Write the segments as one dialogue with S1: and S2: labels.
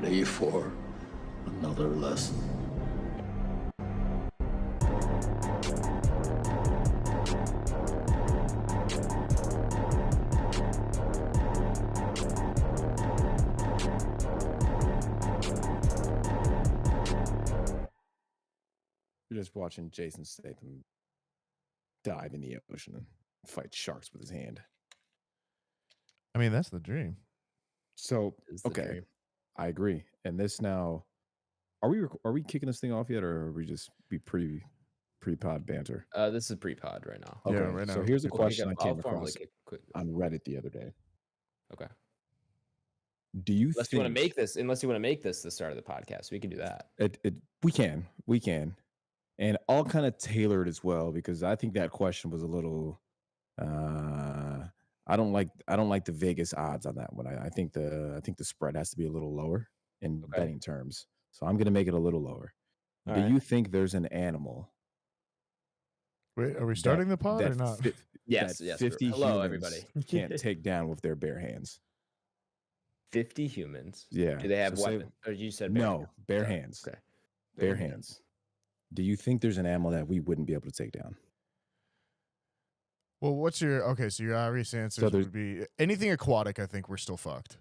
S1: ready for another lesson?
S2: You're just watching Jason Statham dive in the ocean and fight sharks with his hand.
S3: I mean, that's the dream.
S2: So, okay, I agree. And this now, are we kicking this thing off yet, or are we just be pre-pod banter?
S4: This is pre-pod right now.
S2: Okay,
S3: Yeah, right now.
S2: so here's a
S4: We'll
S2: question I
S4: I'll
S2: came
S4: formally
S2: across
S4: quick.
S2: on Reddit the other day.
S4: Okay.
S2: Do you
S4: Unless
S2: think
S4: you want to make this the start of the podcast, we can do that.
S2: We can, and I'll kind of tailor it as well, because I think that question was a little. I don't like the Vegas odds on that one. I think the spread has to be a little lower in betting terms. So I'm gonna make it a little lower.
S4: All
S2: Do
S4: right.
S2: you think there's an animal?
S3: Wait, are we starting the pod or not?
S4: Yes.
S2: 50
S4: Hello,
S2: humans
S4: everybody.
S2: can't take down with their bare hands.
S4: 50 humans.
S2: Yeah.
S4: Do they have
S2: So say-
S4: weapons? Or you said
S2: No, bare hands.
S4: Okay.
S2: Bare hands. Do you think there's an animal that we wouldn't be able to take down?
S3: Well, what's your so your obvious answers would be anything aquatic. I think we're still fucked.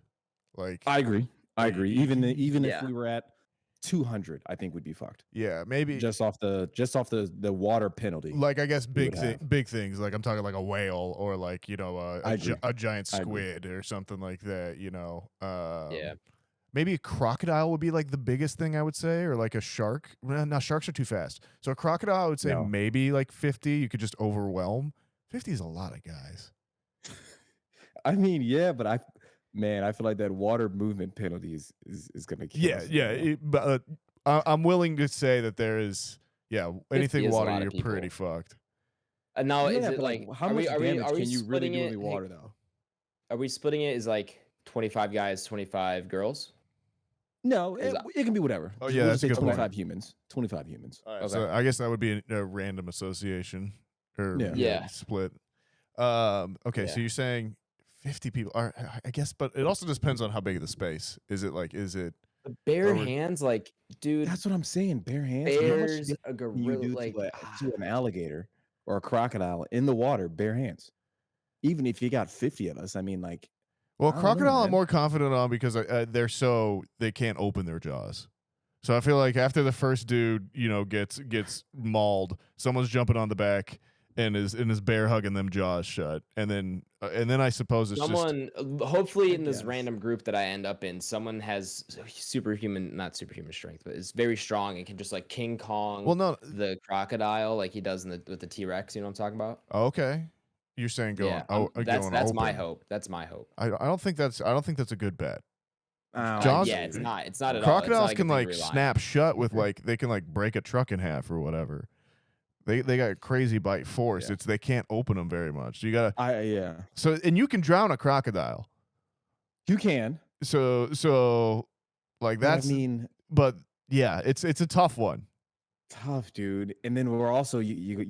S3: Like
S2: I agree. Even
S4: Yeah.
S2: if we were at 200, I think we'd be fucked.
S3: Yeah, maybe
S2: Just off the water penalty.
S3: like I guess
S2: we
S3: big
S2: would have.
S3: big things. Like I'm talking like a whale or like
S2: I agree.
S3: a giant
S2: I agree.
S3: squid or something like that.
S4: Yeah.
S3: Maybe a crocodile would be like the biggest thing I would say, or like a shark. Well, no, sharks are too fast. So a crocodile, I would say
S2: No.
S3: maybe like 50. You could just overwhelm. 50 is a lot of guys.
S2: I mean, yeah, but I feel like that water movement penalty is gonna kill us.
S3: But I'm willing to say that there is anything
S4: is a
S3: water,
S4: lot of
S3: you're
S4: people.
S3: pretty fucked.
S4: Now
S2: Yeah,
S4: is it
S2: but,
S4: like
S2: how
S4: are
S2: much
S4: we
S2: damage
S4: are we
S2: can you really
S4: splitting
S2: do in
S4: it?
S2: the water though?
S4: Are we splitting it as like 25 guys, 25 girls?
S2: No,
S4: Is
S2: it can be whatever.
S3: Oh,
S2: Just-
S3: yeah,
S2: we'll
S3: that's
S2: just
S3: a
S2: say
S3: good point.
S2: 25 humans. 25 humans.
S3: All right,
S4: Okay.
S3: so I guess that would be a random association or
S2: Yeah.
S3: split. Okay,
S4: Yeah.
S3: so you're saying 50 people are, I guess, but it also depends on how big the space is. It like
S4: The bare
S3: Or-
S4: hands, like, dude,
S2: That's what I'm saying. Bare hands. How much
S4: bears,
S2: damage
S4: a
S2: can you
S4: gorilla,
S2: do
S4: like
S2: to an alligator or a crocodile in the water? Bare hands. Even if you got 50 of us, I mean, like.
S3: well,
S2: I don't know,
S3: crocodile I'm
S2: man.
S3: more confident on because they can't open their jaws. So I feel like after the first dude, gets mauled, someone's jumping on the back and is bear hugging them jaws shut, and then I suppose it's
S4: someone, hopefully
S2: I
S4: in this
S2: guess.
S4: random group that I end up in, someone has not superhuman strength, but is very strong and can just like King Kong
S3: well, no,
S4: the crocodile like he does with the T-Rex. You know what I'm talking about?
S3: okay. You're saying going?
S4: Yeah,
S3: going
S4: that's my
S3: open.
S4: hope. That's my hope.
S3: I don't think that's a good bet.
S2: Oh,
S3: Jaws-
S4: Yeah, it's not. It's not at all. It's not
S3: Crocodiles
S4: like
S3: can
S4: a
S3: like
S4: victory line.
S3: snap shut with like they can like break a truck in half or whatever. They got crazy bite force.
S2: Yeah.
S3: It's they can't open them very much. You gotta
S2: yeah.
S3: so and you can drown a crocodile.
S2: You can.
S3: So like
S2: But I
S3: that's
S2: mean,
S3: but yeah, it's a tough one.
S2: tough, dude. And then we're also you're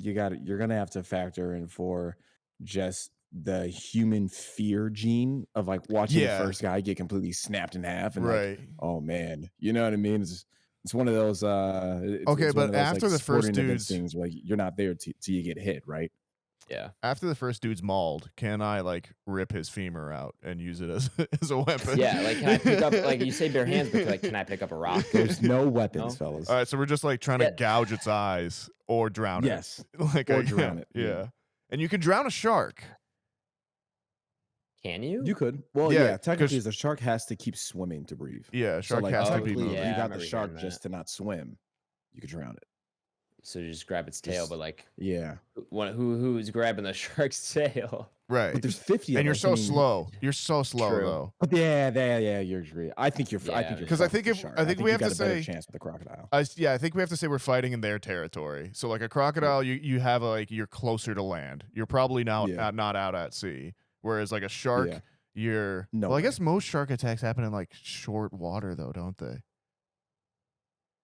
S2: gonna have to factor in for just the human fear gene of like watching
S3: Yeah.
S2: the first guy get completely snapped in half and
S3: Right.
S2: like, oh man, you know what I mean? It's one of those it's
S3: Okay,
S2: one
S3: but
S2: of those,
S3: after
S2: like,
S3: the first
S2: sporting events
S3: dudes-
S2: things where, like, you're not there till you get hit, right?
S4: Yeah.
S3: After the first dude's mauled, can I like rip his femur out and use it as as a weapon?
S4: Yeah, like can I pick up like you say bare hands, but like can I pick up a rock?
S2: There's no weapons,
S4: No?
S2: fellas.
S3: All right, so we're just like trying to
S4: Yeah.
S3: gouge its eyes or drown
S2: Yes.
S3: it. Like
S2: Or
S3: yeah,
S2: drown it,
S3: Yeah.
S2: yeah.
S3: And you can drown a shark.
S4: Can you?
S2: You could. Well,
S3: Yeah,
S2: yeah, technically
S3: 'cause-
S2: the shark has to keep swimming to breathe.
S3: Yeah, a
S2: So
S3: shark
S2: like
S3: has to be
S2: technically,
S3: moving.
S2: if
S4: Yeah,
S2: you
S4: I
S2: got the
S4: remember
S2: shark
S4: hearing
S2: just to not swim, you could drown it.
S4: So just grab its tail,
S2: Just-
S4: but like
S2: Yeah.
S4: who's grabbing the shark's tail?
S3: Right.
S2: But there's 50
S3: And
S2: of
S3: you're
S2: us,
S3: so
S2: I mean,
S3: slow. You're so slow
S4: True.
S3: though.
S2: But yeah, you're agree. I think you're. I
S4: Yeah,
S2: think you're.
S3: 'Cause I
S2: fucked
S3: think
S2: with
S3: if-
S2: the shark.
S3: I think we
S2: you
S3: have to
S2: got a better
S3: say-
S2: chance with the crocodile.
S3: I think we have to say we're fighting in their territory. So like a crocodile, you have like you're closer to land. You're probably now
S2: Yeah.
S3: not out at sea. Whereas like a shark,
S2: Yeah.
S3: you're
S2: No
S3: well. I
S2: way.
S3: guess most shark attacks happen in like short water though, don't they?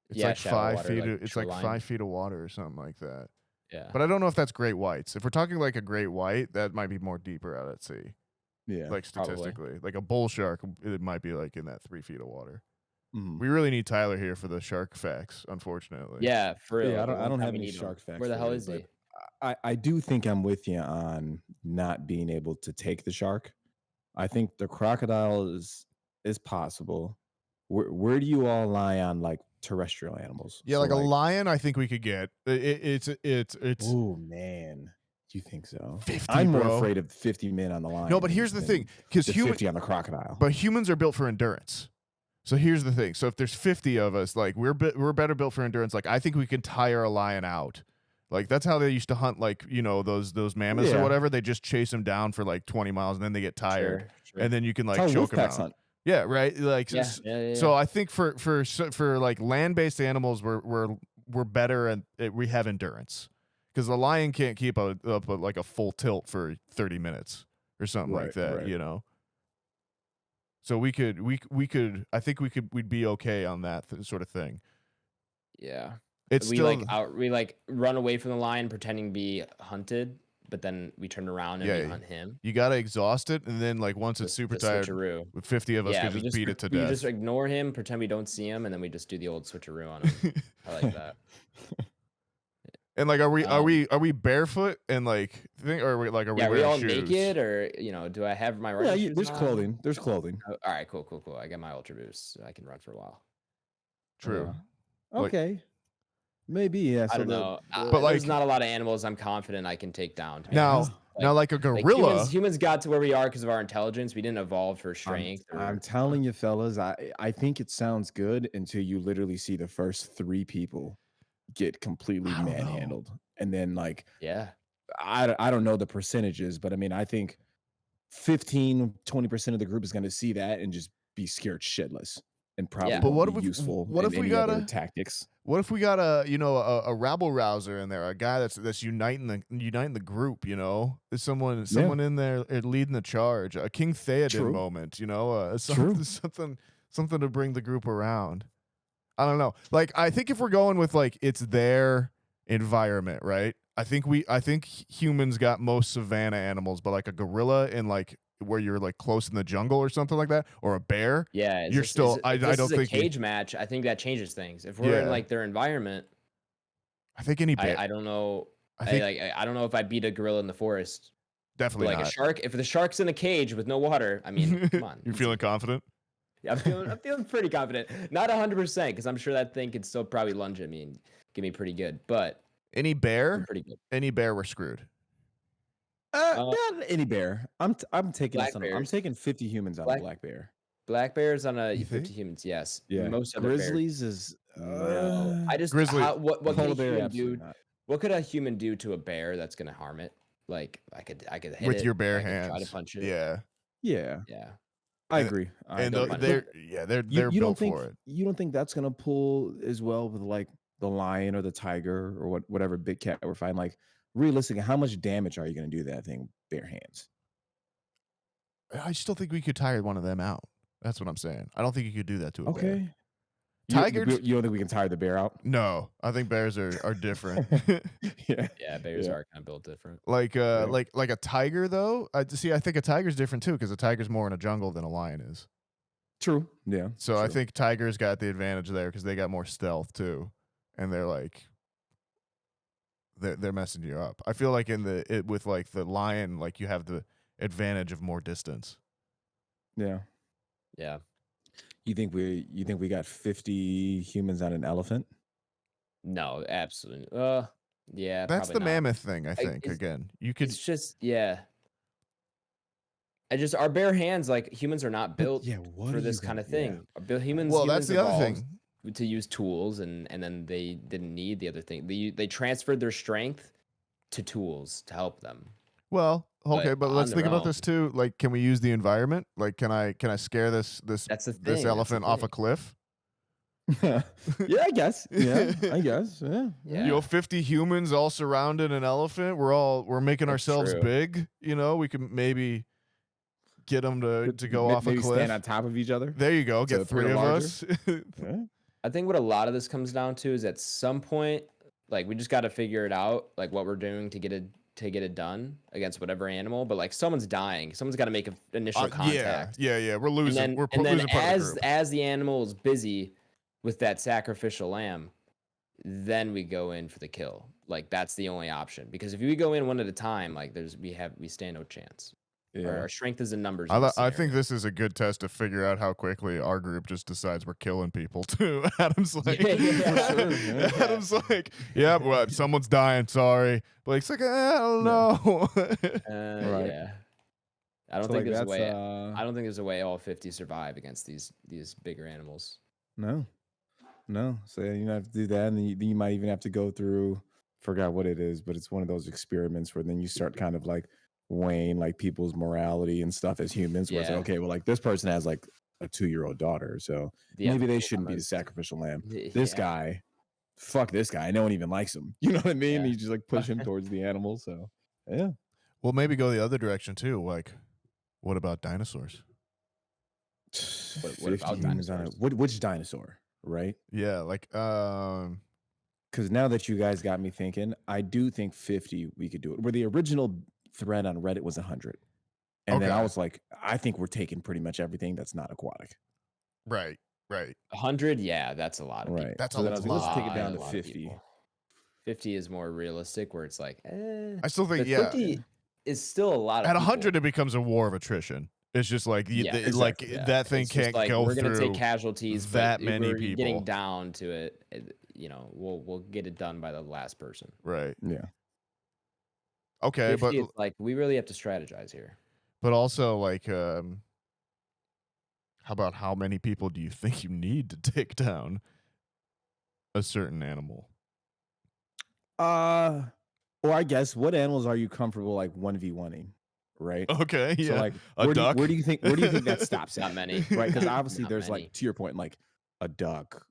S3: It's
S4: Yeah,
S3: like
S4: shallow
S3: 5
S4: water,
S3: feet.
S4: like
S3: It's like
S4: shoreline.
S3: 5 feet of water or something like that.
S4: Yeah.
S3: But I don't know if that's great whites. If we're talking like a great white, that might be more deeper out at sea.
S2: Yeah.
S3: Like
S4: probably.
S3: statistically, like a bull shark, it might be like in that 3 feet of water. We really need Tyler here for the shark facts, unfortunately.
S4: Yeah, for real.
S2: Yeah, I
S4: the
S2: don't
S4: one
S2: have
S4: time we
S2: any
S4: need him.
S2: shark facts.
S4: Where the
S2: for
S4: hell
S2: you,
S4: is
S2: but
S4: he?
S2: I do think I'm with you on not being able to take the shark. I think the crocodile is possible. Where do you all lie on like terrestrial animals?
S3: Yeah,
S2: So,
S3: like a lion, I think we could get. It's
S2: Oh man, do you think so?
S3: 50,
S2: I'm more
S3: bro.
S2: afraid of 50 men on the line.
S3: No, but here's the thing, because
S2: 50 on the crocodile.
S3: but humans are built for endurance. So here's the thing. So if there's 50 of us, like we're better built for endurance. Like I think we can tire a lion out. Like that's how they used to hunt, like those mammoths or
S2: Yeah.
S3: whatever. They just chase them down for like 20 miles and then they get tired,
S4: Sure.
S3: and then you can like
S2: That's how
S3: choke them
S2: wolf packs
S3: out.
S2: hunt.
S3: Yeah, right. Like
S4: Yeah.
S3: so, I think for like land-based animals, we're better and we have endurance, because the lion can't keep up like a full tilt for 30 minutes or something like that,
S2: Right.
S3: So we could I think we'd be okay on that sort of thing.
S4: Yeah.
S3: It's
S4: we
S3: still
S4: we run away from the lion pretending to be hunted, but then we turn around and we hunt him.
S3: you gotta exhaust it, and then like once it's super tired,
S4: switcheroo.
S3: with 50 of us
S4: Yeah,
S3: could
S4: we
S3: just beat it to
S4: we
S3: death.
S4: just ignore him, pretend we don't see him, and then we just do the old switcheroo on him. I like that.
S3: And like, are we barefoot and like or are we
S4: Yeah, are we
S3: wearing
S4: all
S3: shoes?
S4: naked, or do I have my running
S2: Yeah,
S4: shoes
S2: there's
S4: on?
S2: clothing. There's clothing.
S4: Oh, all right, cool. I got my Ultra Boost, so I can run for a while.
S3: True.
S2: Like, okay. Maybe, yeah.
S4: I don't know.
S3: But
S4: There's
S3: like
S4: not a lot of animals I'm confident I can take down. to be
S3: now,
S4: honest.
S3: like a
S4: Like,
S3: gorilla.
S4: humans got to where we are because of our intelligence. We didn't evolve for strength.
S2: I'm telling you, fellas, I think it sounds good until you literally see the first 3 people get completely
S3: I don't know.
S2: manhandled. And then like
S4: yeah.
S2: I don't know the percentages, but I mean I think 15-20% of the group is going to see that and just be scared shitless and probably
S3: But what
S2: be
S3: if
S2: useful
S3: what
S2: in
S3: if we
S2: any
S3: got
S2: other tactics.
S3: What if we got a rabble rouser in there, a guy that's uniting the group, There's someone in there leading the charge, a King Theoden
S2: True.
S3: moment, something to bring the group around. I don't know. Like I think if we're going with like it's their environment, right? I think humans got most savanna animals, but like a gorilla in like where you're like close in the jungle or something like that, or a bear.
S4: Yeah,
S3: you're still. I don't think
S4: a cage match. I think that changes things. If we're in like their environment,
S3: I think any bear.
S4: I don't know.
S3: I
S4: don't know if I beat a gorilla in the forest.
S3: Definitely
S4: like
S3: not.
S4: a shark. If the shark's in a cage with no water, I mean, come on.
S3: You're feeling confident?
S4: Yeah, I'm feeling pretty confident. Not 100%, because I'm sure that thing could still probably lunge at me and get me pretty good. But
S3: any bear,
S4: pretty good.
S3: Any bear, we're screwed.
S2: Yeah, any bear. I'm taking
S4: Black
S2: I'm taking 50 humans on a black bear.
S4: Black bears on a
S3: You
S4: 50
S3: think?
S4: humans, yes.
S2: Yeah.
S4: Most other
S2: Grizzlies is
S4: no. I just
S3: Grizzly-
S4: what could
S2: polar
S4: a
S2: bear
S4: human do?
S2: absolutely not.
S4: What could a human do to a bear that's gonna harm it? Like I could hit
S3: with
S4: it,
S3: your bare
S4: I could
S3: hands.
S4: try to punch it.
S3: Yeah.
S2: Yeah.
S4: Yeah.
S2: I agree.
S3: And
S4: don't mind
S3: they're
S2: you don't
S3: built
S2: think
S3: for it.
S2: you don't think that's gonna pull as well with like the lion or the tiger or whatever big cat we're fighting? Like realistically, how much damage are you gonna do to that thing bare hands?
S3: I still think we could tire one of them out. That's what I'm saying. I don't think you could do that to a bear.
S2: Okay.
S3: Tigers?
S2: You don't think we can tire the bear out?
S3: No, I think bears are different.
S2: Yeah.
S4: Yeah, bears are kind of built different.
S3: like a tiger though. I think a tiger's different too, because a tiger's more in a jungle than a lion is.
S2: True. Yeah.
S3: So I
S2: true.
S3: think tigers got the advantage there because they got more stealth too, and they're like they're messing you up. I feel like with like the lion, like you have the advantage of more distance.
S2: Yeah.
S4: Yeah.
S2: You think we got 50 humans on an elephant?
S4: No, absolutely. Yeah.
S3: That's
S4: probably
S3: the
S4: not.
S3: mammoth thing. I think
S4: it's-
S3: again, you could.
S4: It's just our bare hands, like humans are not built
S2: what
S4: for
S2: are
S4: this
S2: you
S4: kind of
S2: gonna- yeah.
S4: thing. Humans.
S3: Well,
S4: humans
S3: that's the other
S4: evolved
S3: thing.
S4: to use tools, and then they didn't need the other thing. They transferred their strength to tools to help them.
S3: Well, okay,
S4: But
S3: but let's
S4: on
S3: think
S4: their
S3: about this too. Like, can we use the environment? Like, can I scare this
S4: That's the thing.
S3: this elephant off a cliff?
S2: Yeah, I guess. Yeah, I guess. Yeah.
S4: Yeah.
S3: 50 humans all surrounded an elephant. We're making
S4: That's
S3: ourselves
S4: true.
S3: big. We can maybe get them to go off a
S2: Maybe
S3: cliff.
S2: stand on top of each other.
S3: There you go.
S2: So
S3: Get
S2: if we're
S3: 3 of
S2: larger.
S3: us.
S2: Yeah.
S4: I think what a lot of this comes down to is at some point, like we just got to figure it out, like what we're doing to get to get it done against whatever animal, but like someone's dying, someone's got to make an initial contact.
S3: Yeah. We're losing.
S4: And then,
S3: we're
S4: and then
S3: losing part of the group.
S4: as the animal is busy with that sacrificial lamb, then we go in for the kill. Like that's the only option, because if we go in one at a time, like we stand no chance. Our strength is in numbers.
S3: I think this is a good test to figure out how quickly our group just decides we're killing people too. Adam's like, Adam's like, yeah, well, someone's dying. Sorry, Blake's like, I don't know.
S4: Right. Yeah. I don't think there's a way. I don't think there's a way all 50 survive against these bigger animals.
S2: No. So you have to do that, and then you might even have to go through. Forgot what it is, but it's one of those experiments where then you start kind of like weighing like people's morality and stuff as humans. Where it's like, okay, well, like this person has like a 2-year-old daughter, so maybe they shouldn't be the sacrificial lamb. This guy, fuck this guy. No one even likes him. You know what I mean? You just like push him towards the animal. So yeah.
S3: Well, maybe go the other direction too. Like, what about dinosaurs?
S4: What about dinosaurs?
S2: Which dinosaur? Right?
S3: Yeah, like
S2: because now that you guys got me thinking, I do think 50 we could do it. Where the original thread on Reddit was 100, and then I was like, I think we're taking pretty much everything that's not aquatic.
S3: Right.
S4: 100, yeah, that's a lot of people.
S3: That's
S2: so
S3: a lot.
S2: Let's take it down to 50.
S4: 50 is more realistic, where it's like,
S3: I still think
S4: 50 is still a lot of
S3: at
S4: people.
S3: 100 it becomes a war of attrition. It's just like that thing can't
S4: like,
S3: go
S4: we're
S3: through.
S4: We're gonna take casualties.
S3: That
S4: but
S3: many
S4: we're
S3: people.
S4: Getting down to it, we'll get it done by the last person.
S3: Right.
S2: Yeah.
S3: Okay, but
S4: it's like we really have to strategize here.
S3: But also, like, how about how many people do you think you need to take down a certain animal?
S2: Or I guess what animals are you comfortable like 1v1ing? Right.
S3: Okay. Yeah.
S2: So like
S3: a duck.
S2: Where do you think that stops at?
S4: Not many.
S2: Right. Because obviously
S4: Not
S2: there's
S4: many.
S2: like, to your point, like a duck.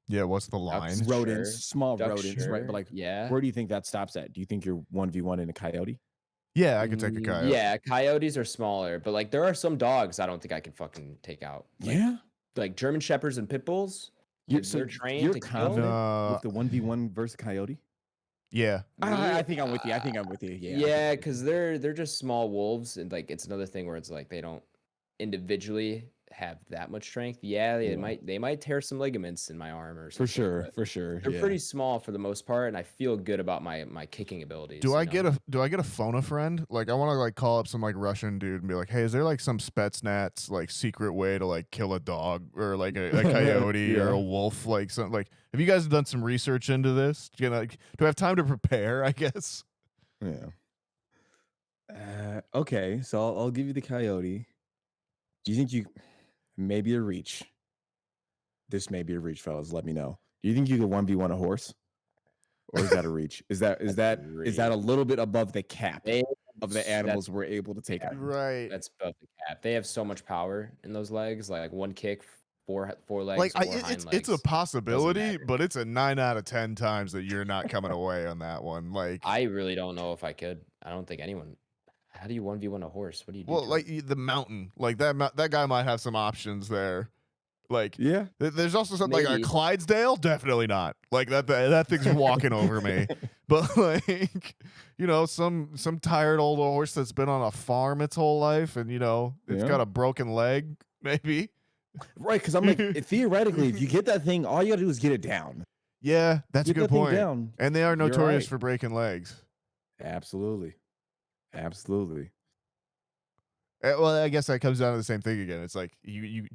S3: Yeah. What's the line?
S4: Ducks,
S2: Rodents,
S4: sure.
S2: small
S4: Ducks,
S2: rodents,
S4: sure.
S2: right? But like, where do you think that stops at? Do you think you're 1v1 in a coyote?
S3: Yeah, I could take a coyote.
S4: Yeah, coyotes are smaller, but like there are some dogs I don't think I can fucking take out. Like, like German shepherds and pit bulls. They're trained
S2: you're
S4: to
S2: confident
S4: kill.
S2: with the 1v1 versus coyote?
S3: Yeah.
S2: I think I'm with you. Yeah.
S4: Yeah, because they're just small wolves, and like it's another thing where it's like they don't individually have that much strength. Yeah, they might tear some ligaments in my arm or something.
S2: For sure.
S4: They're pretty small for the most part, and I feel good about my kicking abilities.
S3: Do I get a phone a friend? Like I want to like call up some like Russian dude and be like, hey, is there like some Spetsnaz like secret way to like kill a dog or like a coyote or a wolf? Like something like, have you guys done some research into this? Do I have time to prepare? I guess.
S2: Yeah. Okay, so I'll give you the coyote. Do you think you maybe a reach? This may be a reach, fellas. Let me know. Do you think you could 1v1 a horse, or is that a reach? Is that a little bit above the cap of the animals we're able to take out?
S3: Right.
S4: That's above the cap. They have so much power in those legs. Like one kick, four legs.
S3: Like
S4: it's
S3: a possibility, but it's a 9 out of 10 times that you're not coming away on that one. Like
S4: I really don't know if I could. I don't think anyone. How do you 1v1 a horse? What do you do?
S3: Well, like the mountain, like that guy might have some options there. Like, yeah, there's also something like a Clydesdale. Definitely not. Like that thing's walking over me. But like, some tired old horse that's been on a farm its whole life, and it's got a broken leg, maybe.
S2: Right, because I'm like, theoretically, if you get that thing, all you gotta do is get it down.
S3: Yeah, that's a good point.
S2: Down,
S3: and they are notorious for breaking legs.
S2: Absolutely.
S3: Well, I guess that comes down to the same thing again. It's like do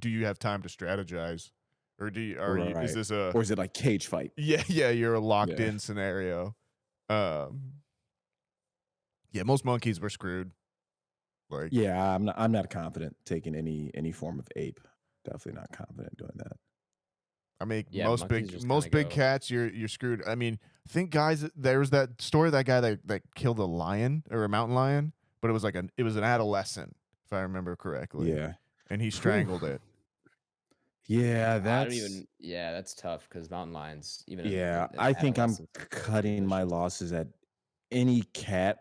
S3: you have time to strategize, or is this or
S2: is it like cage fight?
S3: Yeah, you're a locked in scenario. Yeah, most monkeys were screwed. Like,
S2: yeah, I'm not confident taking any form of ape. Definitely not confident doing that.
S3: I mean, most big cats, you're screwed. I mean, guys, there was that story of that guy that killed a lion or a mountain lion, but it was an adolescent, if I remember correctly.
S2: Yeah,
S3: and he strangled it.
S2: Yeah,
S4: that's tough because mountain lions.
S2: I think I'm cutting my losses at any cat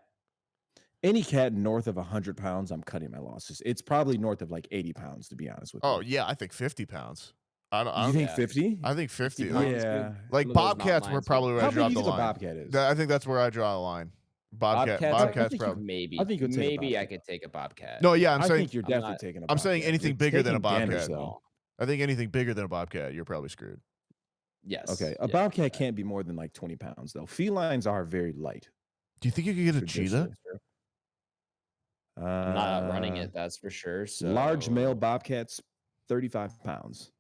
S2: north of 100 pounds. I'm cutting my losses. It's probably north of like 80 pounds, to be honest with you.
S3: Oh yeah, I think 50 pounds.
S2: You think 50?
S3: I think 50.
S2: Yeah.
S3: Like bobcats were probably where I draw the line.
S2: Bobcat is?
S3: I think that's where I draw the line. Bobcats
S2: I
S3: probably.
S2: think you-
S4: maybe.
S2: I think you'll take a
S4: Maybe I
S2: bobcat.
S4: could take a bobcat.
S3: No, yeah, I'm
S2: I
S3: saying
S2: think you're
S4: I'm
S2: definitely
S4: not-
S2: taking a
S3: I'm
S2: bobcat.
S3: saying anything
S2: You're
S3: bigger than a
S2: taking damage,
S3: bobcat.
S2: though.
S3: I think anything bigger than a bobcat, you're probably screwed.
S4: Yes.
S2: Okay, a
S4: yeah.
S2: bobcat can't be more than like 20 pounds, though. Felines are very light.
S3: Do you think you could get a cheetah?
S2: traditionally.
S4: I'm not outrunning it, that's for sure. So
S2: Large male bobcats, 35 pounds.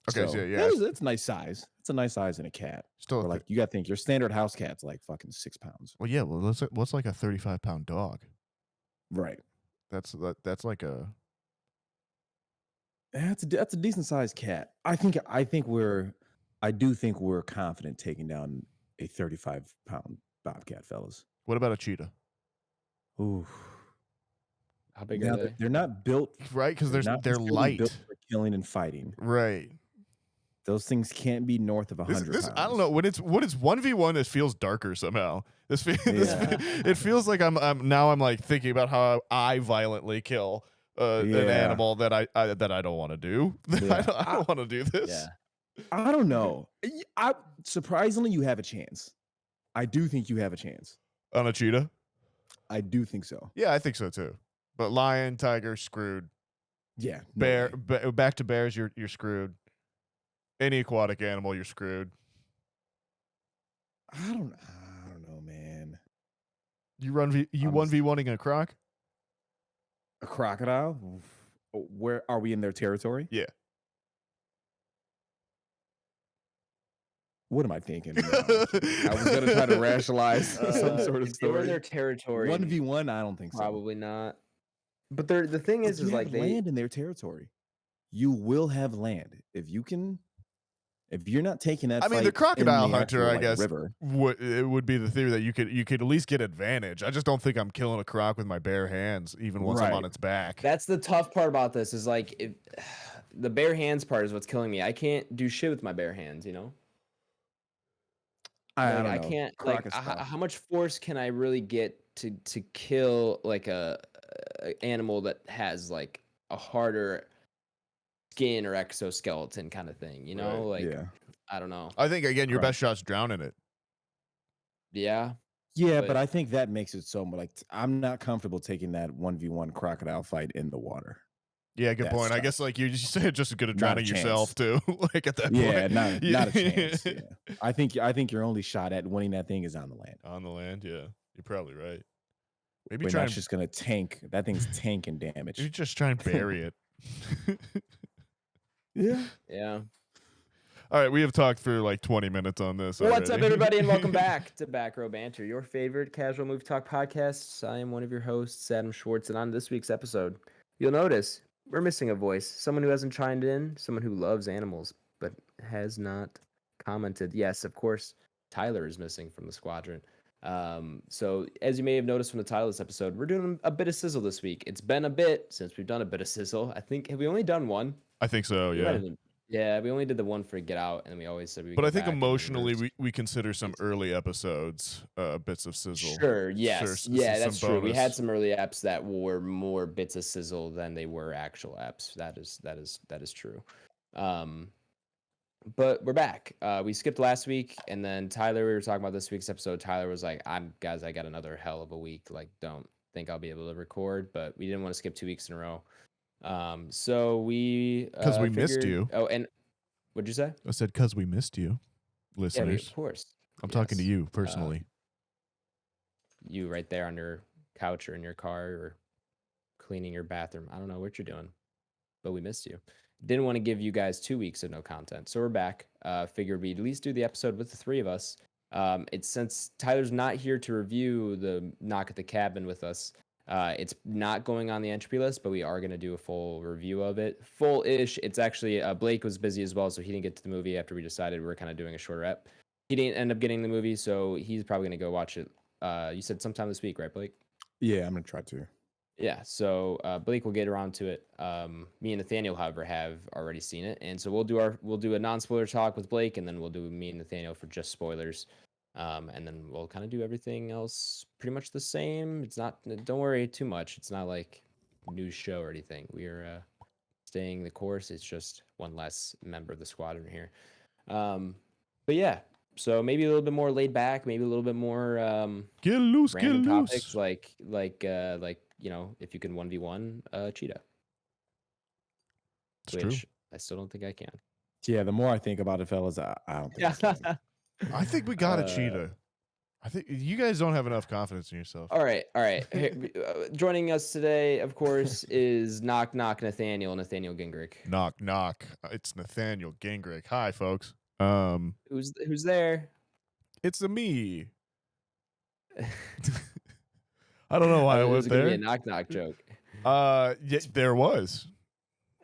S3: Okay, so yeah,
S2: that's a nice size. It's a nice size in a cat.
S3: still.
S2: Or like you got to think your standard house cat's like fucking 6 pounds.
S3: Well, yeah. Well, what's like a 35-pound dog?
S2: Right.
S3: That's like a.
S2: That's a decent sized cat. I do think we're confident taking down a 35-pound bobcat, fellas.
S3: What about a cheetah?
S2: Ooh.
S4: how big
S2: Now,
S4: are they?
S2: they're not built.
S3: Right, because
S2: they're
S3: they're
S2: necessarily
S3: light.
S2: built for killing and fighting.
S3: Right.
S2: Those things can't be north of 100 pounds.
S3: I don't know when it's 1v1. It feels darker somehow. It feels like I'm like thinking about how I violently kill an animal that I don't want to do.
S2: Yeah.
S3: I don't want to do this.
S4: Yeah.
S2: I don't know. Surprisingly, you have a chance. I do think you have a chance.
S3: On a cheetah.
S2: I do think so.
S3: Yeah, I think so too. But lion, tiger, screwed.
S2: Yeah. no
S3: Bear,
S2: way.
S3: back to bears, you're screwed. Any aquatic animal, you're screwed.
S2: I don't know, man.
S3: You 1v1ing a croc?
S2: A crocodile? Where are we in their territory?
S3: Yeah.
S2: What am I thinking? No, I was gonna try to rationalize some sort of
S4: If they were in
S2: story.
S4: their territory.
S2: 1v1, I don't think so.
S4: Probably not. But the thing
S2: But
S4: is
S2: you
S4: like
S2: have
S4: they
S2: land in their territory. You will have land if you're not taking that.
S3: I mean,
S2: fight
S3: the crocodile
S2: in the
S3: hunter,
S2: actual,
S3: I
S2: like,
S3: guess,
S2: river.
S3: it would be the theory that you could at least get advantage. I just don't think I'm killing a croc with my bare hands, even once I'm
S2: Right.
S3: on its back.
S4: that's the tough part about this is like the bare hands part is what's killing me. I can't do shit with my bare hands, you know?
S2: I
S4: Like,
S2: don't
S4: I
S2: know.
S4: can't
S2: Croc
S4: like
S2: is
S4: how
S2: tough.
S4: much force can I really get to kill like a animal that has like a harder skin or exoskeleton kind of thing, you know? Like
S2: yeah.
S4: I don't know.
S3: I think again, your
S2: Croc.
S3: best shot's drowning it.
S4: Yeah.
S2: Yeah,
S4: But-
S2: but I think that makes it so like I'm not comfortable taking that 1v1 crocodile fight in the water.
S3: Yeah, good
S2: That's
S3: point. I
S2: tough.
S3: guess like you just said, just as good at
S2: Not a
S3: drowning yourself too. Like at that
S2: Yeah,
S3: point,
S2: not a chance. Yeah. I think your only shot at winning that thing is on the land.
S3: On the land, yeah, you're probably right. Maybe
S2: When
S3: try
S2: that's
S3: and
S2: just gonna tank. That thing's tanking damage.
S3: maybe just try and bury it.
S2: Yeah.
S4: Yeah.
S3: All right, we have talked for like 20 minutes on this.
S4: What's up,
S3: already.
S4: everybody, and welcome back to Row Banter, your favorite casual movie talk podcast. I am one of your hosts, Adam Schwartz, and on this week's episode, you'll notice we're missing a voice. Someone who hasn't chimed in, someone who loves animals but has not commented. Yes, of course, Tyler is missing from the squadron. So as you may have noticed from the title of this episode, we're doing a bit of sizzle this week. It's been a bit since we've done a bit of sizzle. I think, have we only done one?
S3: I think so.
S4: We might
S3: Yeah.
S4: have- Yeah, we only did the one for Get Out, and then we always said we would
S3: But
S4: go
S3: I think
S4: back and
S3: emotionally,
S4: reverse.
S3: we consider some early episodes bits of sizzle.
S4: Sure. Yes.
S3: s-
S4: Yeah,
S3: some
S4: that's true. We had
S3: bonus.
S4: some early apps that were more bits of sizzle than they were actual apps. That is true. But we're back. We skipped last week, and then Tyler. We were talking about this week's episode. Tyler was like, I got another hell of a week. Like, don't think I'll be able to record." But we didn't want to skip 2 weeks in a row. So we
S3: 'Cause we missed
S4: figured-
S3: you.
S4: Oh, and what'd you say?
S3: I said because we missed you,
S4: Yeah,
S3: listeners.
S4: of course.
S3: I'm talking to
S4: Yes.
S3: you personally.
S4: You right there on your couch or in your car or cleaning your bathroom. I don't know what you're doing, but we missed you. Didn't want to give you guys 2 weeks of no content, so we're back. Figured we'd at least do the episode with the three of us. It's since Tyler's not here to review the Knock at the Cabin with us. It's not going on the Entropy list, but we are going to do a full review of it. Full-ish. It's actually Blake was busy as well, so he didn't get to the movie after we decided we were kind of doing a shorter ep. He didn't end up getting the movie, so he's probably going to go watch it. You said sometime this week, right, Blake?
S2: Yeah, I'm gonna try to.
S4: Yeah, so Blake will get around to it. Me and Nathaniel, however, have already seen it, and so we'll do a non-spoiler talk with Blake, and then we'll do me and Nathaniel for just spoilers, and then we'll kind of do everything else pretty much the same. It's not, don't worry too much. It's not like news show or anything. We're staying the course. It's just one less member of the squadron here. But yeah, So maybe a little bit more laid back, maybe a little bit more
S3: Get loose, get
S4: random
S3: loose.
S4: topics like if you can 1v1 cheetah,
S3: It's true.
S4: which I still don't think I can.
S2: Yeah, the more I think about it, fellas, I don't think I can.
S3: I think we got a cheetah. I think you guys don't have enough confidence in yourself.
S4: All right. Joining us today, of course, is Knock Nathaniel Gingrich.
S3: Knock knock. It's Nathaniel Gingrich. Hi, folks.
S4: Who's there?
S3: It's a me. I don't know why I went
S4: It was gonna be
S3: there.
S4: a knock joke.
S3: Yeah, there was.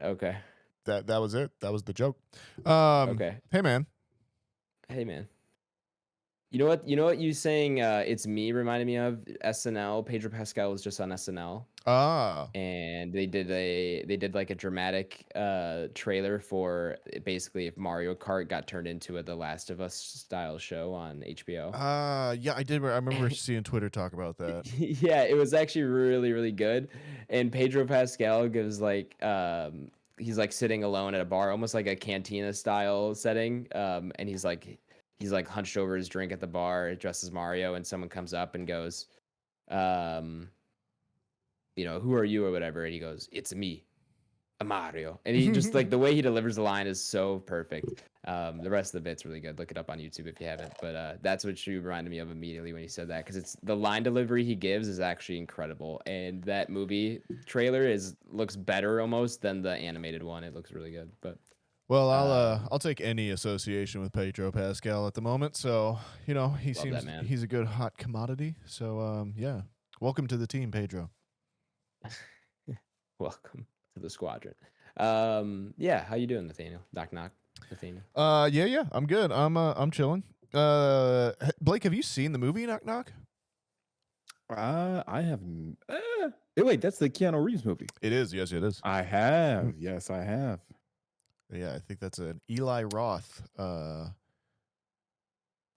S4: Okay.
S3: That was it. That was the joke.
S4: Okay.
S3: Hey man.
S4: Hey man. You know what you saying it's me reminded me of SNL. Pedro Pascal was just on SNL. And they did like a dramatic trailer for basically if Mario Kart got turned into a The Last of Us style show on HBO.
S3: Yeah, I did. I remember seeing Twitter talk about that.
S4: Yeah, it was actually really, really good. And Pedro Pascal gives like he's like sitting alone at a bar, almost like a cantina style setting. And he's like hunched over his drink at the bar, dressed as Mario, and someone comes up and goes, who are you or whatever? And he goes, it's me, a Mario. And he just like the way he delivers the line is so perfect. The rest of the bit's really good. Look it up on YouTube if you haven't. But that's what you reminded me of immediately when you said that, because it's the line delivery he gives is actually incredible. And that movie trailer looks better almost than the animated one. It looks really good. But
S3: well, I'll take any association with Pedro Pascal at the moment. So he seems he's a good hot commodity. So yeah, welcome to the team, Pedro.
S4: Welcome to the squadron. Yeah, how you doing, Nathaniel? Knock Nathaniel.
S3: Yeah, I'm good. I'm chilling. Blake, have you seen the movie Knock Knock?
S2: I have. Wait, that's the Keanu Reeves movie.
S3: It is. Yes, it is.
S2: I have. Yes, I have.
S3: Yeah, I think that's an Eli Roth.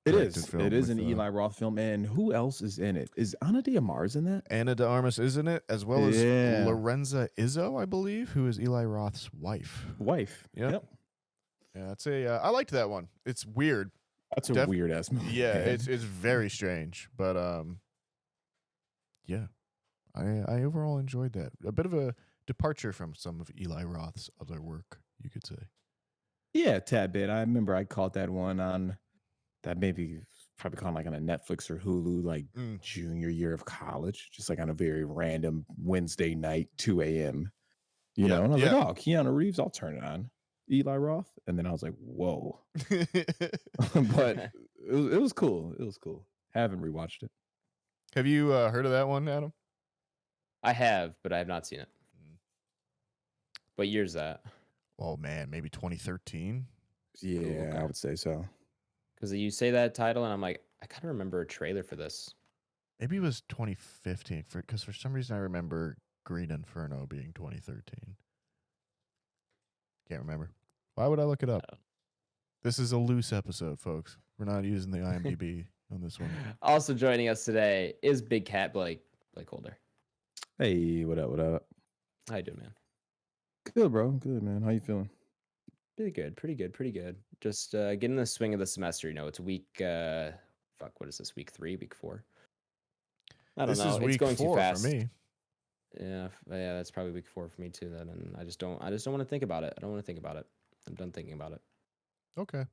S2: It is. It is an Eli Roth film, and who else is in it? Is Ana de Armas in that?
S3: Ana de Armas is in it, as well as Lorenza Izzo, I believe, who is Eli Roth's wife. Yep. Yeah, that's I liked that one. It's weird.
S2: That's a weird ass movie.
S3: Yeah, it's very strange, but yeah, I overall enjoyed that. A bit of a departure from some of Eli Roth's other work, you could say.
S2: Yeah, a tad bit. I remember I caught that one on that maybe probably caught like on a Netflix or Hulu, like junior year of college, just like on a very random Wednesday night, 2 a.m. And I was like, oh, Keanu Reeves, I'll turn it on. Eli Roth. And then I was like, whoa. But it was cool. It was cool. Haven't rewatched it.
S3: Have you heard of that one, Adam?
S4: I have, but I have not seen it. What year is that?
S3: Oh, man, maybe 2013?
S2: Yeah, okay. I would say so.
S4: Because you say that title, and I'm like, I kind of remember a trailer for this.
S3: Maybe it was 2015, because for some reason I remember Green Inferno being 2013. Can't remember. Why would I look it up?
S4: Oh.
S3: This is a loose episode, folks. We're not using the IMDb on this one.
S4: Also joining us today is Big Cat BlakeHolder.
S2: Hey, what up?
S4: How you doing, man?
S2: Good, bro. Good, man. How you feeling?
S4: Pretty good. Just getting the swing of the semester. It's week. What is this? Week 3, week 4? I don't know.
S3: This is week 4 for me.
S4: Yeah, that's probably week 4 for me too. Then, and I just don't want to think about it. I don't want to think about it. I'm done thinking about it.
S3: Okay.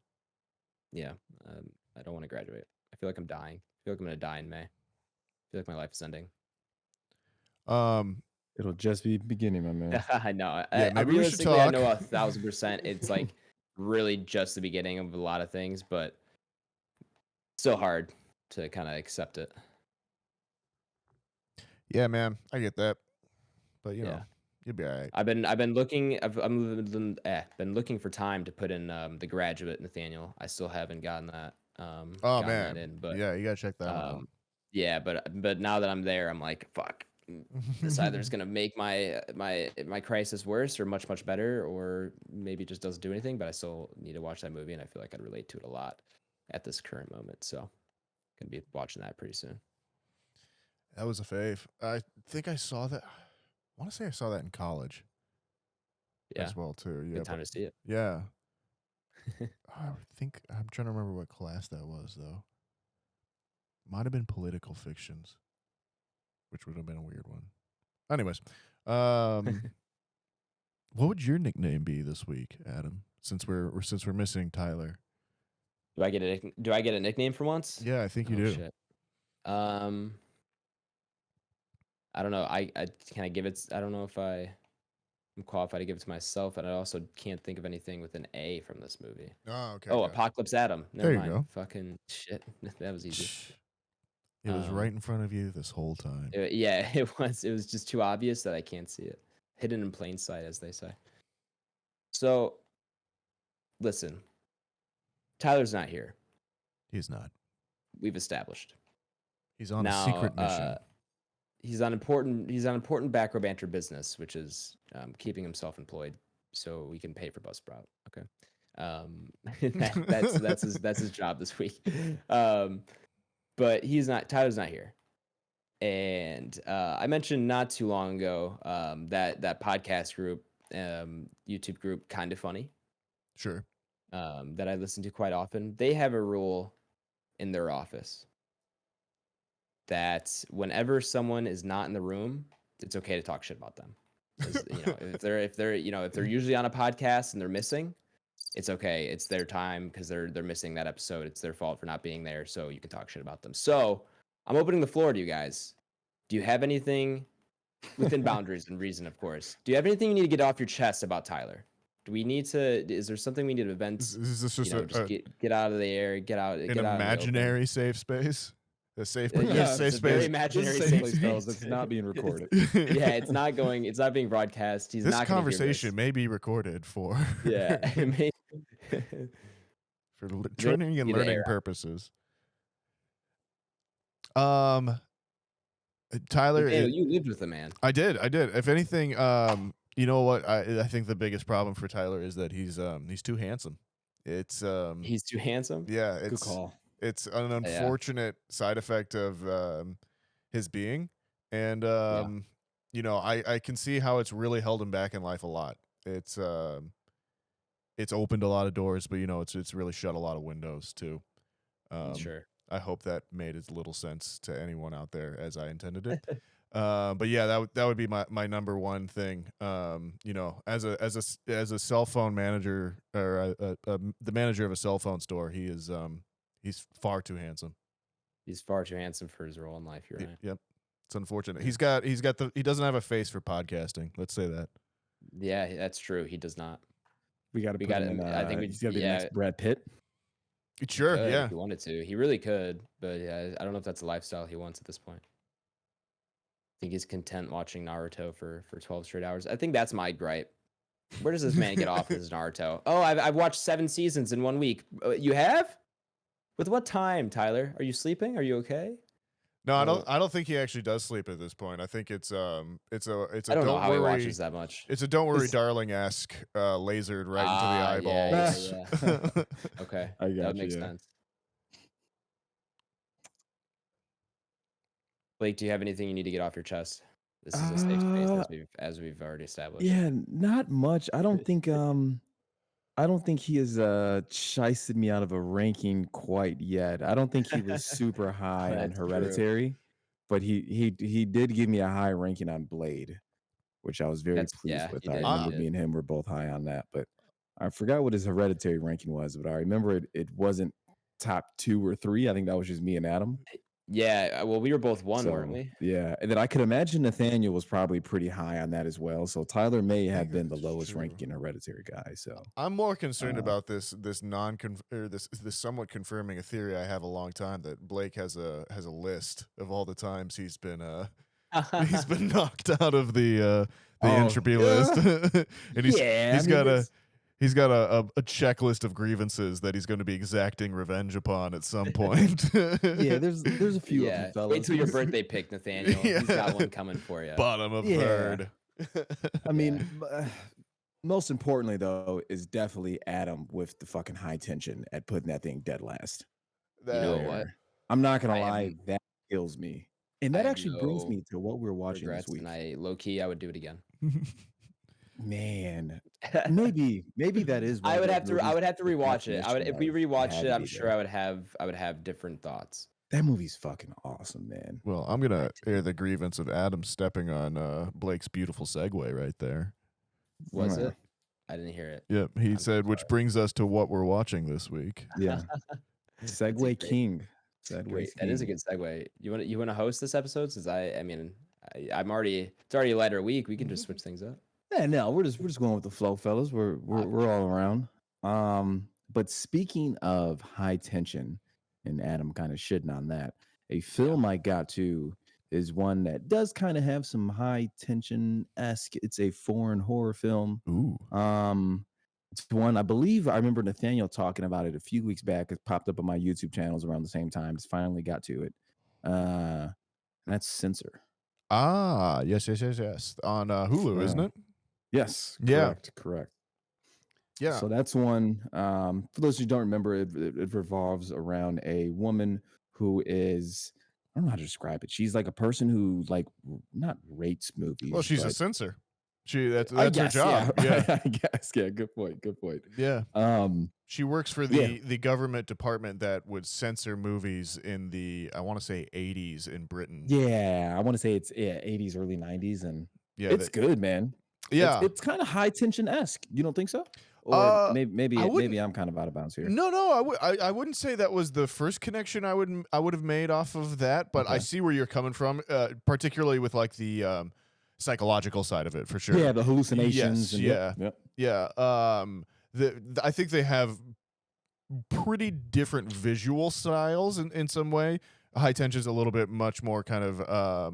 S4: Yeah, I don't want to graduate. I feel like I'm dying. I feel like I'm gonna die in May. I feel like my life is ending.
S2: It'll just be beginning, my man.
S4: I know.
S3: Yeah,
S4: I
S3: maybe we should talk.
S4: I know 1,000%. It's like really just the beginning of a lot of things, but still hard to kind of accept it.
S3: Yeah, man, I get that, but you know, you'll be all right.
S4: I've been looking. I've been looking for time to put in The Graduate, Nathaniel. I still haven't gotten that.
S3: Oh man,
S4: that in, but
S3: yeah, you gotta check that out.
S4: Yeah, but now that I'm there, I'm like, fuck. This either is gonna make my crisis worse or much better, or maybe it just doesn't do anything. But I still need to watch that movie, and I feel like I'd relate to it a lot at this current moment. So, gonna be watching that pretty soon.
S3: That was a fave. I think I saw that. I want to say I saw that in college.
S4: Yeah,
S3: as well too. Yeah,
S4: good time to see it.
S3: Yeah, I think I'm trying to remember what class that was though. Might have been political fictions, which would have been a weird one. Anyways, what would your nickname be this week, Adam? Since we're missing Tyler.
S4: Do I get a nickname for once?
S3: Yeah, I think you
S4: Oh
S3: do.
S4: shit. I don't know. Can I give it? I don't know if I'm qualified to give it to myself, and I also can't think of anything with an A from this movie.
S3: Oh, okay.
S4: Oh,
S3: gotcha.
S4: Apocalypse Adam. Never
S3: There you
S4: mind.
S3: go.
S4: Fucking shit. That was easy.
S3: It was right in front of you this whole time.
S4: Yeah, it was. It was just too obvious that I can't see it. Hidden in plain sight, as they say. So, listen. Tyler's not here.
S3: He's not.
S4: We've established.
S3: He's on a secret mission.
S4: He's on important back row banter business, which is keeping himself employed so we can pay for Buzzsprout. Okay, that's his job this week. But Tyler's not here, and I mentioned not too long ago that podcast group, YouTube group, Kinda Funny.
S3: Sure.
S4: That I listen to quite often. They have a rule in their office that whenever someone is not in the room, it's okay to talk shit about them. If they're usually on a podcast and they're missing, it's okay. It's their time because they're missing that episode. It's their fault for not being there, so you can talk shit about them. So I'm opening the floor to you guys. Do you have anything within boundaries and reason, of course? Do you have anything you need to get off your chest about Tyler? Do we need to? Is there something we need to vent?
S3: Is this just
S4: get out of the air? Get out.
S3: An imaginary safe space? A safe,
S4: safe
S3: space.
S4: Very imaginary safe
S2: place,
S4: space.
S2: fellas. It's not being recorded.
S4: Yeah, it's not being broadcast. He's
S3: this
S4: not
S3: conversation may be recorded for for training and learning purposes. Tyler,
S4: you lived with the man.
S3: I did. If anything, you know what? I think the biggest problem for Tyler is that he's too handsome. It's
S4: he's too handsome.
S3: Yeah, it's
S2: Good call.
S3: It's an unfortunate side effect of his being, and I can see how it's really held him back in life a lot. It's opened a lot of doors, but it's really shut a lot of windows too.
S4: Sure.
S3: I hope that made as little sense to anyone out there as I intended it. But yeah, that would be my number one thing. As a cell phone manager or the manager of a cell phone store, he's far too handsome.
S4: He's far too handsome for his role in life. You're right.
S3: Yep, it's unfortunate. He doesn't have a face for podcasting. Let's say that.
S4: Yeah, that's true. He does not.
S2: We got him in, I think he's got to be the next Brad Pitt.
S3: Sure, yeah.
S4: If he wanted to, he really could, but I don't know if that's a lifestyle he wants at this point. I think he's content watching Naruto for 12 straight hours. I think that's my gripe. Where does this man get off with his Naruto? Oh, I've watched 7 seasons in 1 week. You have? With what time, Tyler? Are you sleeping? Are you okay?
S3: No, I don't think he actually does sleep at this point. I think it's a
S4: I don't know how he watches that much.
S3: It's a don't worry darling-esque lasered right into the eyeballs.
S4: Yeah. Okay.
S2: I got
S4: that makes sense. Blake, do you have anything you need to get off your chest? This is a safe space as we've already established.
S2: Yeah, not much. I don't think he has shysted me out of a ranking quite yet. I don't think he was super high on Hereditary, but he did give me a high ranking on Blade, which I was very pleased with. I remember me and him were both high on that, but I forgot what his Hereditary ranking was, but I remember it wasn't top 2 or 3. I think that was just me and Adam.
S4: Yeah, well, we were both 1, weren't we?
S2: Yeah, and then I could imagine Nathaniel was probably pretty high on that as well. So Tyler may have been the lowest ranking Hereditary guy. So
S3: I'm more concerned about this somewhat confirming a theory I have a long time that Blake has a list of all the times he's been knocked out of the Entropy list, and he's got a checklist of grievances that he's going to be exacting revenge upon at some point.
S2: Yeah, there's a few of them, fellas.
S4: Wait till your birthday pick, Nathaniel. He's got one coming for you.
S3: Bottom of third.
S2: I mean, most importantly, though, is definitely Adam with the fucking high tension at putting that thing dead last.
S4: You know what?
S2: I'm not going to lie. That kills me. And that actually brings me to what we're watching this week.
S4: And low-key, I would do it again.
S2: Man, maybe that is one
S4: I
S2: of
S4: would
S2: those
S4: have to
S2: movies
S4: I would have to
S2: the
S4: rewatch it. I would
S2: definition
S4: if we
S2: of
S4: rewatched
S2: had
S4: it,
S2: to
S4: I'm
S2: be
S4: sure
S2: there.
S4: I would have different thoughts.
S2: That movie's fucking awesome, man.
S3: Well, I'm gonna air the grievance of Adam stepping on Blake's beautiful segue right there.
S4: Was
S2: Yeah.
S4: it? I didn't hear it.
S3: Yep, he
S4: I'm
S3: said, which brings us to what we're watching this week.
S2: Yeah.
S4: That's a
S2: Segway
S4: great-
S2: King. Segway
S4: Great.
S2: King.
S4: That is a good segue. You want to host this episode? Since I'm already it's already a lighter week. We can just switch things up.
S2: Yeah, no, we're just going with the flow, fellas. We're all around. But speaking of high tension, and Adam kind of shitting on that, a film I got to is one that does kind of have some high tension esque. It's a foreign horror film.
S3: Ooh.
S2: It's one I believe I remember Nathaniel talking about it a few weeks back. It popped up on my YouTube channels around the same time. Just finally got to it. And that's Censor.
S3: Ah, yes. On Hulu, isn't it?
S2: Yes,
S3: Yeah.
S2: correct.
S3: Yeah.
S2: So that's one. For those who don't remember, it revolves around a woman who is, I don't know how to describe it. She's like a person who like not rates movies.
S3: Well, she's a
S2: but
S3: censor. That's
S2: I
S3: her
S2: guess,
S3: job.
S2: Yeah.
S3: Yeah.
S2: I guess. Yeah. Good point.
S3: Yeah.
S2: Um,
S3: She works for the government department that would censor movies in the, I want to say, 80s in Britain.
S2: yeah, I want to say it's 80s, early 90s, and
S3: Yeah,
S2: it's good, man.
S3: Yeah.
S2: It's kind of high tension esque. You don't think so? Or maybe
S3: I wouldn't-
S2: I'm kind of out of bounds here.
S3: No, I wouldn't say that was the first connection I would have made off of that, but I
S2: Okay.
S3: see where you're coming from, particularly with like the psychological side of it for sure.
S2: Yeah, the hallucinations.
S3: Yes,
S2: and
S3: Yeah. I think they have pretty different visual styles in some way. High Tension's a little bit much more kind of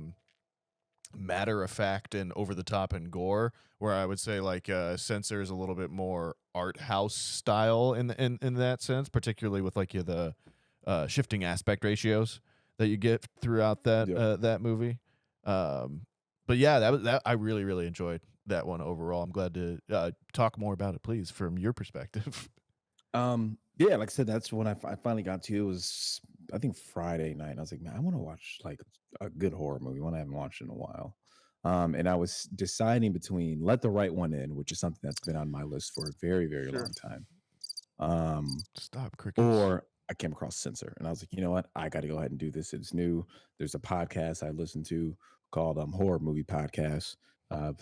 S3: matter of fact and over the top and gore, where I would say like Censor is a little bit more art house style in that sense, particularly with like the shifting aspect ratios that you get throughout that movie. But yeah, that I really enjoyed that one overall. I'm glad to talk more about it, please, from your perspective.
S2: Yeah, like I said, that's when I finally got to. It was, I think, Friday night. I was like, man, I want to watch like a good horror movie, one I haven't watched in a while. And I was deciding between Let the Right One In, which is something that's been on my list for a very, very long time.
S3: Stop, crickets.
S2: Or I came across Censor, and I was like, you know what? I got to go ahead and do this. It's new. There's a podcast I listen to called Horror Movie Podcast.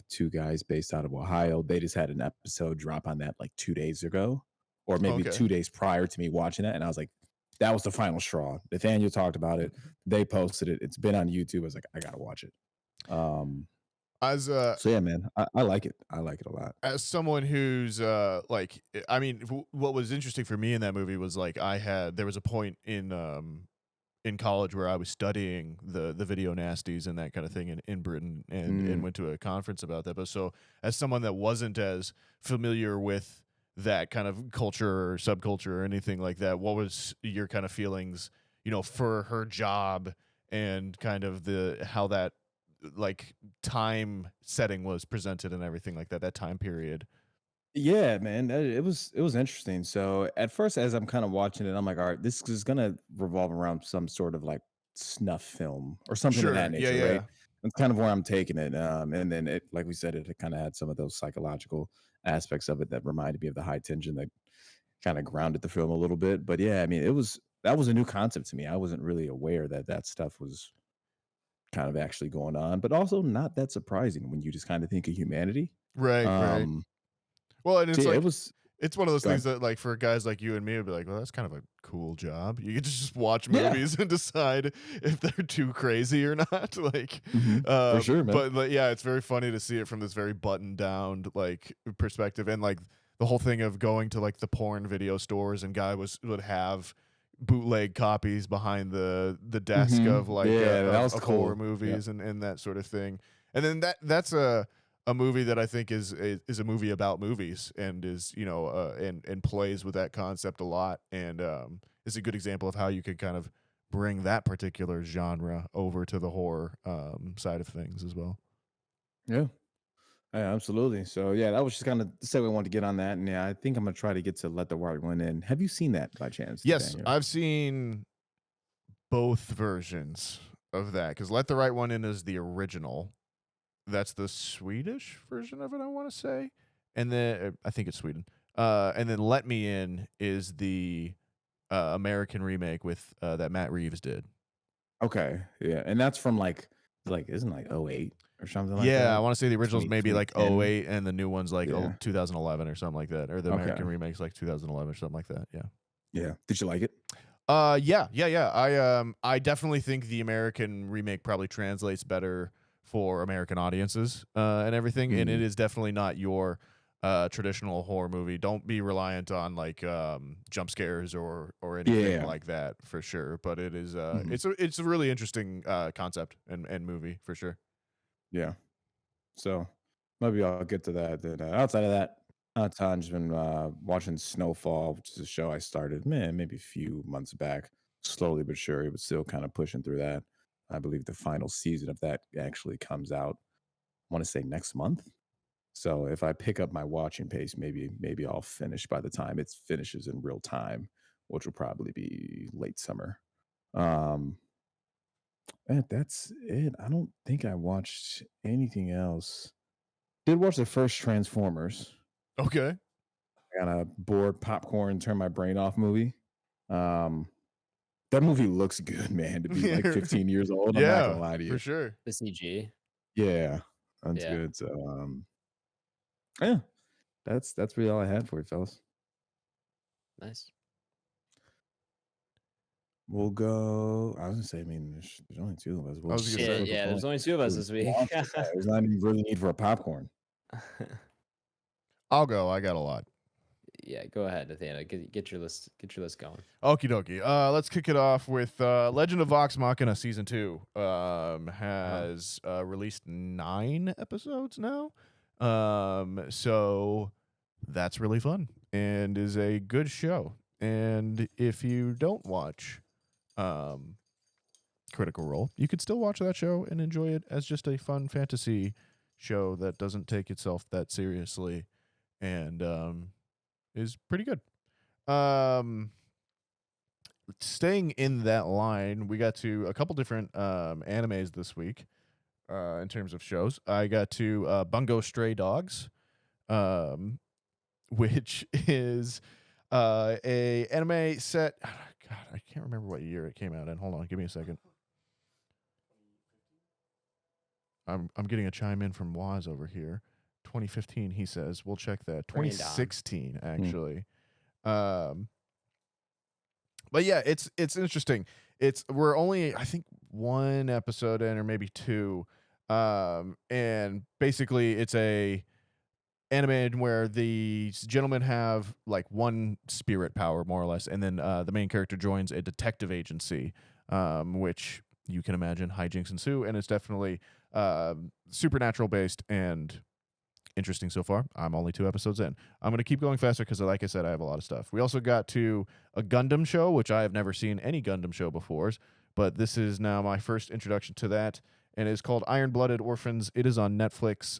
S2: Two guys based out of Ohio. They just had an episode drop on that like 2 days ago, or maybe 2 days prior to me watching that, and I was like, that was the final straw. Nathaniel talked about it. They posted it. It's been on YouTube. I was like, I gotta watch it. So yeah, man, I like it. I like it a lot.
S3: As someone who's like, I mean, what was interesting for me in that movie was like there was a point in college where I was studying the video nasties and that kind of thing in Britain, and went to a conference about that. But so as someone that wasn't as familiar with that kind of culture or subculture or anything like that, what was your kind of feelings, for her job and kind of how that like time setting was presented and everything like that time period?
S2: Yeah, man, it was interesting. So at first, as I'm kind of watching it, I'm like, all right, this is gonna revolve around some sort of like snuff film or something of that nature,
S3: Yeah.
S2: right? That's kind of where I'm taking it. And then it, like we said, it kind of had some of those psychological aspects of it that reminded me of the high tension that kind of grounded the film a little bit. But yeah, I mean, that was a new concept to me. I wasn't really aware that stuff was kind of actually going on, but also not that surprising when you just kind of think of humanity.
S3: Right. Well, and it's
S2: So yeah,
S3: like it's one of those
S2: Go
S3: things that like for guys like you and me would be like, well, that's kind of a cool job. You get to just watch movies and decide if they're too crazy or not. Like,
S2: for sure, man.
S3: But yeah, it's very funny to see it from this very buttoned down like perspective, and like the whole thing of going to like the porn video stores and would have bootleg copies behind the desk of like
S2: that was
S3: of
S2: cool.
S3: horror movies and that sort of thing. And then that's a movie that I think is a movie about movies and is and plays with that concept a lot, and is a good example of how you could kind of bring that particular genre over to the horror side of things as well.
S2: Yeah, absolutely. So yeah, that was just kind of the segue I wanted to get on that, and yeah, I think I'm gonna try to get to Let the Right One In. Have you seen that by chance?
S3: Yes,
S2: Nathaniel?
S3: I've seen both versions of that, because Let the Right One In is the original. That's the Swedish version of it, I want to say. And then I think it's Sweden. And then Let Me In is the American remake with that Matt Reeves did.
S2: Okay, yeah, and that's from isn't like 08 or something like
S3: Yeah,
S2: that.
S3: I want to say the original's
S2: 20
S3: maybe like
S2: 2010.
S3: 08 and the new one's like
S2: Yeah.
S3: 2011 or something like that. Or the
S2: Okay.
S3: American remake's like 2011 or something like that. Yeah.
S2: Yeah. Did you like it?
S3: Yeah. I definitely think the American remake probably translates better for American audiences and everything. And it is definitely not your traditional horror movie. Don't be reliant on like jump scares or anything like that for sure. But it is it's a really interesting concept and movie for sure.
S2: Yeah. So maybe I'll get to that. Then outside of that, I've just been watching Snowfall, which is a show I started maybe a few months back, slowly but surely, but still kind of pushing through that. I believe the final season of that actually comes out, I want to say next month. So if I pick up my watching pace, maybe I'll finish by the time it finishes in real time, which will probably be late summer. And that's it. I don't think I watched anything else. Did watch the first Transformers.
S3: Okay.
S2: Kind of bored popcorn, turn my brain off movie. That movie looks good, man, to be like 15 years old. I'm not gonna lie to you.
S3: For sure.
S4: The CG.
S2: Yeah, that's
S4: Yeah.
S2: good. So yeah, that's really all I had for you, fellas.
S4: Nice.
S2: We'll go. I was gonna say, I mean, there's only two of us. We'll
S3: I was gonna
S2: just
S3: say.
S2: flip a
S4: Yeah, there's
S2: coin.
S4: only 2 of us this week.
S2: There's not even really need for a popcorn.
S3: I'll go. I got a lot.
S4: Yeah, go ahead, Nathaniel. Get your list. Get your list going.
S3: Okie dokie. Let's kick it off with Legend of Vox Machina season 2. Has released 9 episodes now. So that's really fun and is a good show. And if you don't watch Critical Role, you could still watch that show and enjoy it as just a fun fantasy show that doesn't take itself that seriously and is pretty good. Staying in that line, we got to a couple different animes this week in terms of shows. I got to Bungo Stray Dogs, which is a anime set. God, I can't remember what year it came out in. Hold on, give me a second. I'm getting a chime in from Waz over here. 2015, he says. We'll check that.
S4: Bring it down.
S3: 2016, actually. But yeah, it's interesting. We're only, I think, 1 episode in, or maybe 2. And basically it's a anime where the gentlemen have like 1 spirit power, more or less, and then the main character joins a detective agency, which you can imagine hijinks ensue, and it's definitely supernatural based and interesting so far. I'm only 2 episodes in. I'm going to keep going faster because, like I said, I have a lot of stuff. We also got to a Gundam show, which I have never seen any Gundam show before, but this is now my first introduction to that, and it's called Iron-Blooded Orphans. It is on Netflix.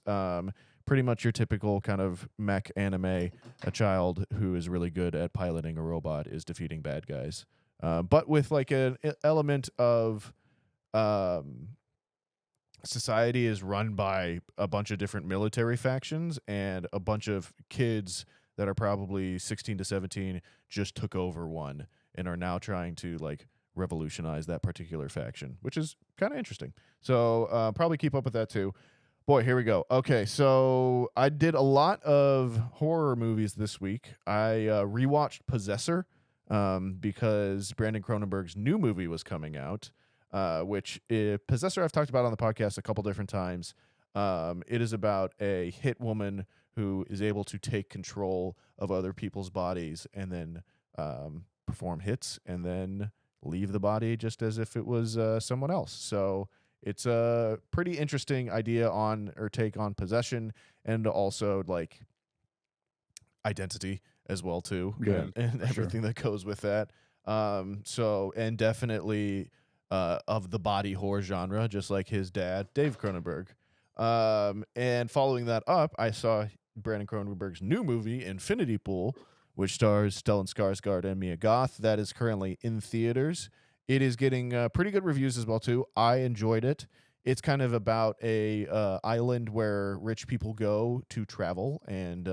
S3: Pretty much your typical kind of mech anime. A child who is really good at piloting a robot is defeating bad guys, but with like an element of society is run by a bunch of different military factions, and a bunch of kids that are probably 16 to 17 just took over one and are now trying to like revolutionize that particular faction, which is kind of interesting. So probably keep up with that too. Boy, here we go. Okay, so I did a lot of horror movies this week. I rewatched Possessor because Brandon Cronenberg's new movie was coming out. Which Possessor I've talked about on the podcast a couple different times. It is about a hit woman who is able to take control of other people's bodies and then perform hits and then leave the body just as if it was someone else. So it's a pretty interesting idea on or take on possession, and also like identity as well too,
S2: Yeah,
S3: and everything that goes with that. So, and definitely of the body horror genre, just like his dad, Dave Cronenberg. And following that up, I saw Brandon Cronenberg's new movie, Infinity Pool, which stars Stellan Skarsgård and Mia Goth. That is currently in theaters. It is getting pretty good reviews as well too. I enjoyed it. It's kind of about a island where rich people go to travel and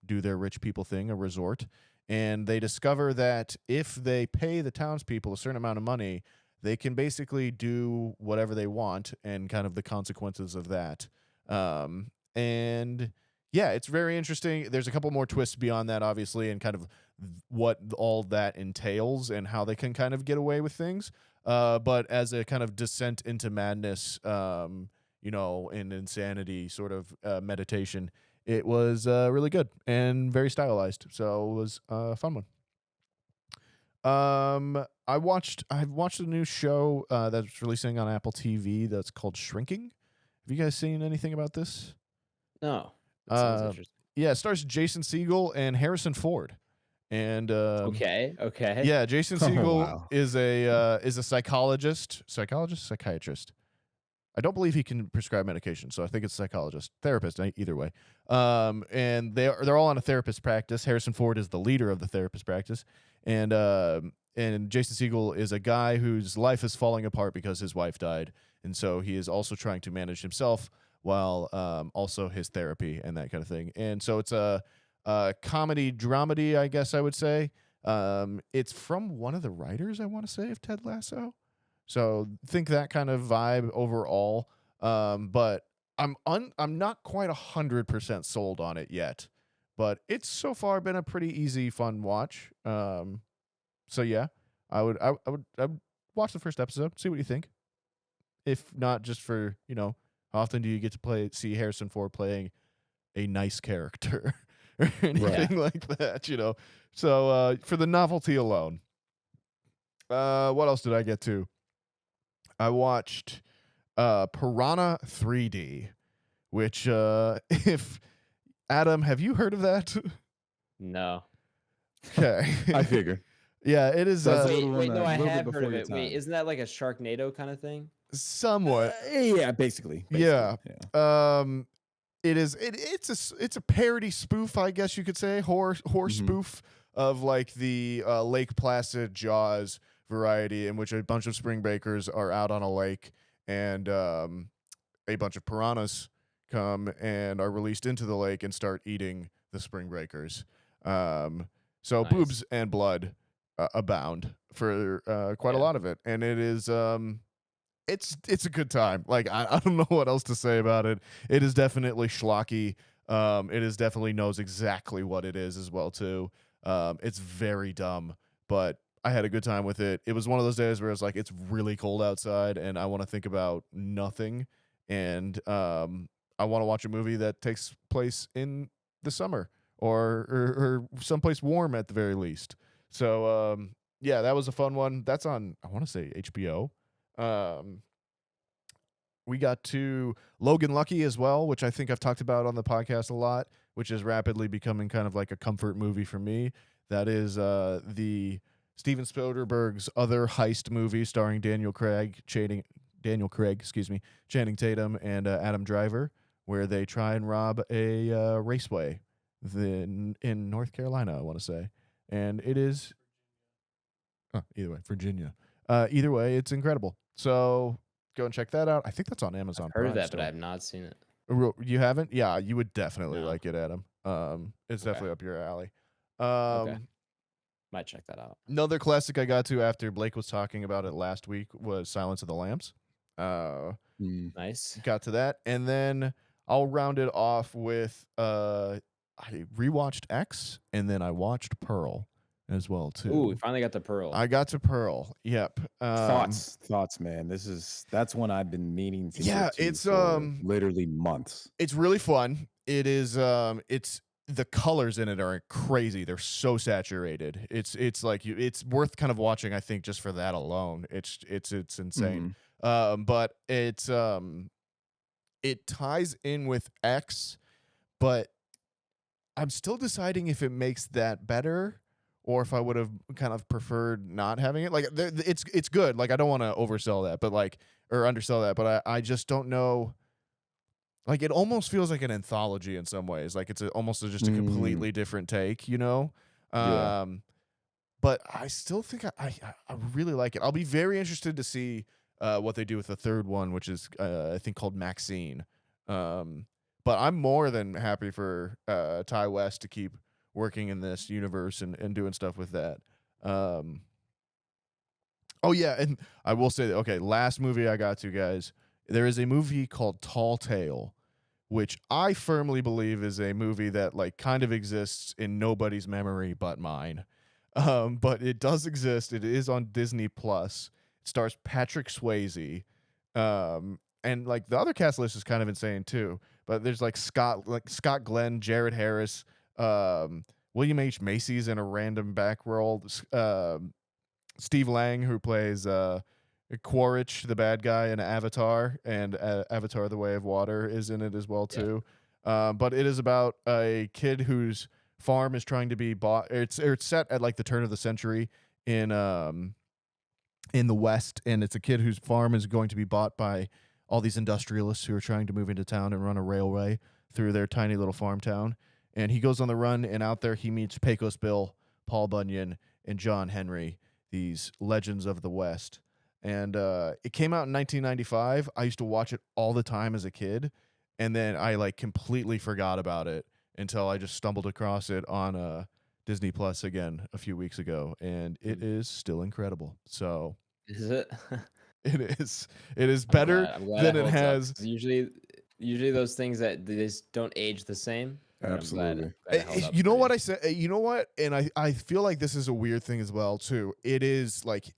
S3: do their rich people thing, a resort. And they discover that if they pay the townspeople a certain amount of money, they can basically do whatever they want and kind of the consequences of that. And yeah, it's very interesting. There's a couple more twists beyond that, obviously, and kind of what all that entails and how they can kind of get away with things. But as a kind of descent into madness, and insanity sort of meditation, it was really good and very stylized. So it was a fun one. I've watched a new show that's releasing on Apple TV that's called Shrinking. Have you guys seen anything about this?
S4: No. That sounds interesting.
S3: Yeah, it stars Jason Segel and Harrison Ford. And
S4: Okay.
S3: yeah, Jason
S2: Oh,
S3: Segel
S2: wow.
S3: is a psychiatrist. I don't believe he can prescribe medication, so I think it's psychologist, therapist, either way. And they're all on a therapist practice. Harrison Ford is the leader of the therapist practice, and Jason Segel is a guy whose life is falling apart because his wife died, and so he is also trying to manage himself while also his therapy and that kind of thing. And so it's a comedy dramedy, I guess I would say. It's from one of the writers, I want to say, of Ted Lasso. So think that kind of vibe overall. But I'm not quite 100% sold on it yet. But it's so far been a pretty easy, fun watch. So yeah, I would watch the first episode, see what you think. If not, just for how often do you get to see Harrison Ford playing a nice character or anything like that, So for the novelty alone. What else did I get to? I watched Piranha 3D, which if Adam, have you heard of that?
S4: No.
S3: Okay.
S2: I figure.
S3: Yeah, it is
S2: That's
S4: Wait,
S2: little one,
S4: no,
S2: a
S4: I
S2: little bit
S4: have heard
S2: before
S4: of
S2: your
S4: it. Wait,
S2: time.
S4: isn't that like a Sharknado kind of thing?
S3: somewhat.
S2: Yeah, basically.
S3: Yeah.
S2: Yeah.
S3: It's a parody spoof, I guess you could say, horror spoof of like the Lake Placid Jaws variety, in which a bunch of spring breakers are out on a lake, and a bunch of piranhas come and are released into the lake and start eating the spring breakers. So
S4: Nice.
S3: boobs and blood abound for quite a
S4: Yeah.
S3: lot of it, and it is it's a good time. Like I don't know what else to say about it. It is definitely schlocky. It is definitely knows exactly what it is as well too. It's very dumb, but I had a good time with it. It was one of those days where it's like it's really cold outside and I want to think about nothing, and I want to watch a movie that takes place in the summer or someplace warm at the very least. So yeah, that was a fun one. That's on, I want to say, HBO. We got to Logan Lucky as well, which I think I've talked about on the podcast a lot, which is rapidly becoming kind of like a comfort movie for me. That is the Steven Soderbergh's other heist movie starring Channing Tatum and Adam Driver, where they try and rob a raceway in North Carolina, I want to say. And it is either way, Virginia. Either way, it's incredible. So go and check that out. I think that's on Amazon
S4: I've heard
S3: Prime
S4: of that,
S3: still.
S4: but I have not seen it.
S3: You haven't? Yeah, you would definitely
S4: No.
S3: like it, Adam. It's
S4: Okay.
S3: definitely up your alley.
S4: Okay. Might check that out.
S3: Another classic I got to after Blake was talking about it last week was Silence of the Lambs.
S4: Nice.
S3: Got to that, and then I'll round it off with I rewatched X, and then I watched Pearl as well too.
S4: Ooh, we finally got the Pearl.
S3: I got to Pearl. Yep.
S2: Thoughts, man. That's one I've been meaning to.
S3: Yeah,
S2: get to
S3: it's
S2: for literally months.
S3: It's really fun. It is it's the colors in it are crazy. They're so saturated. It's like it's worth kind of watching, I think, just for that alone. It's insane. But it's it ties in with X, but I'm still deciding if it makes that better or if I would have kind of preferred not having it. Like it's good. Like I don't want to oversell that, but or undersell that, but I just don't know. Like it almost feels like an anthology in some ways. Like it's almost just a completely different take,
S2: Yeah.
S3: But I still think I really like it. I'll be very interested to see what they do with the third one, which is I think called Maxine. But I'm more than happy for Ty West to keep working in this universe and doing stuff with that. Oh yeah, and I will say that, okay, last movie I got to, guys. There is a movie called Tall Tale, which I firmly believe is a movie that like kind of exists in nobody's memory but mine. But it does exist. It is on Disney Plus. It stars Patrick Swayze. And like the other cast list is kind of insane too. But there's like Scott Glenn, Jared Harris, William H. Macy's in a random back role. Steve Lang, who plays Quaritch, the bad guy in Avatar, and Avatar: The Way of Water is in it as well too. But it is about a kid whose farm is trying to be bought. It's set at like the turn of the century in the West, and it's a kid whose farm is going to be bought by all these industrialists who are trying to move into town and run a railway through their tiny little farm town. And he goes on the run, and out there he meets Pecos Bill, Paul Bunyan, and John Henry, these legends of the West. And it came out in 1995. I used to watch it all the time as a kid, and then I like completely forgot about it until I just stumbled across it on Disney Plus again a few weeks ago, and it is still incredible. So
S4: Is it?
S3: it is. It is better
S4: I'm glad
S3: than it
S4: holds up,
S3: has.
S4: 'cause usually those things that they just don't age the same. But
S2: Absolutely.
S4: I'm glad it held up
S3: You know
S4: pretty-
S3: what I said? You know what? And I feel like this is a weird thing as well too. It is like,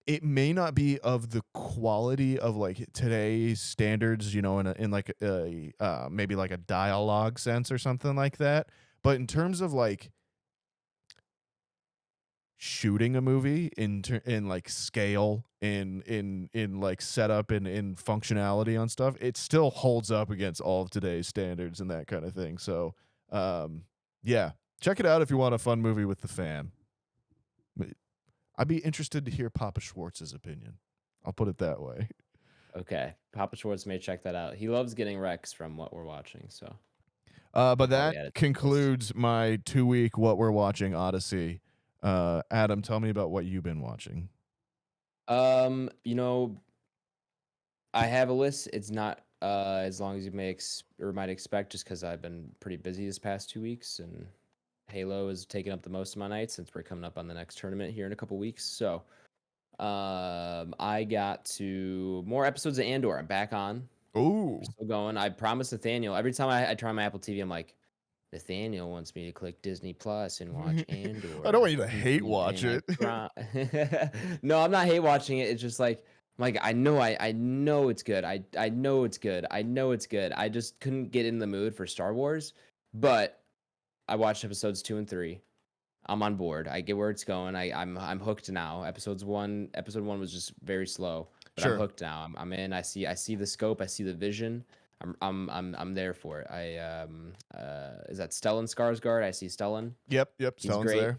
S3: it may not be of the quality of like today's standards, you know, in like a maybe like a dialogue sense or something like that. But in terms of like shooting a movie in like scale, in like setup and in functionality on stuff, it still holds up against all of today's standards and that kind of thing. So yeah, check it out if you want a fun movie with the fam. I'd be interested to hear Papa Schwartz's opinion. I'll put it that way.
S4: Okay, Papa Schwartz may check that out. He loves getting Rex from what we're watching. So
S3: But
S4: add it
S3: that
S4: to the list.
S3: concludes my 2-week What We're Watching Odyssey. Adam, tell me about what you've been watching.
S4: You know, I have a list. It's not as long as you might expect, just because I've been pretty busy this past 2 weeks, and Halo is taking up the most of my nights since we're coming up on the next tournament here in a couple weeks. So, I got to more episodes of Andor. I'm back on.
S3: Ooh.
S4: We're still going. I promised Nathaniel. Every time I try my Apple TV, I'm like, Nathaniel wants me to click Disney Plus and watch Andor.
S3: I don't want you to hate watch
S4: And
S3: it.
S4: No, I'm not hate watching it. It's just like I know it's good. I know it's good. I know it's good. I just couldn't get in the mood for Star Wars, but I watched episodes 2 and 3. I'm on board. I get where it's going. I'm hooked now. Episode 1 was just very slow, but
S3: Sure.
S4: I'm hooked now. I'm in. I see the scope. I see the vision. I'm there for it. Is that Stellan Skarsgård? I see Stellan.
S3: Yep.
S4: He's
S3: Stellan's
S4: great.
S3: there.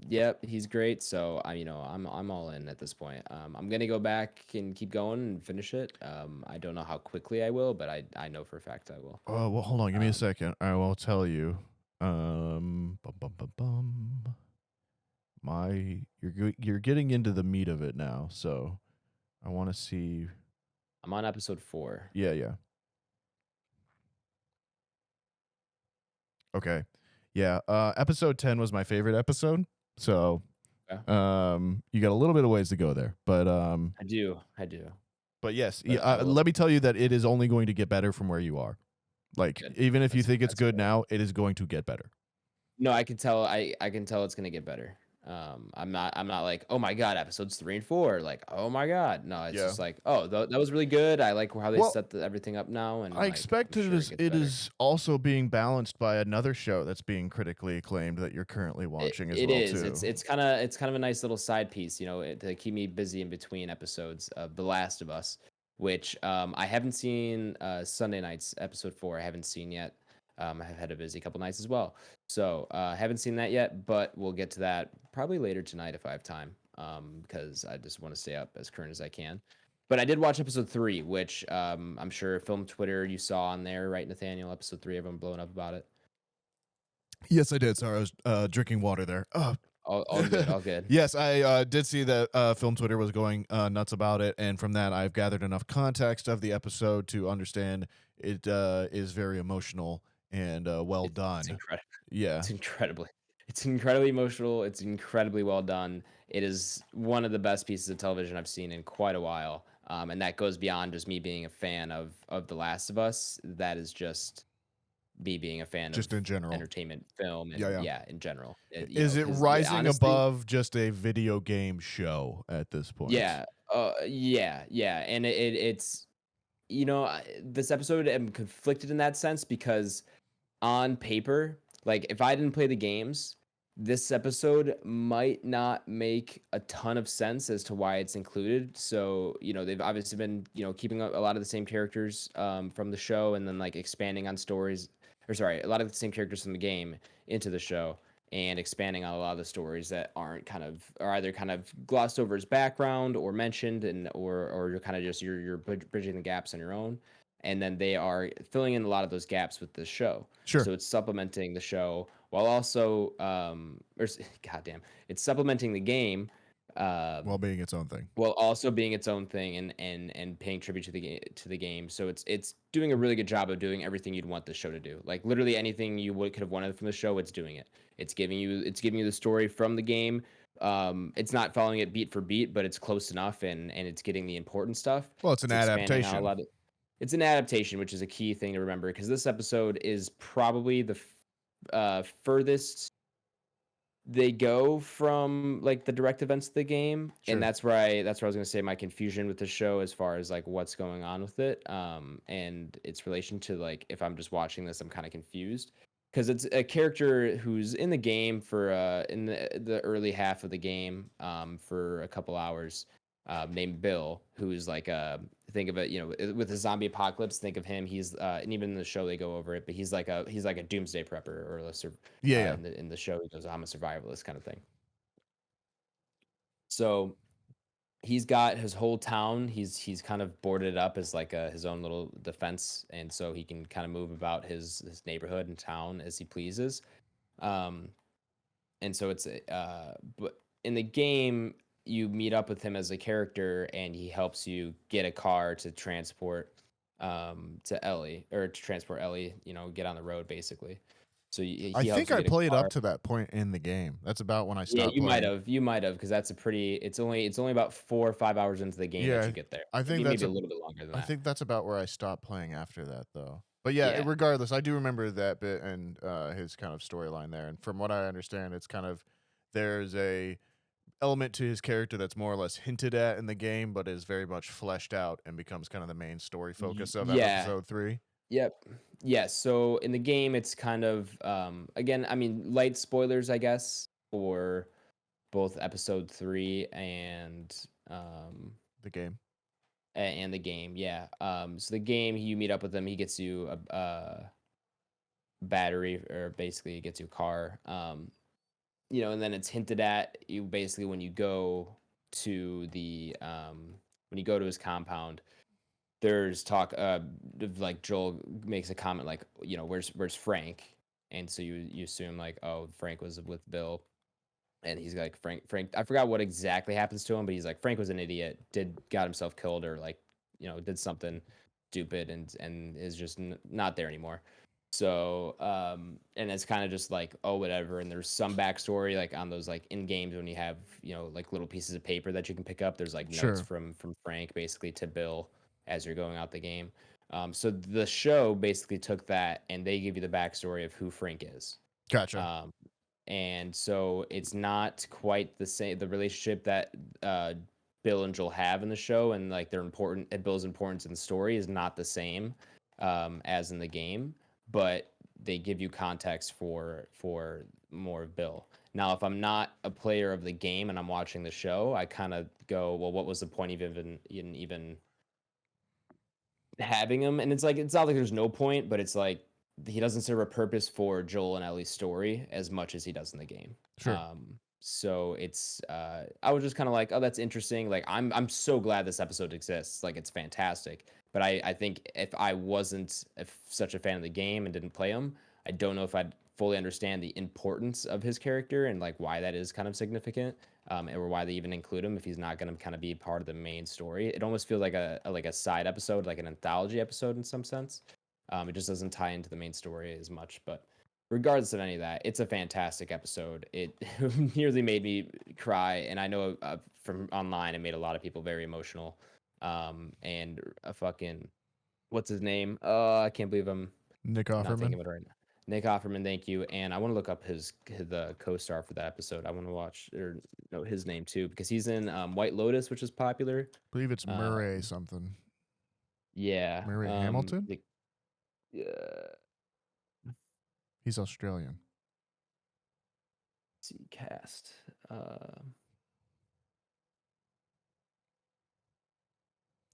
S4: Yep, he's great. So I'm all in at this point. I'm gonna go back and keep going and finish it. I don't know how quickly I will, but I know for a fact I will.
S3: Oh, well, hold on. Give me a second. I will tell you. You're getting into the meat of it now, so I want to see.
S4: I'm on episode 4.
S3: Yeah. Okay. Yeah. Episode 10 was my favorite episode. So,
S4: Okay.
S3: you got a little bit of ways to go there, but
S4: I do.
S3: but yes,
S4: But I will-
S3: let me tell you that it is only going to get better from where you are. Like,
S4: Good.
S3: even if you think it's
S4: That's
S3: good
S4: good.
S3: now, it is going to get better.
S4: No, I can tell. I can tell it's gonna get better. I'm not like, oh my god, episodes 3 and 4. Like, oh my god. No, it's
S3: Yeah.
S4: just like, oh, that was really good. I like how they
S3: Well,
S4: set everything up now. And
S3: I
S4: like,
S3: expect
S4: I'm
S3: it
S4: sure
S3: is
S4: gets
S3: it
S4: better.
S3: is also being balanced by another show that's being critically acclaimed that you're currently watching as
S4: It
S3: well
S4: is.
S3: too.
S4: It's kind of a nice little side piece, to keep me busy in between episodes of The Last of Us, which I haven't seen. Sunday nights episode 4 I haven't seen yet. I've had a busy couple nights as well, so haven't seen that yet. But we'll get to that probably later tonight if I have time, because I just want to stay up as current as I can. But I did watch episode 3, which I'm sure Film Twitter you saw on there, right, Nathaniel? Episode 3, everyone blowing up about it.
S3: Yes, I did. Sorry, I was drinking water there.
S4: All good, all good.
S3: Yes, I did see that Film Twitter was going nuts about it, and from that, I've gathered enough context of the episode to understand it is very emotional and well done.
S4: It's incredible.
S3: Yeah,
S4: It's incredibly emotional. It's incredibly well done. It is one of the best pieces of television I've seen in quite a while. And that goes beyond just me being a fan of The Last of Us. That is just me being a fan
S3: just
S4: of
S3: in general.
S4: entertainment, film, and
S3: Yeah.
S4: in general.
S3: Is it
S4: 'Cause,
S3: rising
S4: honestly,
S3: above just a video game show at this point?
S4: yeah, yeah, and it's this episode I'm conflicted in that sense because on paper, like if I didn't play the games, this episode might not make a ton of sense as to why it's included. So, they've obviously been, keeping up a lot of the same characters from the show and then like expanding on stories, or sorry, a lot of the same characters from the game into the show and expanding on a lot of the stories that are either kind of glossed over as background or mentioned or you're kind of just you're bridging the gaps on your own, and then they are filling in a lot of those gaps with the show.
S3: Sure.
S4: So it's supplementing the show while also goddamn, it's supplementing the game
S3: While being its own thing.
S4: while also being its own thing and paying tribute to the game. So it's doing a really good job of doing everything you'd want the show to do. Like literally anything you could have wanted from the show, it's doing it. It's giving you the story from the game. It's not following it beat for beat, but it's close enough and it's getting the important stuff.
S3: Well, it's an
S4: Expanding on
S3: adaptation.
S4: it's an adaptation, which is a key thing to remember because this episode is probably the furthest they go from like the direct events of the game.
S3: Sure.
S4: And that's where I was going to say my confusion with the show as far as like what's going on with it and its relation to like if I'm just watching this I'm kind of confused because it's a character who's in the game for in the early half of the game for a couple hours named Bill, who's like think of it, with the zombie apocalypse, think of him. He's and even in the show they go over it, but he's like a doomsday prepper or
S3: Yeah.
S4: in the show he goes, I'm a survivalist kind of thing. So he's got his whole town. He's kind of boarded up as like his own little defense, and so he can kind of move about his neighborhood and town as he pleases. And so it's but in the game you meet up with him as a character and he helps you get a car to transport to Ellie or to transport Ellie, get on the road basically. So he
S3: I
S4: helps
S3: think
S4: you
S3: I
S4: get a
S3: played
S4: car.
S3: up to that point in the game. That's about when I
S4: Yeah,
S3: stopped
S4: you
S3: playing.
S4: might have because that's it's only about 4 or 5 hours into the game that
S3: Yeah,
S4: you get there.
S3: I think
S4: maybe
S3: that's
S4: a little bit longer than
S3: I
S4: that.
S3: think that's about where I stopped playing after that, though. But yeah,
S4: Yeah.
S3: regardless, I do remember that bit and his kind of storyline there. And from what I understand, it's kind of there's a element to his character that's more or less hinted at in the game, but is very much fleshed out and becomes kind of the main story focus of
S4: yeah.
S3: episode 3.
S4: Yep. Yes. So in the game, it's kind of again, I mean, light spoilers, I guess, for both episode 3 and
S3: The game.
S4: and the game. Yeah. So the game, you meet up with him. He gets you a battery, or basically he gets you a car. And then it's hinted at you basically when you go to his compound. There's talk of like Joel makes a comment like, where's Frank? And so you assume like, oh, Frank was with Bill. And he's like, Frank, I forgot what exactly happens to him, but he's like, Frank was an idiot, got himself killed or like, did something stupid and is just not there anymore. So, and it's kind of just like, oh, whatever. And there's some backstory like on those like in games when you have, like little pieces of paper that you can pick up. There's like notes
S3: Sure.
S4: from Frank basically to Bill as you're going out the game. So the show basically took that and they give you the backstory of who Frank is.
S3: Gotcha.
S4: And so it's not quite the same, the relationship that Bill and Joel have in the show and like Bill's importance in the story is not the same as in the game, but they give you context for more of Bill. Now, if I'm not a player of the game and I'm watching the show, I kind of go, well, what was the point of even having him? And it's like, it's not like there's no point, but it's like he doesn't serve a purpose for Joel and Ellie's story as much as he does in the game.
S3: Sure.
S4: So it's I was just kind of like, oh, that's interesting. Like I'm so glad this episode exists. Like it's fantastic. But I think if I wasn't such a fan of the game and didn't play them, I don't know if I'd fully understand the importance of his character and like why that is kind of significant, or why they even include him if he's not going to kind of be part of the main story. It almost feels like a side episode, like an anthology episode in some sense. It just doesn't tie into the main story as much, but regardless of any of that, it's a fantastic episode. It nearly made me cry, and I know from online it made a lot of people very emotional. And a fucking what's his name? I can't believe I'm
S3: Nick
S4: not thinking
S3: Offerman.
S4: of it right now. Nick Offerman, thank you. And I want to look up the co-star for that episode. I want to watch or know his name too because he's in White Lotus, which is popular.
S3: I believe it's Murray something.
S4: Yeah,
S3: Murray Hamilton?
S4: Yeah.
S3: He's Australian.
S4: See cast.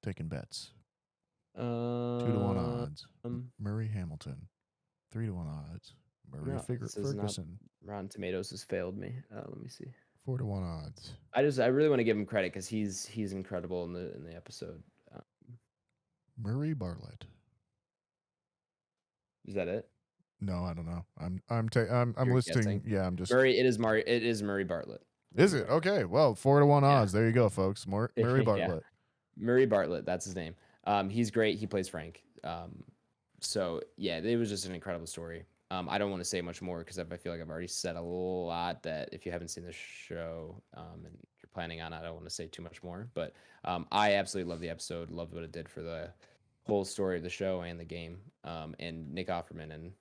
S3: Taking bets. 2-1 odds. Murray Hamilton. 3-1 odds. Murray Ferguson.
S4: Rotten Tomatoes has failed me. Let me see.
S3: 4-1 odds.
S4: I really want to give him credit because he's incredible in the episode.
S3: Murray Bartlett.
S4: Is that it?
S3: No, I don't know. I'm
S4: You're
S3: listing.
S4: guessing?
S3: Yeah, I'm just.
S4: Murray. It is Murray Bartlett.
S3: Is it okay? Well, 4-1
S4: Yeah.
S3: odds. There you go, folks. Murray
S4: Yeah.
S3: Bartlett.
S4: Murray Bartlett. That's his name. He's great. He plays Frank. So yeah, it was just an incredible story. I don't want to say much more because I feel like I've already said a lot that if you haven't seen the show and you're planning on it, I don't want to say too much more. But I absolutely love the episode. Loved what it did for the whole story of the show and the game. And Nick Offerman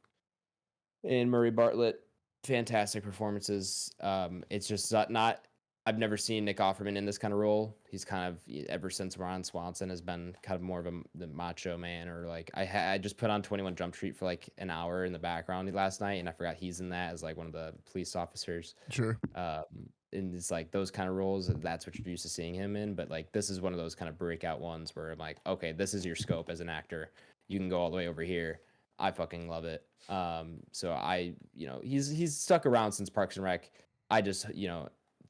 S4: and Murray Bartlett, fantastic performances. It's just not. I've never seen Nick Offerman in this kind of role. He's kind of ever since Ron Swanson has been kind of more of the macho man, or like I just put on 21 Jump Street for like an hour in the background last night, and I forgot he's in that as like one of the police officers.
S3: Sure.
S4: And it's like those kind of roles. That's what you're used to seeing him in. But like this is one of those kind of breakout ones where I'm like, okay, this is your scope as an actor. You can go all the way over here. I fucking love it. So he's stuck around since Parks and Rec. I just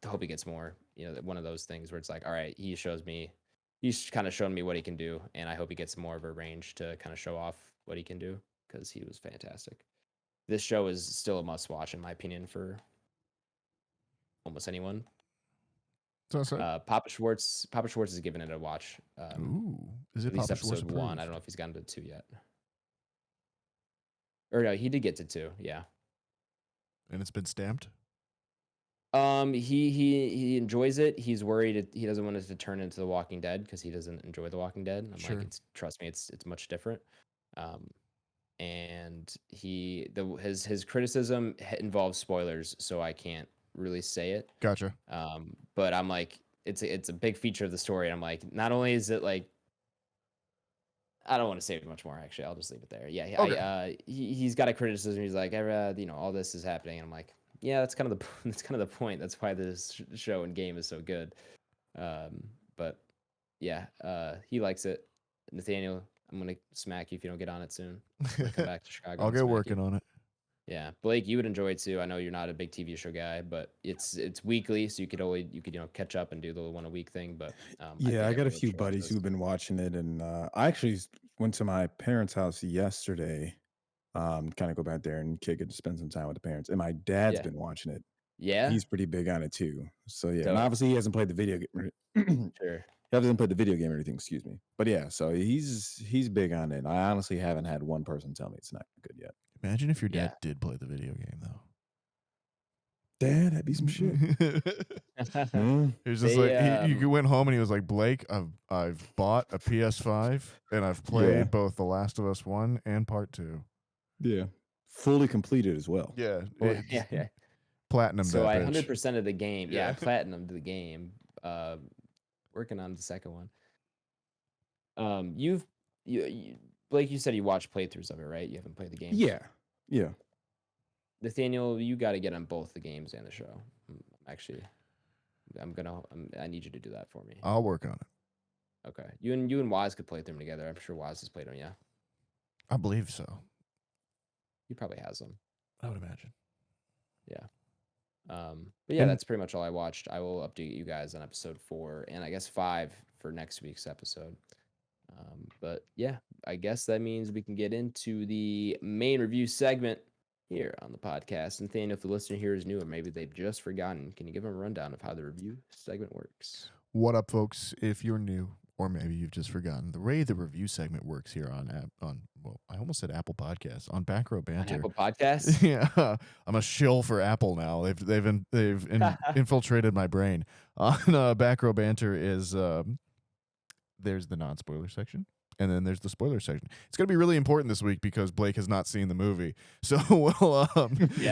S4: hope he gets more. One of those things where it's like, all right, he's kind of shown me what he can do, and I hope he gets more of a range to kind of show off what he can do because he was fantastic. This show is still a must watch in my opinion for almost anyone. Papa Schwartz is giving it a watch.
S3: Ooh, is it
S4: at least
S3: Papa Schwartz
S4: episode 1?
S3: approved?
S4: I don't know if he's gotten to 2 yet. Or no, he did get to 2. Yeah.
S3: And it's been stamped.
S4: He enjoys it. He's worried he doesn't want it to turn into The Walking Dead because he doesn't enjoy The Walking Dead. I'm
S3: Sure.
S4: like, trust me, it's much different. And his criticism involves spoilers, so I can't really say it.
S3: Gotcha.
S4: But I'm like, it's a big feature of the story. And I'm like, not only is it like, I don't want to say much more. Actually, I'll just leave it there. Yeah,
S3: Okay.
S4: He's got a criticism. He's like, all this is happening. And I'm like, yeah, that's kind of the point. That's why this show and game is so good. But yeah, he likes it. Nathaniel, I'm gonna smack you if you don't get on it soon. Come back to Chicago.
S3: I'll
S4: and
S3: get
S4: smack
S3: working
S4: you.
S3: on it.
S4: Yeah, Blake, you would enjoy it too. I know you're not a big TV show guy, but it's weekly, so you could catch up and do the 1 a week thing. But
S2: Yeah, I got a
S4: think
S2: few
S4: everyone should watch
S2: buddies
S4: those.
S2: who've been watching it, and I actually went to my parents' house yesterday. Kind of go back there and kick it to spend some time with the parents. And my dad's
S4: Yeah.
S2: been watching it.
S4: Yeah,
S2: He's pretty big on it too. So yeah, and
S4: Dope.
S2: obviously he hasn't played the video game.
S4: sure.
S2: He hasn't played the video game or anything, excuse me. But yeah, so he's big on it. I honestly haven't had one person tell me it's not good yet.
S3: Imagine if your dad
S4: Yeah.
S3: did play the video game though.
S2: Dad, that'd be some shit.
S3: It was just
S4: They,
S3: like you went home and he was like, Blake, I've bought a PS5 and I've played
S2: Yeah.
S3: both The Last of Us 1 and Part 2.
S2: Yeah. Fully completed as well.
S3: Yeah.
S4: yeah.
S3: Platinum
S4: So
S3: that
S4: I
S3: bitch.
S4: 100% of the game. Yeah,
S3: Yeah.
S4: platinum the game. Working on the second one. You Blake, you said you watched playthroughs of it, right? You haven't played the game.
S2: Yeah. Yeah.
S4: Nathaniel, you got to get on both the games and the show. Actually, I need you to do that for me.
S3: I'll work on it.
S4: Okay. You and Waz could play them together. I'm sure Waz has played them. Yeah.
S3: I believe so.
S4: He probably has them.
S3: I would imagine.
S4: Yeah. But yeah,
S2: And-
S4: that's pretty much all I watched. I will update you guys on episode 4 and I guess 5 for next week's episode. But yeah, I guess that means we can get into the main review segment. here on the podcast. Nathaniel, if the listener here is new or maybe they've just forgotten, can you give them a rundown of how the review segment works?
S3: What up, folks? If you're new, or maybe you've just forgotten, the way the review segment works here well, I almost said Apple Podcasts, on Back Row
S4: On
S3: Banter.
S4: Apple Podcasts?
S3: Yeah, I'm a shill for Apple now. They've infiltrated my brain. On Back Row Banter is there's the non-spoiler section, and then there's the spoiler section. It's going to be really important this week because Blake has not seen the movie, so we'll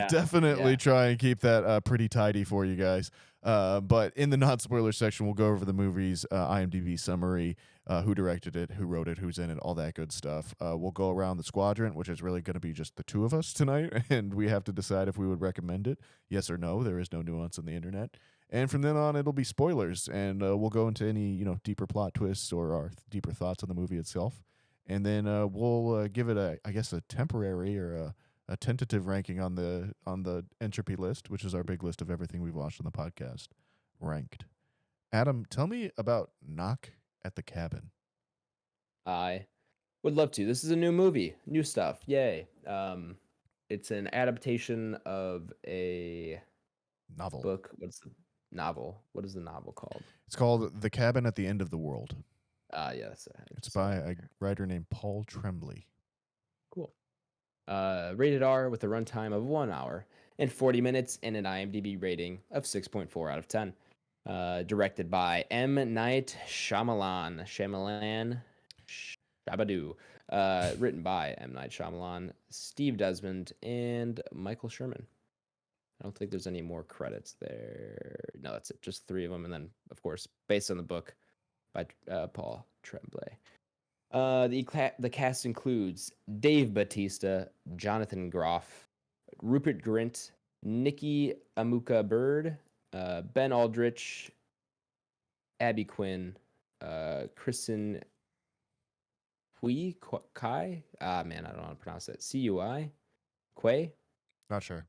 S3: definitely try and keep that pretty tidy for you guys. But in the non-spoiler section, we'll go over the movie's IMDb summary, who directed it, who wrote it, who's in it, all that good stuff. We'll go around the squadron, which is really going to be just the two of us tonight, and we have to decide if we would recommend it, yes or no. There is no nuance on the internet. And from then on, it'll be spoilers, and we'll go into any deeper plot twists or our deeper thoughts on the movie itself. And then we'll give it a temporary or a tentative ranking on the Entropy list, which is our big list of everything we've watched on the podcast, ranked. Adam, tell me about Knock at the Cabin.
S4: I would love to. This is a new movie, new stuff. Yay. It's an adaptation of a
S3: Novel.
S4: book. What's the novel? What is the novel called?
S3: It's called The Cabin at the End of the World.
S4: Yes.
S3: It's by a writer named Paul Tremblay.
S4: Cool. Rated R with a runtime of 1 hour and 40 minutes and an IMDb rating of 6.4 out of 10. Directed by M. Night Shyamalan. Shabadoo. Written by M. Night Shyamalan, Steve Desmond, and Michael Sherman. I don't think there's any more credits there. No, that's it. Just 3 of them. And then, of course, based on the book by Paul Tremblay. The cast includes Dave Bautista, Jonathan Groff, Rupert Grint, Nikki Amuka Bird, Ben Aldrich, Abby Quinn, Kristen Kai. Man, I don't know how to pronounce that. Cui? Quay?
S3: Not sure.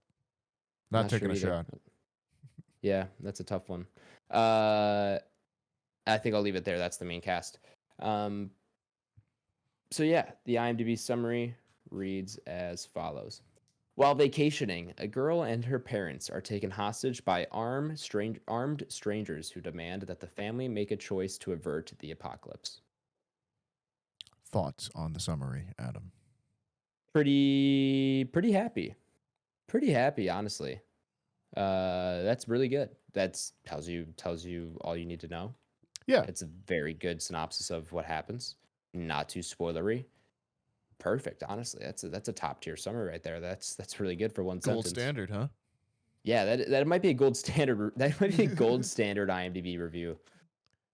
S3: Not taking
S4: sure
S3: a
S4: either.
S3: shot.
S4: Yeah, that's a tough one. I think I'll leave it there. That's the main cast. So yeah, the IMDb summary reads as follows. While vacationing, a girl and her parents are taken hostage by armed strangers who demand that the family make a choice to avert the apocalypse.
S3: Thoughts on the summary, Adam?
S4: Pretty happy. Pretty happy, honestly. That's really good. That's tells you all you need to know.
S3: Yeah.
S4: It's a very good synopsis of what happens. Not too spoilery. Perfect, honestly. That's a top tier summary right there. That's really good for one
S3: Gold
S4: sentence.
S3: standard, huh?
S4: Yeah, that might be a gold standard. That might be a gold standard IMDb review.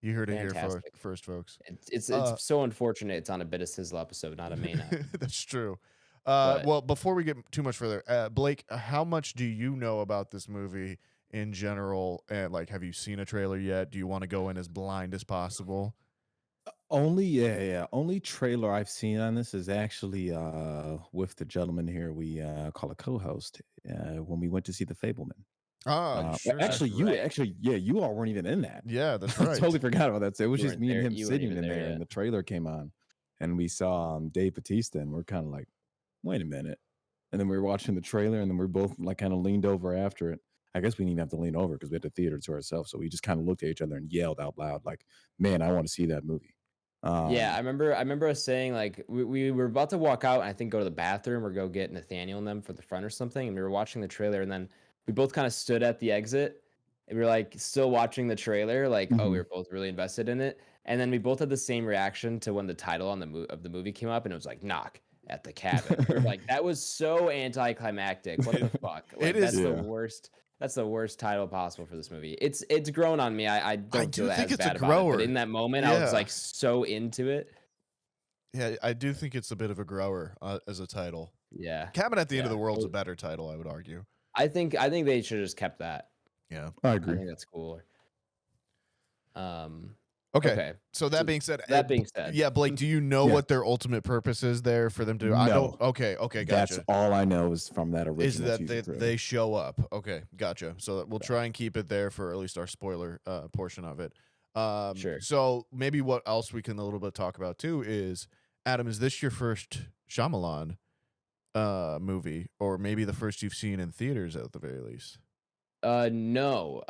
S3: You heard it
S4: Fantastic.
S3: here first, folks.
S4: It's so unfortunate it's on a Bit of Sizzle episode, not a main app.
S3: That's true.
S4: But-
S3: Well, before we get too much further, Blake, how much do you know about this movie in general? And have you seen a trailer yet? Do you want to go in as blind as possible?
S2: Only trailer I've seen on this is actually with the gentleman here we call a co-host when we went to see The Fableman.
S3: Sure.
S2: Actually,
S4: That's right.
S2: you all weren't even in that.
S3: Yeah, that's
S2: I
S3: right.
S2: totally forgot about that. So it was
S4: You
S2: just
S4: weren't
S2: me and
S4: there-
S2: him
S4: you weren't
S2: sitting
S4: even
S2: in
S4: there
S2: there,
S4: yet.
S2: and the trailer came on, and we saw Dave Bautista, and we're kind of like, wait a minute. And then we were watching the trailer, and then we are both kind of leaned over after it. I guess we didn't even have to lean over because we had the theater to ourselves. So we just kind of looked at each other and yelled out loud, like, "Man, I want to see that movie."
S4: Yeah, I remember us saying we were about to walk out and I think go to the bathroom or go get Nathaniel and them for the front or something, and we were watching the trailer and then we both kind of stood at the exit and we were still watching the trailer, oh, we were both really invested in it, and then we both had the same reaction to when the title on of the movie came up and it was Knock at the Cabin. We were that was so anticlimactic. What the fuck? That's the worst. That's the worst title possible for this movie. It's grown on me. I don't
S3: do
S4: feel
S3: think
S4: as
S3: it's a
S4: bad about it,
S3: grower.
S4: but in that moment, I was so into it.
S3: Yeah, I do think it's a bit of a grower as a title.
S4: Yeah,
S3: Cabin at the End of the World's a better title, I would argue.
S4: I think they should have just kept that.
S3: Yeah,
S2: I
S4: I
S2: agree.
S4: think that's cooler.
S3: Okay. So that being said, yeah, Blake, do you know what their ultimate purpose is there for them to? I don't. Okay, gotcha.
S2: That's all I know is from that original.
S3: Is that
S2: teaser trailer.
S3: they show up? Okay, gotcha. So we'll try and keep it there for at least our spoiler portion of it.
S4: Sure.
S3: So maybe what else we can a little bit talk about too is, Adam, is this your first Shyamalan movie, or maybe the first you've seen in theaters at the very least.
S4: No.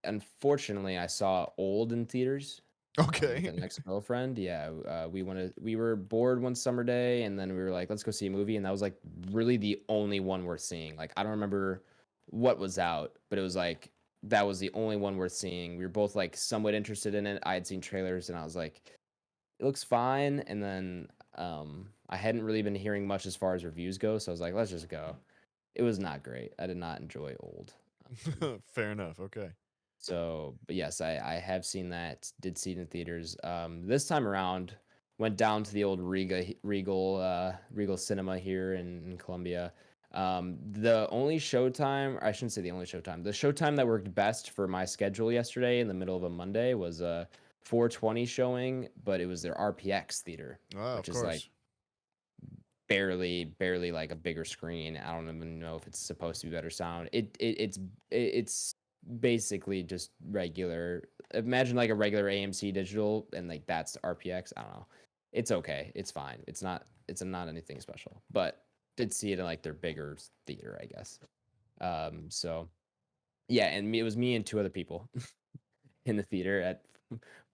S4: Unfortunately, I saw Old in theaters. With
S3: Okay.
S4: an ex-girlfriend. Yeah, we were bored one summer day, and then we were like, let's go see a movie, and that was like really the only one worth seeing. Like, I don't remember what was out, but it was like that was the only one worth seeing. We were both like somewhat interested in it. I had seen trailers, and I was like, it looks fine. And then I hadn't really been hearing much as far as reviews go, so I was like, let's just go. It was not great. I did not enjoy Old.
S3: Fair enough. Okay.
S4: So, but yes, I have seen that. Did see it in theaters. This time around, went down to the old Regal Cinema here in Columbia. The only showtime, or I shouldn't say the only showtime. The showtime that worked best for my schedule yesterday in the middle of a Monday was a 4:20 showing, but it was their RPX theater,
S3: Oh,
S4: which
S3: of
S4: is like
S3: course.
S4: barely like a bigger screen. I don't even know if it's supposed to be better sound. It's basically just regular. Imagine like a regular AMC digital, and like that's RPX. I don't know. It's okay. It's fine. It's not anything special. But did see it in like their bigger theater, I guess. So yeah, and it was me and two other people in the theater at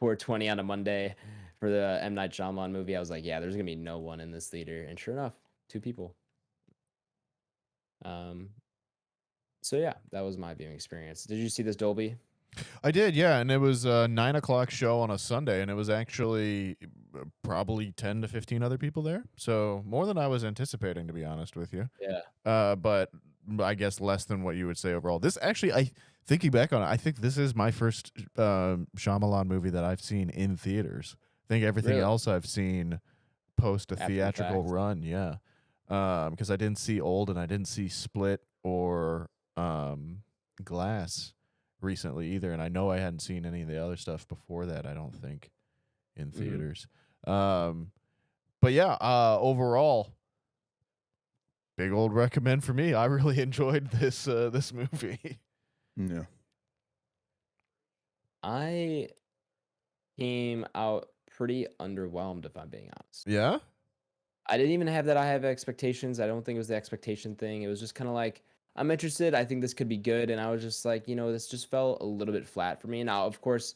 S4: 4:20 on a Monday for the M. Night Shyamalan movie. I was like, yeah, there's gonna be no one in this theater, and sure enough, two people. Um, so yeah, that was my viewing experience. Did you see this Dolby?
S3: I did, yeah, and it was a 9 o'clock show on a Sunday, and it was actually probably 10 to 15 other people there. So more than I was anticipating, to be honest with you.
S4: Yeah.
S3: But I guess less than what you would say overall. This actually, thinking back on it, I think this is my first Shyamalan movie that I've seen in theaters. I think everything
S4: Really?
S3: else I've seen post a
S4: After the
S3: theatrical
S4: fact.
S3: run, yeah. Because I didn't see Old and I didn't see Split or Glass recently either, and I know I hadn't seen any of the other stuff before that, I don't think, in theaters. But yeah, overall, big old recommend for me. I really enjoyed this this movie.
S2: Yeah.
S4: I came out pretty underwhelmed, if I'm being honest.
S3: Yeah?
S4: I didn't even have that I have expectations. I don't think it was the expectation thing. It was just kind of like, I'm interested. I think this could be good. And I was just like, this just felt a little bit flat for me. Now, of course,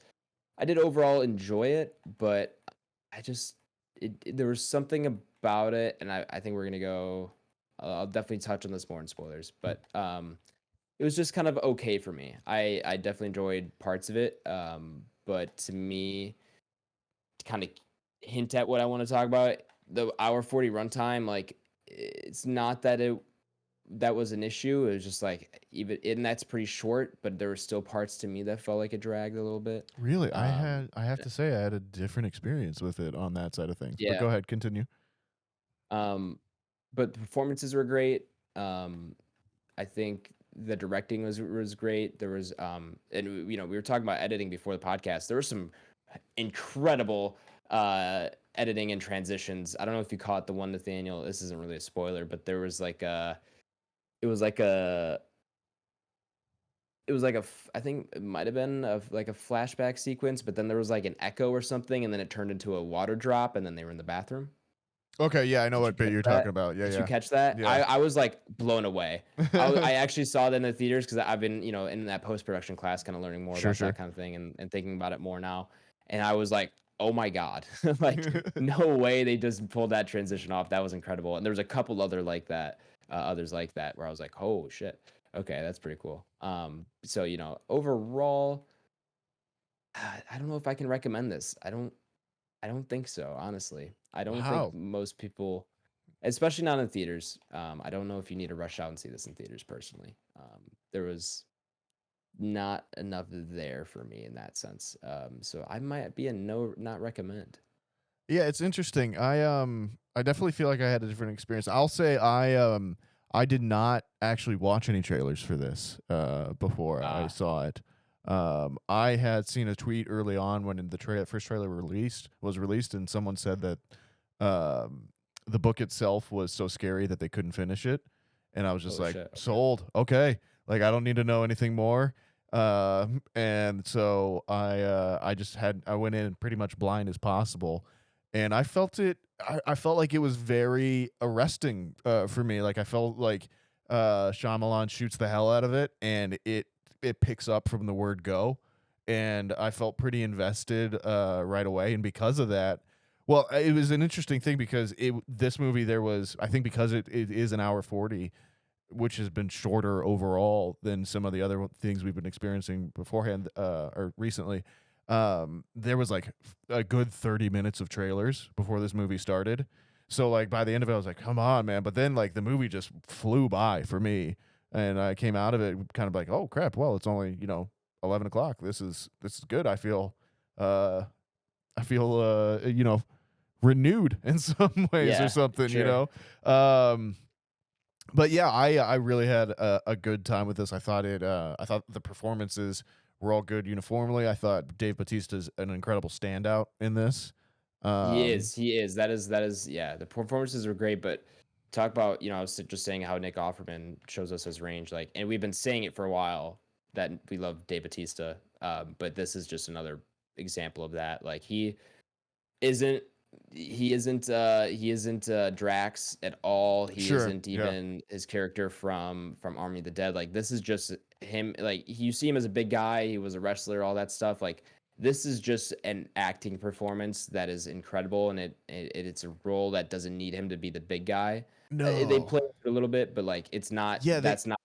S4: I did overall enjoy it, but I just, there was something about it. And I think we're going to go, I'll definitely touch on this more in spoilers, but it was just kind of okay for me. I definitely enjoyed parts of it. But to me, to kind of hint at what I want to talk about, the hour 40 runtime, like it's not that that was an issue. It was just like even and that's pretty short, but there were still parts to me that felt like it dragged a little bit.
S3: Really? I
S4: Um,
S3: have to say I had a different experience with it on that side of things. But
S4: yeah.
S3: go ahead, continue.
S4: But the performances were great. I think the directing was great. There was and we were talking about editing before the podcast. There were some incredible editing and transitions. I don't know if you caught the one, Nathaniel. This isn't really a spoiler, but there was like it was like a I think it might have been like a flashback sequence, but then there was like an echo or something, and then it turned into a water drop, and then they were in the bathroom.
S3: Okay, yeah, I know
S4: Did you
S3: what bit
S4: catch
S3: you're
S4: that?
S3: talking about. Yeah,
S4: Did you
S3: yeah.
S4: catch that?
S3: Yeah.
S4: I was like blown away. I actually saw it in the theaters because I've been, in that post-production class kind of learning more
S3: Sure,
S4: about
S3: sure.
S4: that kind of thing and thinking about it more now. And I was like, oh my God, like no way they just pulled that transition off. That was incredible. And there was a couple others like that where I was like, oh shit. Okay, that's pretty cool. So, overall, I don't know if I can recommend this. I don't think so, honestly. I don't think
S3: Wow.
S4: most people, especially not in theaters. I don't know if you need to rush out and see this in theaters personally. There was not enough there for me in that sense. So I might be a no, not recommend.
S3: Yeah, it's interesting. I definitely feel like I had a different experience. I'll say I did not actually watch any trailers for this before I
S4: Ah,
S3: saw it. I had seen a tweet early on when the first trailer was released, and someone said that the book itself was so scary that they couldn't finish it, and I was just
S4: oh
S3: like,
S4: shit. Okay.
S3: sold. Okay, like I don't need to know anything more. And so I went in pretty much blind as possible, and I felt it. I felt like it was very arresting for me. Like I felt like Shyamalan shoots the hell out of it, and it picks up from the word go, and I felt pretty invested right away. And because of that, well, it was an interesting thing because this movie there was, I think, because it is an hour 40, which has been shorter overall than some of the other things we've been experiencing beforehand or recently. There was like a good 30 minutes of trailers before this movie started. So like by the end of it, I was like, come on, man. But then like the movie just flew by for me. And I came out of it kind of like, oh crap. Well, it's only, 11 o'clock. This is good. I feel, renewed in some ways or something,
S4: sure.
S3: But yeah, I really had a good time with this. I thought the performances were all good uniformly. I thought Dave Bautista's an incredible standout in this.
S4: He is. That is. Yeah, the performances were great, but talk about, I was just saying how Nick Offerman shows us his range, like, and we've been saying it for a while that we love Dave Bautista, but this is just another example of that. Like isn't he isn't Drax at all. He
S3: Sure,
S4: isn't
S3: yeah.
S4: even his character from Army of the Dead. Like this is just him. Like you see him as a big guy. He was a wrestler, all that stuff. Like this is just an acting performance that is incredible, and it's a role that doesn't need him to be the big guy. They
S3: No.
S4: play it a little bit, but like it's not.
S3: Yeah,
S4: That's not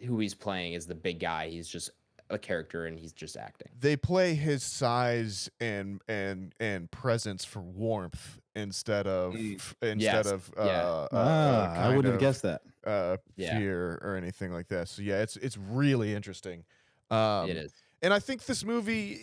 S4: who he's playing. Is the big guy. He's just a character, and he's just acting.
S3: they play his size and presence for warmth instead of
S4: Yes, yeah.
S2: I
S3: kind
S2: wouldn't have
S3: of,
S2: guessed that.
S4: Yeah.
S3: fear or anything like that. So yeah, it's really interesting.
S4: It is.
S3: And I think this movie,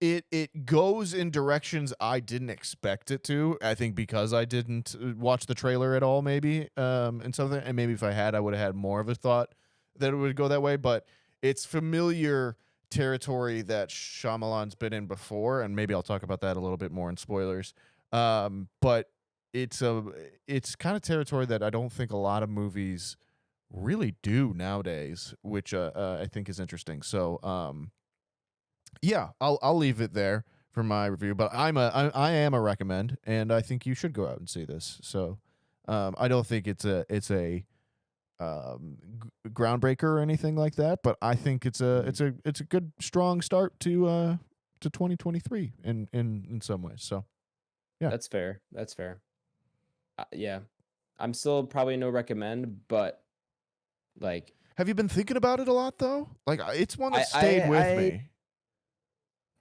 S3: it goes in directions I didn't expect it to. I think because I didn't watch the trailer at all, maybe, and something, and maybe if I had, I would have had more of a thought that it would go that way. But it's familiar territory that Shyamalan's been in before, and maybe I'll talk about that a little bit more in spoilers. But it's kind of territory that I don't think a lot of movies really do nowadays, which I think is interesting. So yeah, I'll leave it there for my review, but I am a recommend, and I think you should go out and see this. So I don't think it's a groundbreaker or anything like that, but I think it's a good strong start to 2023 in some ways. So yeah.
S4: That's fair. Yeah. I'm still probably no recommend, but like
S3: Have you been thinking about it a lot though? Like it's one that stayed with me.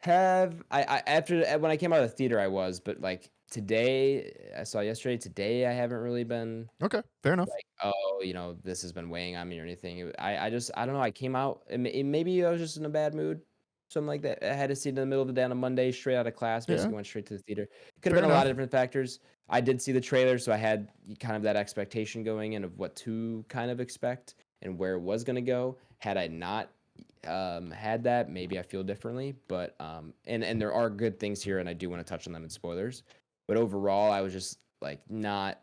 S4: I after when I came out of the theater I was, but like today I saw yesterday, today I haven't really been
S3: Okay, fair enough.
S4: like, oh, this has been weighing on me or anything. I don't know. I came out, maybe I was just in a bad mood, something like that. I had to see it in the middle of the day on a Monday, straight out of class. Basically, went straight to the theater. Could have
S3: Fair
S4: been a lot
S3: enough.
S4: of different factors. I did see the trailer, so I had kind of that expectation going in of what to kind of expect and where it was going to go. Had I not had that, maybe I feel differently. But and there are good things here, and I do want to touch on them in spoilers. But overall, I was just like not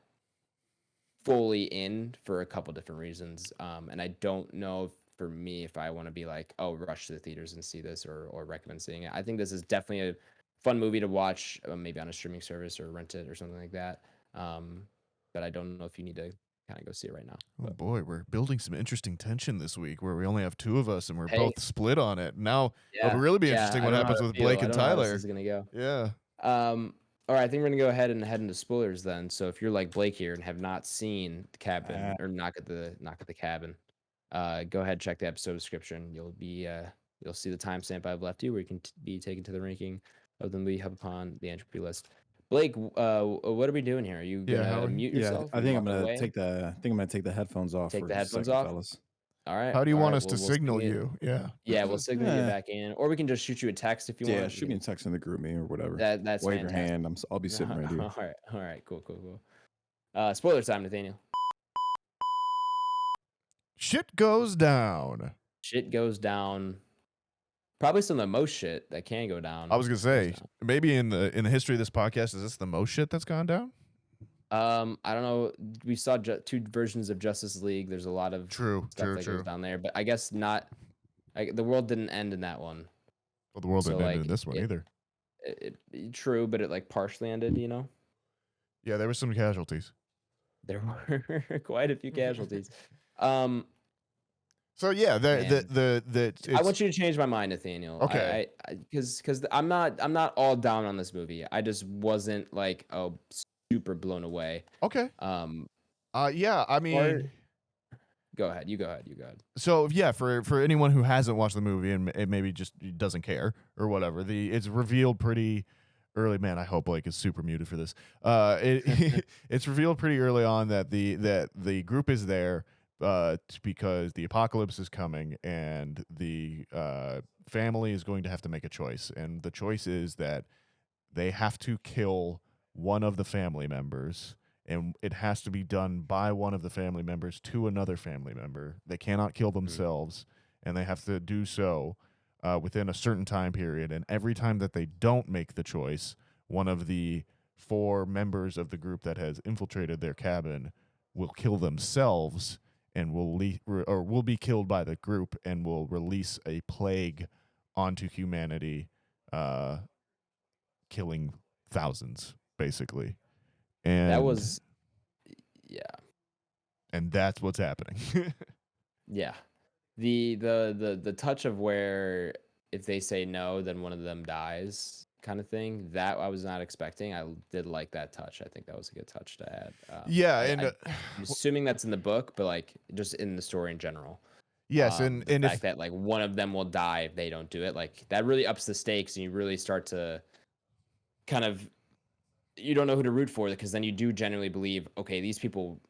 S4: fully in for a couple different reasons. And I don't know for me if I want to be like, oh, rush to the theaters and see this or recommend seeing it. I think this is definitely a fun movie to watch, maybe on a streaming service or rent it or something like that. But I don't know if you need to kind of go see it right now.
S3: Oh boy, we're building some interesting tension this week where we only have two of us and we're
S4: Hey.
S3: both split on it. Now
S4: Yeah,
S3: it'll really be
S4: yeah,
S3: interesting
S4: I
S3: what
S4: don't know
S3: happens
S4: how to
S3: with
S4: feel.
S3: Blake
S4: I
S3: and
S4: don't know how
S3: Tyler.
S4: this is gonna go.
S3: Yeah.
S4: All right, I think we're gonna go ahead and head into spoilers then. So if you're like Blake here and have not seen the cabin or knock at the cabin, go ahead, check the episode description. You'll see the timestamp I've left you where you can be taken to the ranking of the movie hub upon the entropy list. Blake, what are we doing here? Are you gonna mute yourself?
S2: I think I'm gonna take the headphones off.
S4: Take
S2: for
S4: the
S2: just a
S4: headphones
S2: second,
S4: off?
S2: fellas.
S4: All right.
S3: How do you
S4: all
S3: want
S4: right,
S3: us to
S4: we'll
S3: signal
S4: signal
S3: you? Yeah.
S4: Yeah, we'll signal you
S2: Yeah.
S4: back in, or we can just shoot you a text if you want.
S2: Shoot me a text in the group me or whatever.
S4: That's
S2: Wave
S4: fantastic.
S2: your hand. I'll be sitting right here.
S4: All right, cool. Spoiler time, Nathaniel.
S3: Shit goes down.
S4: Shit goes down. Probably some of the most shit that can go down.
S3: I was gonna say,
S4: goes down.
S3: maybe in the history of this podcast, is this the most shit that's gone down?
S4: I don't know. We saw two versions of Justice League. There's a lot of
S3: True.
S4: goes down there, but I guess not. The world didn't end in that one.
S3: Well, the world
S4: So,
S3: didn't end
S4: like,
S3: in this one either.
S4: True, but it like partially ended.
S3: Yeah, there were some casualties.
S4: There were quite a few casualties. Um,
S3: So yeah,
S4: Man.
S3: it's
S4: I want you to change my mind, Nathaniel.
S3: okay.
S4: Because I'm not all down on this movie. I just wasn't like super blown away.
S3: Okay.
S4: Um,
S3: Yeah, I
S4: or
S3: mean,
S4: go ahead. You go ahead. You go ahead.
S3: so yeah, for anyone who hasn't watched the movie and maybe just doesn't care or whatever, it's revealed pretty early. Man, I hope Blake is super muted for this. It's revealed pretty early on that the group is there because the apocalypse is coming and the family is going to have to make a choice, and the choice is that they have to kill one of the family members, and it has to be done by one of the family members to another family member. They cannot kill themselves, and they have to do so within a certain time period. And every time that they don't make the choice, one of the 4 members of the group that has infiltrated their cabin will kill themselves and will be killed by the group and will release a plague onto humanity, killing thousands, basically. And
S4: That was, yeah,
S3: and that's what's happening.
S4: yeah. The touch of where if they say no, then one of them dies, kind of thing. That I was not expecting. I did like that touch. I think that was a good touch to add.
S3: Yeah,
S4: I'm assuming that's in the book, but like just in the story in general.
S3: yes,
S4: The
S3: and
S4: fact
S3: if
S4: that like one of them will die if they don't do it, like that really ups the stakes, and you really start to kind of, you don't know who to root for, because then you do genuinely believe, okay, these people,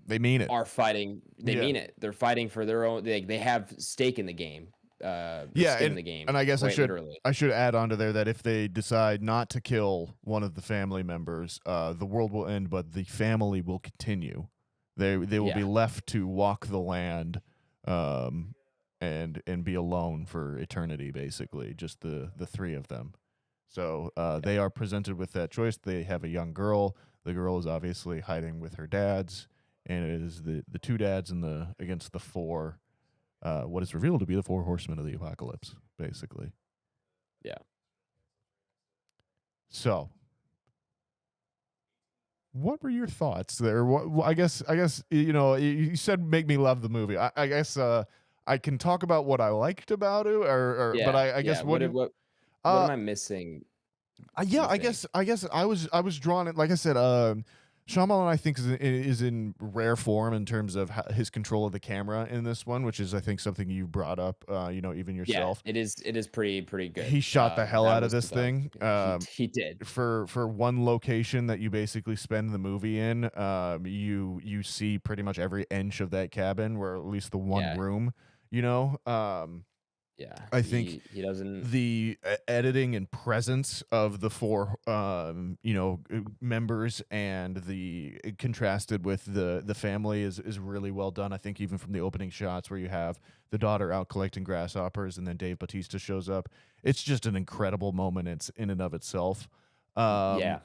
S3: they mean it,
S4: are fighting. They
S3: Yeah.
S4: mean it. They're fighting for their own. They have stake in the game.
S3: yeah,
S4: skin in the game.
S3: and I guess
S4: quite literally.
S3: I should add on to there that if they decide not to kill one of the family members, the world will end, but the family will continue. They will be
S4: Yeah.
S3: left to walk the land, and be alone for eternity, basically, just the 3 of them. So they are presented with that choice. They have a young girl. The girl is obviously hiding with her dads, and it is the 2 dads against the 4. What is revealed to be the 4 horsemen of the apocalypse, basically.
S4: Yeah.
S3: So, what were your thoughts there? I guess you said make me love the movie. I guess I can talk about what I liked about it, but I guess
S4: what
S3: uh,
S4: am I missing?
S3: yeah,
S4: you
S3: I
S4: think?
S3: guess I was drawn in. Like I said, Shyamalan, I think, is in rare form in terms of his control of the camera in this one, which is, I think, something you brought up, even yourself.
S4: Yeah, it is pretty good.
S3: He shot the hell
S4: that
S3: out of
S4: was
S3: this thing.
S4: He did.
S3: For one location that you basically spend the movie in, you see pretty much every inch of that cabin, or at least the one
S4: Yeah.
S3: room.
S4: Yeah,
S3: I think
S4: he doesn't.
S3: the editing and presence of the 4 members, and the contrasted with the family is really well done. I think even from the opening shots where you have the daughter out collecting grasshoppers and then Dave Bautista shows up, it's just an incredible moment. It's in and of itself.
S4: Yeah.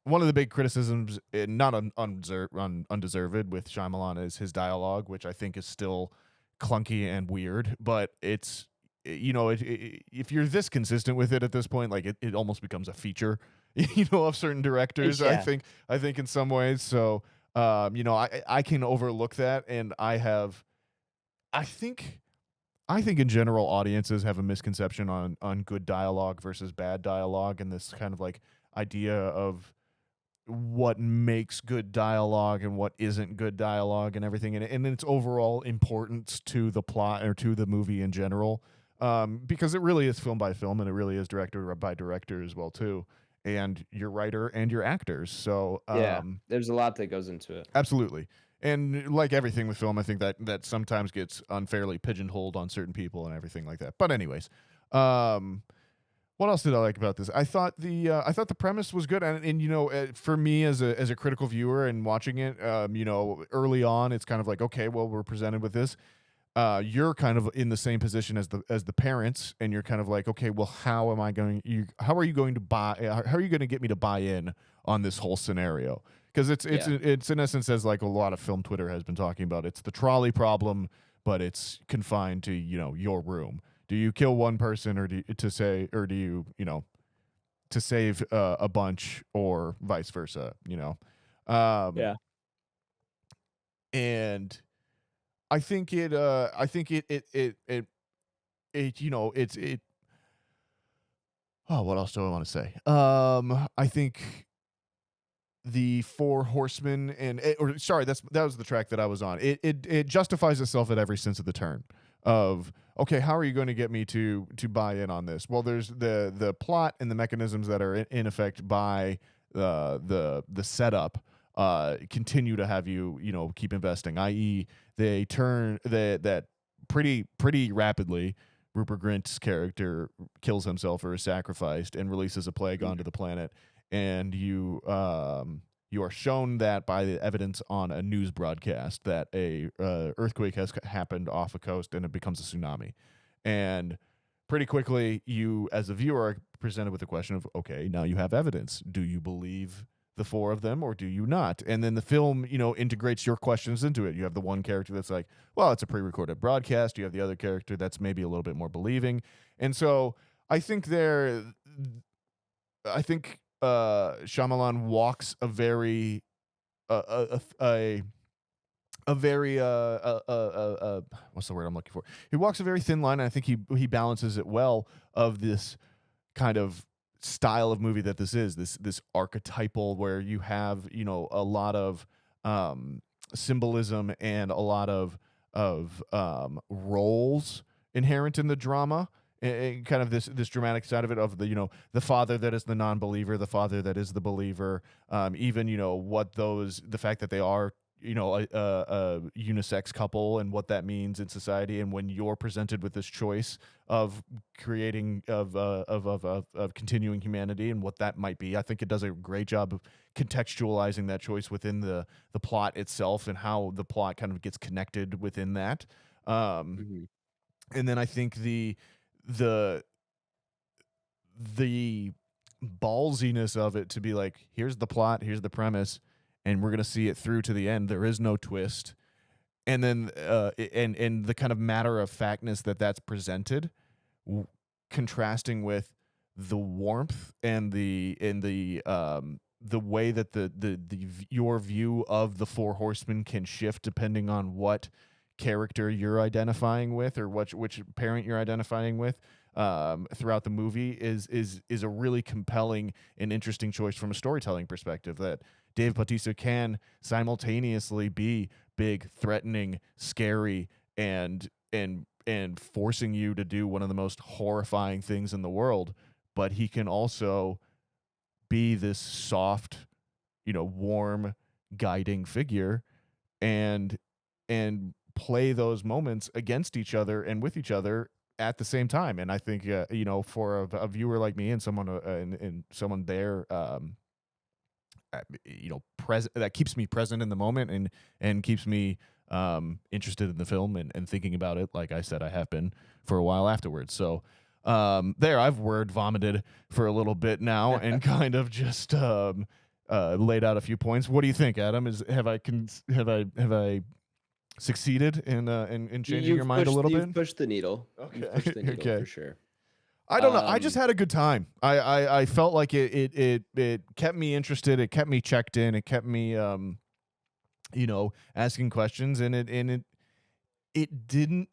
S3: One of the big criticisms, not undeserved, with Shyamalan is his dialogue, which I think is still clunky and weird, but it's, if you're this consistent with it at this point, like it almost becomes a feature, of certain directors.
S4: Yeah.
S3: I think in some ways. So, I can overlook that, and I think in general audiences have a misconception on good dialogue versus bad dialogue, and this kind of like idea of what makes good dialogue and what isn't good dialogue and everything, and its overall importance to the plot or to the movie in general. Because it really is film by film, and it really is director by director as well too, and your writer and your actors. So
S4: there's a lot that goes into it.
S3: absolutely. And like everything with film, I think that sometimes gets unfairly pigeonholed on certain people and everything like that. But anyways, what else did I like about this? I thought the premise was good, and for me as a critical viewer and watching it, early on, it's kind of like, okay, well, we're presented with this. You're kind of in the same position as the parents, and you're kind of like, okay, well, how are you going to get me to buy in on this whole scenario? Because it's in essence, as like a lot of film Twitter has been talking about, it's the trolley problem, but it's confined to your room. Do you kill one person, or do you to save a bunch or vice versa, you know. Um, and I think it you know it oh, what else do I want to say? I think the Four Horsemen or sorry, that was the track that I was on. It justifies itself at every sense of the turn. Of okay, how are you going to get me to buy in on this? Well, there's the plot and the mechanisms that are in effect by the setup continue to have you keep investing. I.e., they turn that pretty rapidly. Rupert Grint's character kills himself or is sacrificed and releases a plague onto the planet, and you are shown that by the evidence on a news broadcast that a earthquake has happened off a coast and it becomes a tsunami. And pretty quickly, you as a viewer are presented with the question of, okay, now you have evidence. Do you believe the four of them or do you not? And then the film, integrates your questions into it. You have the one character that's like, well, it's a pre-recorded broadcast. You have the other character that's maybe a little bit more believing. And so I think Shyamalan walks a very what's the word I'm looking for? He walks a very thin line, and I think he balances it well of this kind of style of movie that this is, this archetypal where you have a lot of symbolism and a lot of roles inherent in the drama, and kind of this dramatic side of it, of the father that is the non-believer, the father that is the believer, even the fact that they are a unisex couple and what that means in society. And when you're presented with this choice of creating of continuing humanity and what that might be, I think it does a great job of contextualizing that choice within the plot itself and how the plot kind of gets connected within that. And then I think the ballsiness of it to be like, here's the plot, here's the premise, and we're gonna see it through to the end. There is no twist, and then and the kind of matter of factness that's presented, contrasting with the warmth and the way that your view of the Four Horsemen can shift depending on what character you're identifying with or which parent you're identifying with throughout the movie is a really compelling and interesting choice from a storytelling perspective, that Dave Bautista can simultaneously be big, threatening, scary, and forcing you to do one of the most horrifying things in the world, but he can also be this soft, warm, guiding figure and play those moments against each other and with each other at the same time. And I think for a viewer like me and someone and someone there present, that keeps me present in the moment and keeps me interested in the film and thinking about it, like I said I have been for a while afterwards. So I've word vomited for a little bit now and kind of just laid out a few points. What do you think, Adam? Have I succeeded in changing your mind a little bit?
S4: You've pushed the needle.
S3: Okay.
S4: You've pushed the needle for sure.
S3: I don't know. I just had a good time. I felt like it kept me interested. It kept me checked in. It kept me asking questions, and it didn't.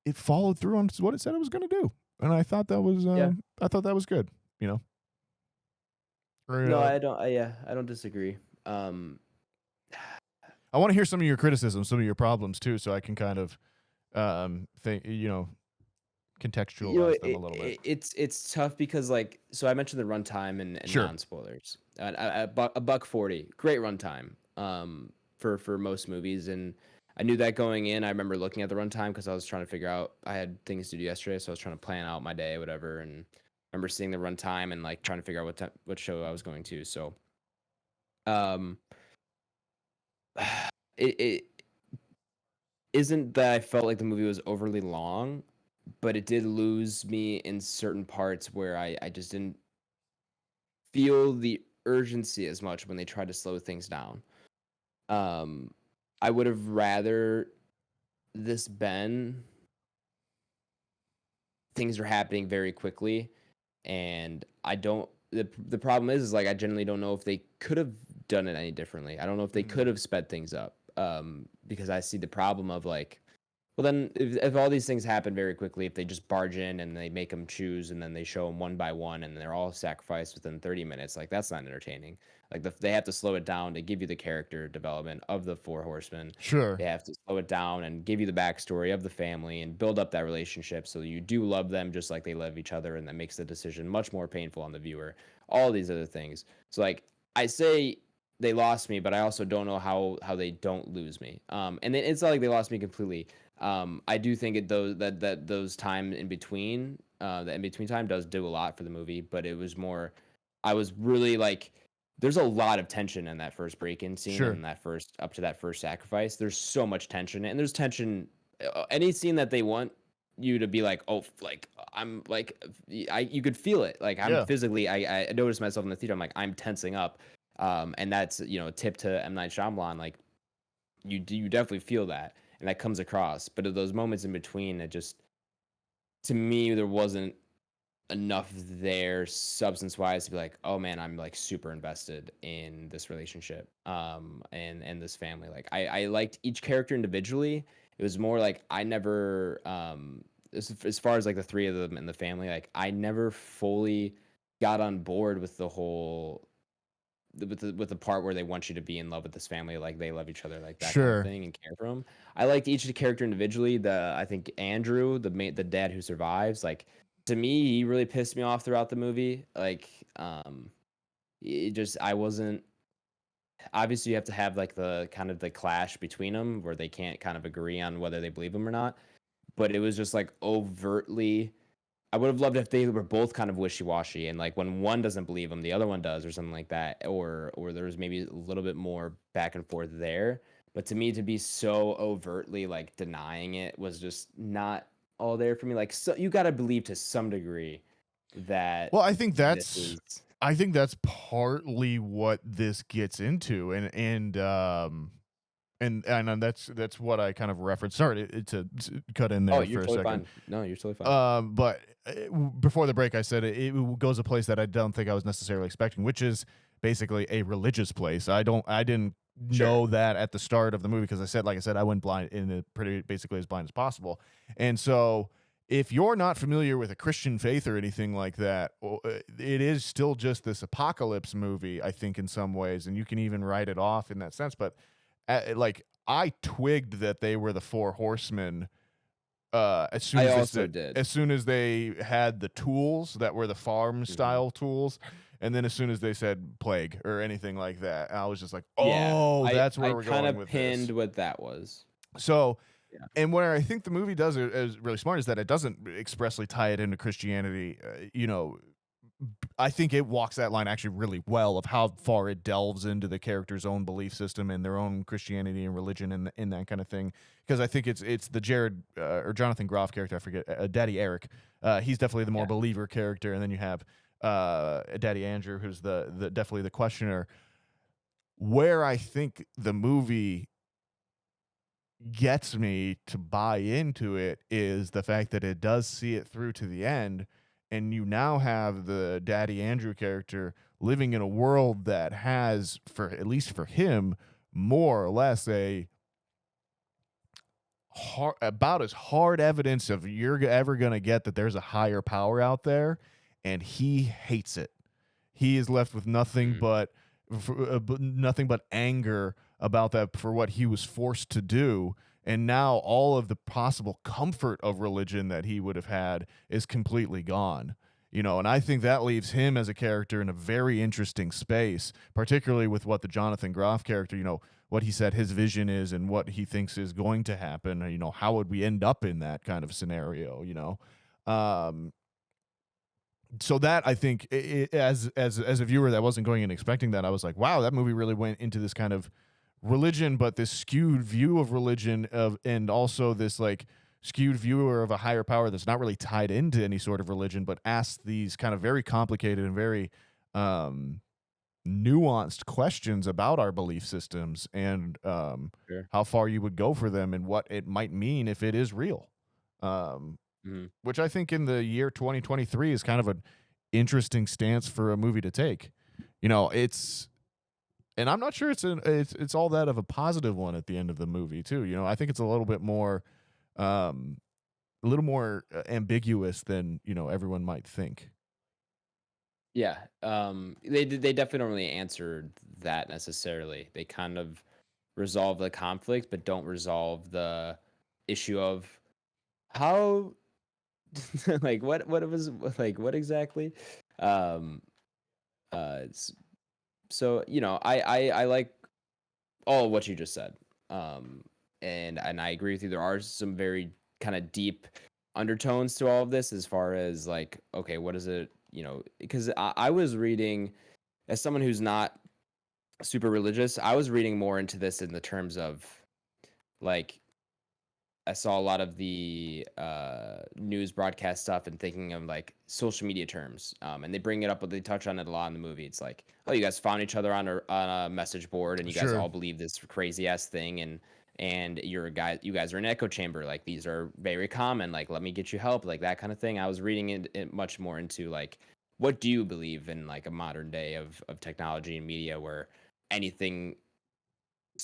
S3: It followed through on what it said it was going to do, and I thought that was I thought that was good.
S4: No, I don't. I don't disagree.
S3: I want to hear some of your criticisms, some of your problems too, so I can kind of think, contextualize them a little bit.
S4: It's tough because so I mentioned the runtime and
S3: Sure.
S4: non-spoilers. A $140, great runtime for most movies, and I knew that going in. I remember looking at the runtime because I was trying to figure out, I had things to do yesterday, so I was trying to plan out my day, whatever, and I remember seeing the runtime and trying to figure out what show I was going to. So it isn't that I felt like the movie was overly long, but it did lose me in certain parts where I just didn't feel the urgency as much when they tried to slow things down. I would have rather this been things are happening very quickly and I don't. The problem is like I generally don't know if they could have done it any differently. I don't know if they could have sped things up. Because I see the problem of like, well, then if all these things happen very quickly, if they just barge in and they make them choose and then they show them one by one and they're all sacrificed within 30 minutes, like that's not entertaining. Like they have to slow it down to give you the character development of the four horsemen.
S3: Sure.
S4: They have to slow it down and give you the backstory of the family and build up that relationship so you do love them just like they love each other, and that makes the decision much more painful on the viewer. All these other things. So like I say they lost me, but I also don't know how they don't lose me. And it's not like they lost me completely. I do think that those time in between, the in between time does do a lot for the movie, but it was more, I was really like, there's a lot of tension in that first break-in scene
S3: Sure.
S4: and that first up to that first sacrifice. There's so much tension, and there's tension. Any scene that they want you to be like, oh, like I'm like, you could feel it. Like I'm
S3: Yeah.
S4: physically, I noticed myself in the theater. I'm like, I'm tensing up. And that's, a tip to M. Night Shyamalan. Like you definitely feel that, and that comes across. But at those moments in between, it just, to me, there wasn't enough there substance wise to be like, oh man, I'm like super invested in this relationship, and this family. Like I liked each character individually. It was more like I never, as far as like the three of them in the family, like I never fully got on board with the whole with the part where they want you to be in love with this family, like they love each other, like that kind
S3: Sure.
S4: of thing, and care for them. I liked each character individually. I think Andrew, the dad who survives, like to me, he really pissed me off throughout the movie. Like, it just I wasn't. Obviously, you have to have like the kind of the clash between them where they can't kind of agree on whether they believe him or not. But it was just like overtly, I would have loved if they were both kind of wishy-washy, and like when one doesn't believe him, the other one does, or something like that, or there was maybe a little bit more back and forth there. But to me, to be so overtly like denying it was just not all there for me. Like, so you got to believe to some degree that
S3: Well, I think
S4: this
S3: that's
S4: is
S3: partly what this gets into, and that's what I kind of referenced. Sorry to cut in there
S4: Oh,
S3: for
S4: you're
S3: a
S4: totally
S3: second.
S4: fine. No, you're totally fine.
S3: But before the break, I said it goes a place that I don't think I was necessarily expecting, which is basically a religious place. I didn't
S4: Sure.
S3: know that at the start of the movie, because like I said, I went blind in it pretty basically as blind as possible. And so if you're not familiar with a Christian faith or anything like that, it is still just this apocalypse movie, I think, in some ways, and you can even write it off in that sense. But like I twigged that they were the four horsemen as soon
S4: I
S3: as
S4: also did.
S3: as soon as they had the tools that were the farm
S4: Mm-hmm.
S3: style tools, and then as soon as they said plague or anything like that, I was just like,
S4: Yeah,
S3: oh, that's where
S4: I
S3: we're
S4: kind
S3: going
S4: of
S3: with
S4: pinned
S3: this.
S4: what that was.
S3: So,
S4: Yeah.
S3: and where I think the movie does it is really smart is that it doesn't expressly tie it into Christianity. I think it walks that line actually really well of how far it delves into the character's own belief system and their own Christianity and religion and in that kind of thing. Because I think it's the Jared or Jonathan Groff character, I forget, Daddy Eric. He's definitely the more believer character, and then you have Daddy Andrew, who's the definitely the questioner. Where I think the movie gets me to buy into it is the fact that it does see it through to the end, and you now have the Daddy Andrew character living in a world that has, for at least for him, more or less about as hard evidence of you're ever going to get that there's a higher power out there, and he hates it. He is left with nothing but anger about that for what he was forced to do. And now all of the possible comfort of religion that he would have had is completely gone. And I think that leaves him as a character in a very interesting space, particularly with what the Jonathan Groff character, what he said his vision is and what he thinks is going to happen. How would we end up in that kind of scenario, so that I think as a viewer that wasn't going and expecting that, I was like, wow, that movie really went into this kind of religion, but this skewed view of religion and also this like skewed view of a higher power that's not really tied into any sort of religion, but asks these kind of very complicated and very nuanced questions about our belief systems and
S4: Sure.
S3: how far you would go for them and what it might mean if it is real. Which I think in the year 2023 is kind of interesting stance for a movie to take. You know, and I'm not sure it's all that of a positive one at the end of the movie too. You know, I think it's a little bit more ambiguous than, you know, everyone might think.
S4: Yeah. They definitely don't really answer that necessarily. They kind of resolve the conflict, but don't resolve the issue of how like what it was like what exactly. Um s- so you know, I like all of what you just said. Um and I agree with you. There are some very kind of deep undertones to all of this as far as like, okay, what is it, you know, because I was reading as someone who's not super religious, I was reading more into this in the terms of like I saw a lot of the news broadcast stuff and thinking of like social media terms. And they bring it up, but they touch on it a lot in the movie. It's like, oh, you guys found each other on a message board, and you guys
S3: Sure.
S4: all believe this crazy ass thing, and you guys are in an echo chamber. Like these are very common. Like let me get you help, like that kind of thing. I was reading it much more into like, what do you believe in like a modern day of technology and media where anything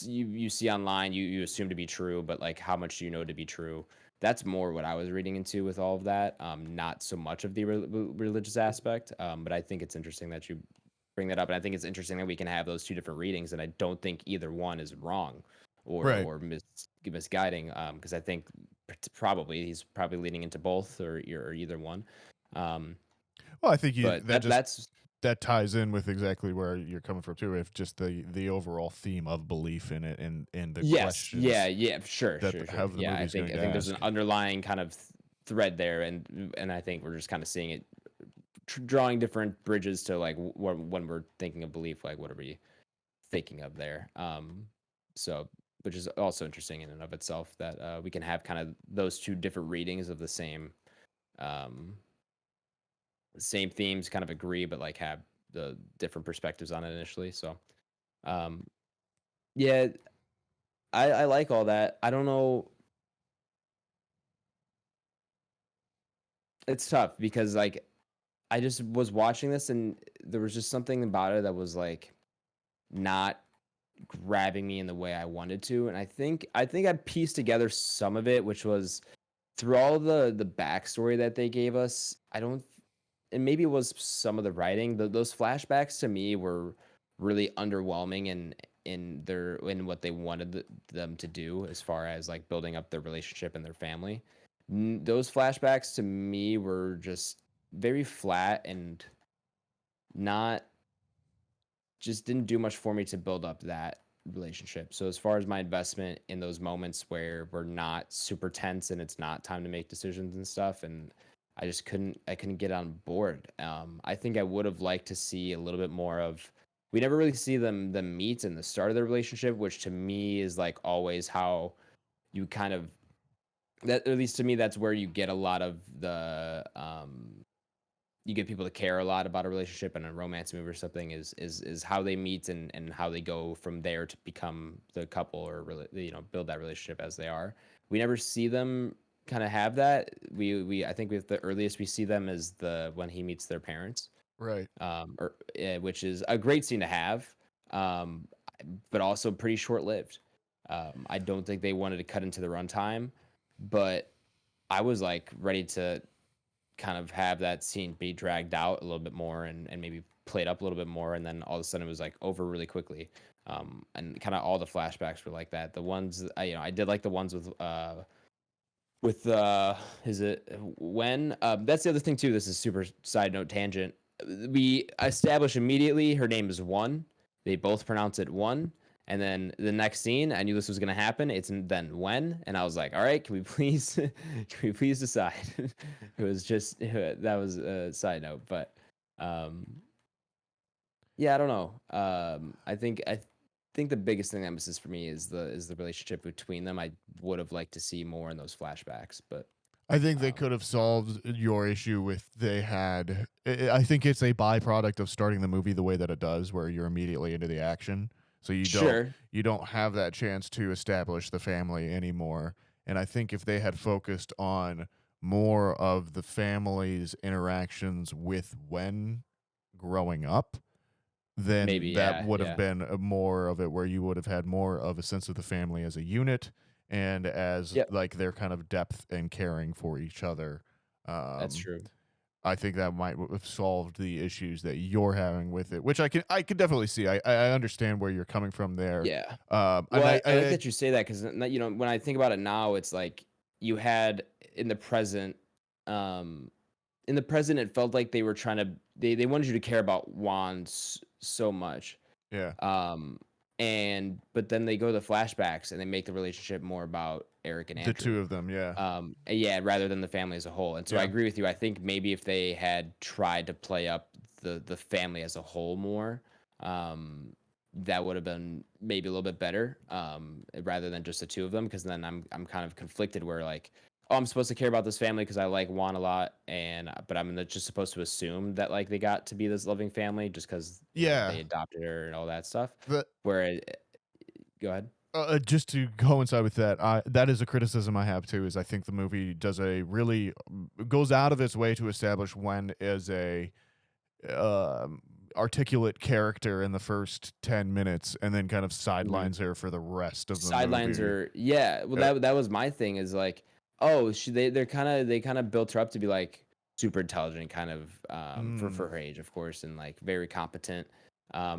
S4: you see online you assume to be true, but like how much do you know to be true? That's more what I was reading into with all of that, not so much of the religious aspect. But I think it's interesting that you bring that up, and I think it's interesting that we can have those two different readings, and I don't think either one is wrong
S3: Right.
S4: or misguiding, because I think probably he's probably leaning into both or either one. um,
S3: Well, I think
S4: but that's
S3: that ties in with exactly where you're coming from too. If just the overall theme of belief in it and the
S4: Yes. Yeah.
S3: questions
S4: Yeah. Sure.
S3: that
S4: Sure. Sure.
S3: how the
S4: Yeah.
S3: movie's going
S4: I
S3: to
S4: think there's
S3: ask.
S4: an underlying kind of thread there, and I think we're just kind of seeing it, drawing different bridges to like when we're thinking of belief, like what are we thinking of there? So which is also interesting in and of itself that we can have kind of those two different readings of the um, same themes, kind of agree, but like have the different perspectives on it initially. So um, yeah, I like all that. I don't know. It's tough because like I just was watching this and there was just something about it that was like not grabbing me in the way I wanted to. And I think I pieced together some of it, which was through all the backstory that they gave us. I don't, and maybe it was some of the writing. Those flashbacks to me were really underwhelming in what they wanted them to do as far as like building up their relationship and their family. Those flashbacks to me were just very flat and not just didn't do much for me to build up that relationship. So as far as my investment in those moments where we're not super tense and it's not time to make decisions and stuff, and I couldn't get on board. I think I would have liked to see a little bit more of. We never really see them meet in the start of the relationship, which to me is like always how you kind of that, at least to me, that's where you get a lot of the you get people to care a lot about a relationship and a romance movie or something is how they meet and how they go from there to become the couple or really, you know, build that relationship as they are. We never see them kind of have that. We I think with the earliest we see them is the when he meets their parents,
S3: Right.
S4: which is a great scene to have, um, but also pretty short lived. I don't think they wanted to cut into the runtime, but I was like ready to kind of have that scene be dragged out a little bit more and maybe played up a little bit more, and then all of a sudden it was like over really quickly. And kind of all the flashbacks were like that. The ones I did like the ones with is it when that's the other thing too. This is super side note tangent. We establish immediately her name is One. They both pronounce it One. And then the next scene, I knew this was gonna happen. It's then when, and I was like, "All right, can we please, can we please decide?" It was just that was a side note, but um, yeah, I don't know. I think the biggest thing that misses for me is the relationship between them. I would have liked to see more in those flashbacks, but
S3: I think they
S4: um,
S3: could have solved your issue with they had. I think it's a byproduct of starting the movie the way that it does, where you're immediately into the action, so
S4: sure.
S3: you don't have that chance to establish the family anymore. And I think if they had focused on more of the family's interactions with Wen growing up, then
S4: Maybe,
S3: that
S4: yeah,
S3: would have
S4: yeah.
S3: been more of it where you would have had more of a sense of the family as a unit and as
S4: Yep,
S3: like their kind of depth and caring for each other.
S4: that's
S3: Um,
S4: true.
S3: I think that might have solved the issues that you're having with it, which I can definitely see. I understand where you're coming from there.
S4: Yeah.
S3: And
S4: Well, I like that you say that because when I think about it now, it's like you had in the present, um, it felt like they were trying to they wanted you to care about Juan so much.
S3: yeah,
S4: Um, and but then they go to the flashbacks and they make the relationship more about Eric and
S3: the
S4: Andrew.
S3: two of them, yeah,
S4: Yeah, rather than the family as a whole. And so I
S3: yeah,
S4: agree with you. I think maybe if they had tried to play up the family as a whole more, um, that would have been maybe a little bit better, rather than just the two of them. Because then I'm kind of conflicted where like, oh, I'm supposed to care about this family because I like Juan a lot, and but I'm just supposed to assume that like they got to be this loving family just because
S3: yeah.
S4: they adopted her and all that stuff.
S3: The
S4: Where, go ahead.
S3: just to coincide with that, that is a criticism I have too. Is I think the movie does a really goes out of its way to establish Wen as a um articulate character in the first 10 minutes, and then kind of
S4: Mhm.
S3: sidelines her for the rest of the
S4: Sidelines
S3: movie.
S4: are, yeah, well,
S3: Uh,
S4: that was my thing is like, oh, they kinda built her up to be, like, super intelligent, kind of, for
S3: mm,
S4: her age, of course, and, like, very competent,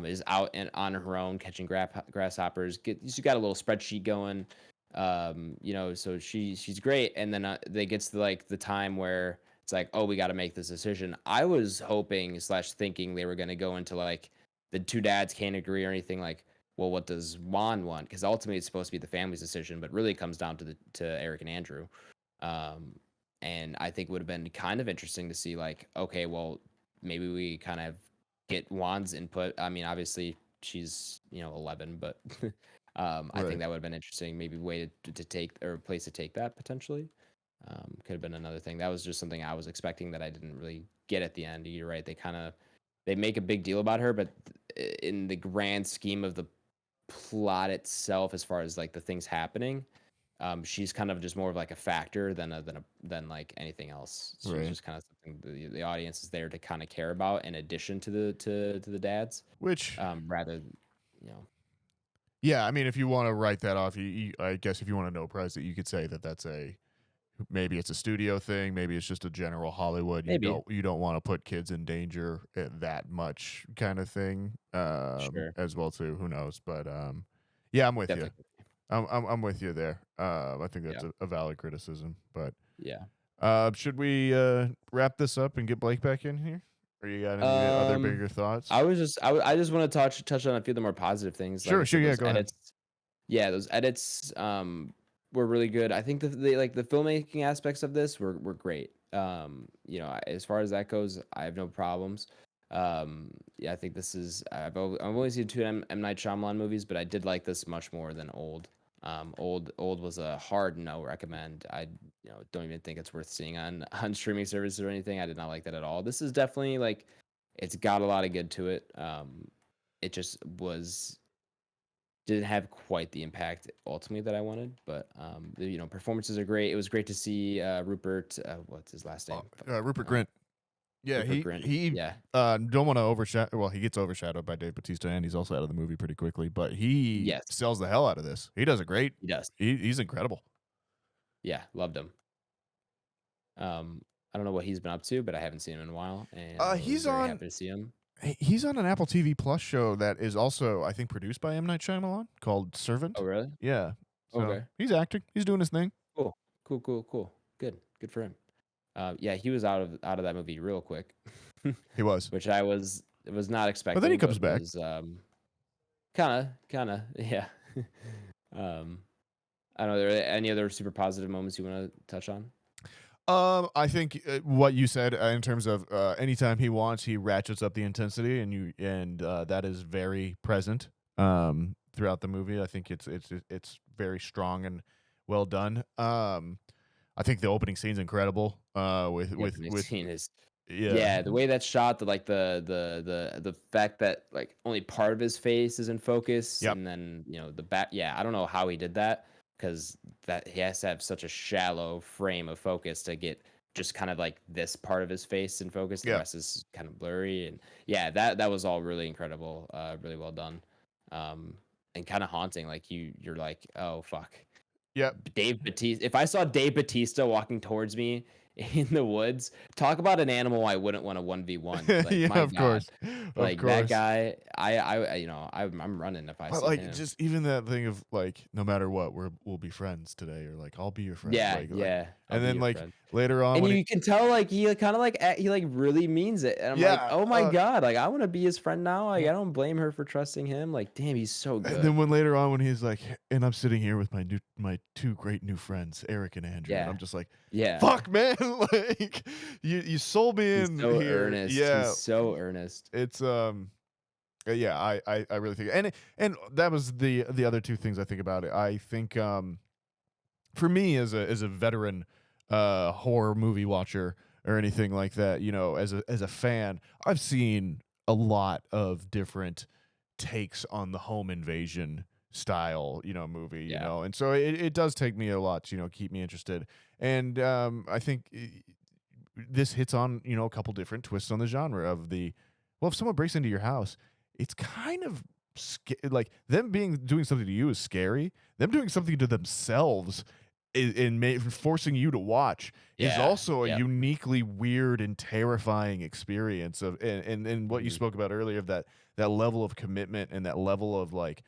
S4: is out and on her own catching grasshoppers, she's got a little spreadsheet going, so she's great, and then, they gets to, like, the time where it's like, "Oh, we gotta make this decision." I was hoping/thinking they were gonna go into, like, the 2 dads can't agree or anything, like, well, what does Juan want? Because ultimately it's supposed to be the family's decision, but really it comes down to Eric and Andrew. Um, and I think it would have been kind of interesting to see like, okay, well, maybe we kind of get Juan's input. I mean, obviously she's 11, but I think
S3: right.
S4: that would have been interesting. Maybe way to take or a place to take that potentially. Could have been another thing. That was just something I was expecting that I didn't really get at the end. You're right. They make a big deal about her, but in the grand scheme of the plot itself, as far as like the things happening, she's kind of just more of like a factor than like anything else. She's
S3: Right.
S4: just kind of something the audience is there to kind of care about in addition to the dads,
S3: Which,
S4: rather, you know,
S3: yeah, I mean, if you want to write that off, I guess if you want to no prize it, you could say that maybe it's a studio thing, maybe it's just a general Hollywood. You
S4: maybe,
S3: don't want to put kids in danger that much kind of thing,
S4: sure,
S3: as well too. Who knows? But yeah, I'm with you.
S4: definitely,
S3: I'm with you there. I think that's
S4: yeah,
S3: a valid criticism. But
S4: yeah.
S3: should we wrap this up and get Blake back in here? Or you got any other
S4: Um,
S3: bigger thoughts?
S4: I just want to touch on a few of the more positive things. Like I
S3: Sure, sure.
S4: said,
S3: Yeah,
S4: those
S3: go ahead.
S4: edits. Yeah, those edits were really good. I think the filmmaking aspects of this were great. As far as that goes, I have no problems. Yeah, I think this is I've only seen two M Night Shyamalan movies, but I did like this much more than Old. Old was a hard no recommend. I don't even think it's worth seeing on on streaming services or anything. I did not like that at all. This is definitely like it's got a lot of good to it. It just didn't have quite the impact ultimately that I wanted, but performances are great. It was great to see Rupert. What's his last name?
S3: Rupert
S4: Uh,
S3: Grint. Yeah,
S4: Rupert
S3: he
S4: Grint.
S3: he
S4: Yeah.
S3: don't want to overshadow. Well, he gets overshadowed by Dave Bautista, and he's also out of the movie pretty quickly. But he
S4: Yes,
S3: sells the hell out of this. He does a great.
S4: he does.
S3: He's incredible.
S4: Yeah, loved him. I don't know what he's been up to, but I haven't seen him in a while, and I was
S3: He's
S4: very
S3: on
S4: happy to see him.
S3: he's on an Apple TV Plus show that is also, I think, produced by M Night Shyamalan called
S4: Oh,
S3: Servant.
S4: really?
S3: Yeah, so
S4: Okay.
S3: he's acting. He's doing his thing.
S4: Cool. Cool. Cool. Cool. Good for him. Yeah, he was out of that movie real quick,
S3: He was,
S4: which I was not
S3: but then he
S4: expecting,
S3: comes
S4: but
S3: back.
S4: was kind of yeah. um, I don't know. Are there any other super positive moments you want to touch on?
S3: I think what you said in terms of anytime he wants, he ratchets up the intensity, and that is very present throughout the movie. I think it's very strong and well done. I think the opening scene's incredible.
S4: The opening scene is,
S3: Yeah,
S4: yeah, the way that's shot, the fact that like only part of his face is in focus,
S3: yep.
S4: and then the back. Yeah, I don't know how he did that, because that he has to have such a shallow frame of focus to get just kind of like this part of his face in focus. The
S3: Yeah.
S4: rest is kind of blurry, and yeah, that was all really incredible, really well done, and kind of haunting. Like you're like, oh fuck,
S3: Yep.
S4: Dave Batista. If I saw Dave Batista walking towards me in the woods, talk about an animal I wouldn't want to 1v1. Like
S3: Yeah,
S4: my
S3: of
S4: God.
S3: course.
S4: Like
S3: Of
S4: that
S3: course.
S4: guy, I'm running if I
S3: But
S4: see
S3: like
S4: him.
S3: just even that thing of like no matter what we'll be friends today, or like I'll be your friend.
S4: Yeah,
S3: Like,
S4: yeah. I'll
S3: and
S4: be
S3: then
S4: your
S3: like
S4: friend.
S3: later on
S4: And
S3: when
S4: you can tell like he kind of like he like really means it. And I'm like,
S3: Yeah,
S4: oh my God, like I want to be his friend now. Like I don't blame her for trusting him. Like, damn, he's so
S3: and
S4: good.
S3: then when later on when he's like, and I'm sitting here with my two great new friends, Eric and Andrew, and
S4: Yeah.
S3: I'm just like,
S4: Yeah.
S3: fuck man, like you sold me
S4: He's
S3: in
S4: so
S3: here.
S4: earnest.
S3: Yeah,
S4: He's so earnest.
S3: it's yeah, I really think, and that was the other two things I think about it. I think for me as a veteran horror movie watcher or anything like that, you know, as a fan, I've seen a lot of different takes on the home invasion style, you know, movie, you
S4: Yeah.
S3: know, and so it does take me a lot to, you know, keep me interested. And I think this hits on, you know, a couple different twists on the genre of the, well, if someone breaks into your house, it's kind of like them doing something to you is scary. Them doing something to themselves and forcing you to watch is
S4: Yeah,
S3: also a
S4: yep.
S3: uniquely weird and terrifying experience of, and what you
S4: Mhm.
S3: spoke about earlier of that level of commitment and that level of like,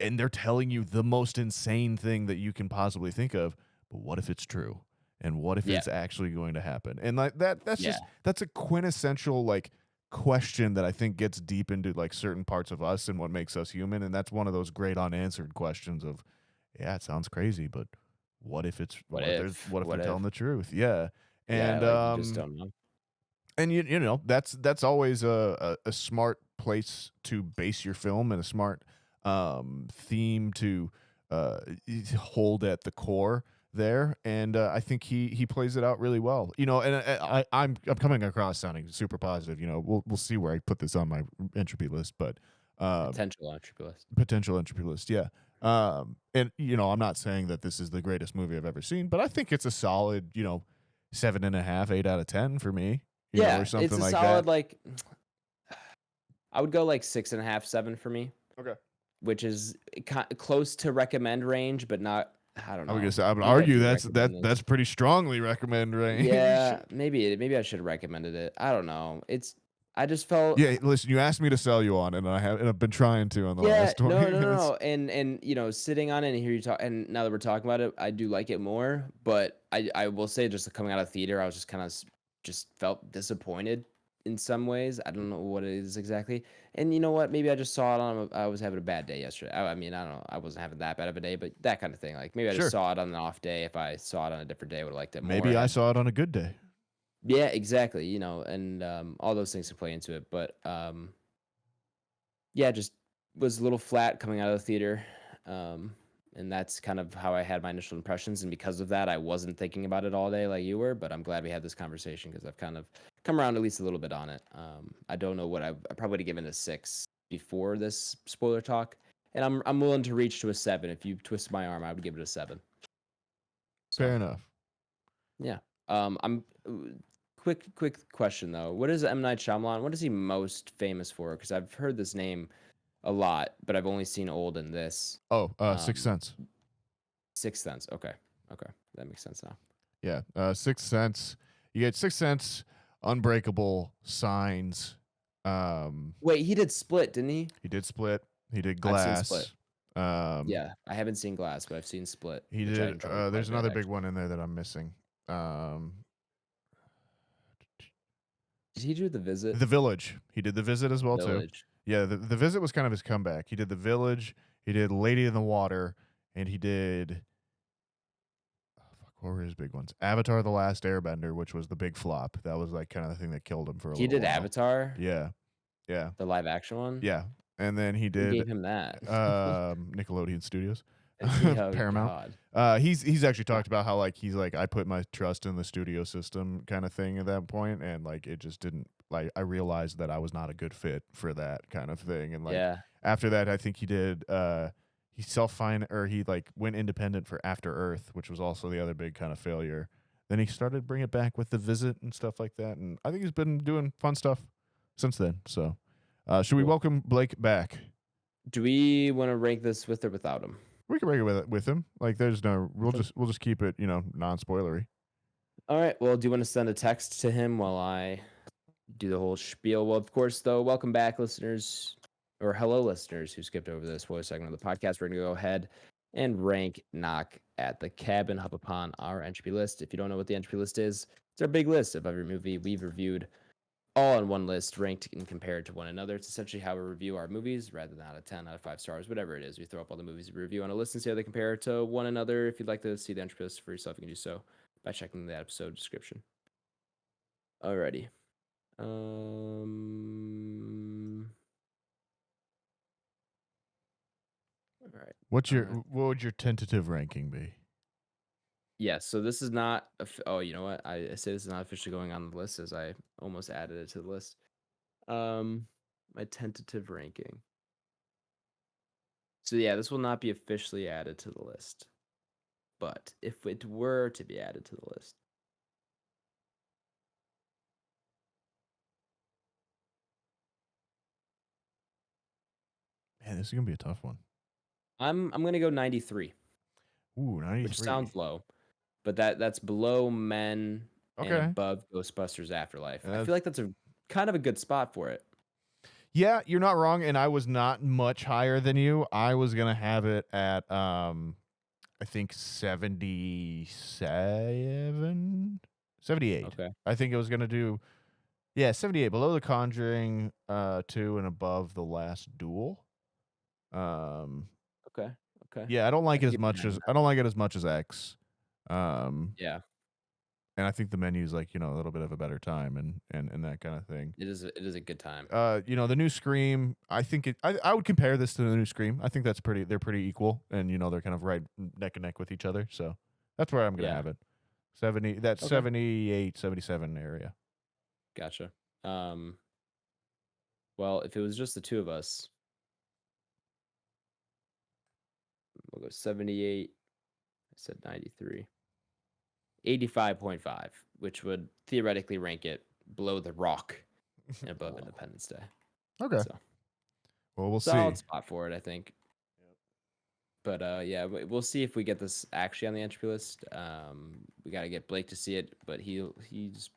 S3: and they're telling you the most insane thing that you can possibly think of, but what if it's true? And what if
S4: Yeah.
S3: it's actually going to happen? And like that's
S4: Yeah.
S3: just, that's a quintessential like question that I think gets deep into like certain parts of us and what makes us human. And that's one of those great unanswered questions of, yeah, it sounds crazy, but what if it's
S4: What
S3: what
S4: if?
S3: they're
S4: What
S3: telling
S4: if?
S3: the truth? Yeah.
S4: Yeah,
S3: And
S4: like you just don't know.
S3: and you know that's always a smart place to base your film, and a smart theme to hold at the core there. And I think he plays it out really well, you know. And I'm coming across sounding super positive, you know. We'll see where I put this on my entropy list, but
S4: Potential Entropy list.
S3: potential entropy list, yeah. And you know, I'm not saying that this is the greatest movie I've ever seen, but I think it's a solid, you know, 7.5, 8 out of 10 for me, you know,
S4: Yeah,
S3: or something
S4: it's a
S3: like
S4: solid
S3: that.
S4: like I would go like 6.5, 7 for me,
S3: Okay.
S4: which is close to recommend range, but not. I don't know.
S3: I would I would
S4: Maybe I
S3: argue
S4: should
S3: that's
S4: recommend this.
S3: that's pretty strongly recommend range.
S4: Yeah, maybe I should have recommended it. I don't know. I just felt
S3: Yeah, listen, you asked me to sell you on it, and I've been trying to on the
S4: yeah,
S3: last 20
S4: no,
S3: minutes.
S4: and you know, sitting on it and hear you talk, and now that we're talking about it, I do like it more. But I will say, just coming out of theater, I was just kind of just felt disappointed in some ways. I don't know what it is exactly. And you know what? Maybe I just saw it on. I was having a bad day yesterday. I mean, I don't know. I wasn't having that bad of a day, but that kind of thing. Like maybe I
S3: Sure.
S4: just saw it on an off day. If I saw it on a different day, I would have liked it more.
S3: Maybe I
S4: And-
S3: saw it on a good day.
S4: Yeah, exactly. You know, and all those things can play into it. But yeah, just was a little flat coming out of the theater. And that's kind of how I had my initial impressions. And because of that, I wasn't thinking about it all day like you were. But I'm glad we had this conversation because I've kind of come around at least a little bit on it. I don't know what I probably would have given a 6 before this spoiler talk. And I'm willing to reach to a 7. If you twist my arm, I would give it a 7. So,
S3: Fair enough.
S4: yeah. I'm quick question though. What is M. Night Shyamalan? What is he most famous for? Because I've heard this name a lot, but I've only seen old in this.
S3: Oh, Sixth Sense.
S4: Sixth Sense. Okay, that makes sense now.
S3: Yeah, Sixth Sense. You get Sixth Sense, Unbreakable, Signs.
S4: Wait, he did Split, didn't he?
S3: He did Split. He did
S4: I've seen
S3: Glass.
S4: Split. Yeah, I haven't seen Glass, but I've seen Split.
S3: He
S4: which I
S3: did.
S4: enjoyed quite
S3: There's
S4: a bit,
S3: another big
S4: actually.
S3: one in there that I'm missing.
S4: Did he do The Visit?
S3: The Village. He did The Visit as well too.
S4: Village.
S3: Yeah, the Visit was kind of his comeback. He did The Village. He did Lady in the Water, and he did. What were his big ones? Avatar: The Last Airbender, which was the big flop. That was like kind of the thing that killed him for a
S4: He
S3: little
S4: did
S3: while.
S4: Avatar,
S3: Yeah, yeah,
S4: the live action one.
S3: yeah. And then he
S4: Who
S3: did
S4: gave him that?
S3: Nickelodeon Studios.
S4: Oh,
S3: Paramount.
S4: God.
S3: He's actually talked about how like he's like, I put my trust in the studio system kind of thing at that point, and like it just didn't, like I realized that I was not a good fit for that kind of thing. And like
S4: Yeah.
S3: after that, I think he did he like went independent for After Earth, which was also the other big kind of failure. Then he started bringing it back with The Visit and stuff like that, and I think he's been doing fun stuff since then. So, should we
S4: Cool.
S3: welcome Blake back?
S4: Do we want to rank this with or without him?
S3: We can rank it with him. Like, there's no. We'll
S4: Sure.
S3: just keep it, non-spoilery.
S4: All right. Well, do you want to send a text to him while I do the whole spiel? Well, of course, though. Welcome back, listeners, or hello, listeners who skipped over this spoiler segment of the podcast. We're gonna go ahead and rank Knock at the Cabin up upon our entropy list. If you don't know what the entropy list is, it's our big list of every movie we've reviewed, all on one list, ranked and compared to one another. It's essentially how we review our movies, rather than out of 10, out of 5 stars, whatever it is. We throw up all the movies we review on a list and see how they compare to one another. If you'd like to see the entropy list for yourself, you can do so by checking the episode description. Alrighty. All right.
S3: What would your tentative ranking be?
S4: Yes. So this is not. Oh, you know what? I say this is not officially going on the list, as I almost added it to the list. My tentative ranking. So yeah, this will not be officially added to the list, but if it were to be added to the list,
S3: Man, this is gonna be a tough one.
S4: I'm gonna go 93,
S3: Ooh, 93.
S4: which sounds low, but that's below Men and
S3: Okay.
S4: above Ghostbusters Afterlife. I
S3: That's-
S4: feel like that's a kind of a good spot for it.
S3: Yeah, you're not wrong, and I was not much higher than you. I was gonna have it at I think 77, 78.
S4: Okay.
S3: I think it was gonna do 78, below The Conjuring 2 and above The Last Duel.
S4: Okay.
S3: Yeah, I don't like
S4: can
S3: it as
S4: get
S3: much
S4: behind
S3: as I don't like it as much as X.
S4: Yeah,
S3: And I think The Menu's like, a little bit of a better time and that kind of thing.
S4: it is a good time.
S3: The new Scream, I think I would compare this to the new Scream. I think they're pretty equal, and they're kind of right neck and neck with each other. So that's where I'm gonna
S4: Yeah.
S3: have it. 70, that
S4: Okay.
S3: 78, 77 area.
S4: Gotcha. Well, if it was just the two of us, we'll go 78. I said 93. 85.5, which would theoretically rank it below The Rock and above Independence Day.
S3: Okay.
S4: So
S3: Well, we'll
S4: solid
S3: see.
S4: spot for it, I think. But yeah, we'll see if we get this actually on the entropy list. We got to get Blake to see it, but he's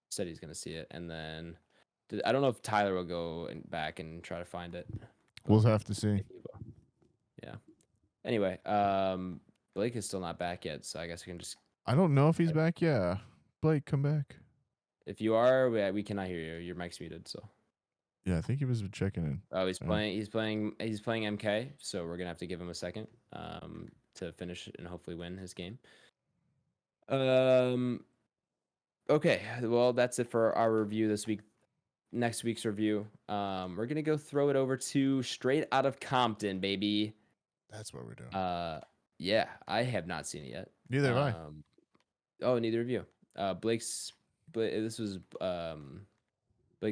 S4: said he's gonna see it, and then I don't know if Tyler will go back and try to find it.
S3: We'll have to see.
S4: Maybe he will. Yeah. Anyway, Blake is still not back yet, so I guess we can just.
S3: I don't know if he's back. Yeah, Blake, come back.
S4: If you are, we cannot hear you. Your mic's muted. So.
S3: Yeah, I think he was checking in.
S4: Oh, he's
S3: Yeah.
S4: playing. He's playing MK. So we're gonna have to give him a second to finish and hopefully win his game. Okay. Well, that's it for our review this week. Next week's review, we're gonna go throw it over to Straight Outta Compton, baby.
S3: That's what we're doing.
S4: Yeah, I have not seen it yet.
S3: Neither have I.
S4: Oh, neither of you. Blake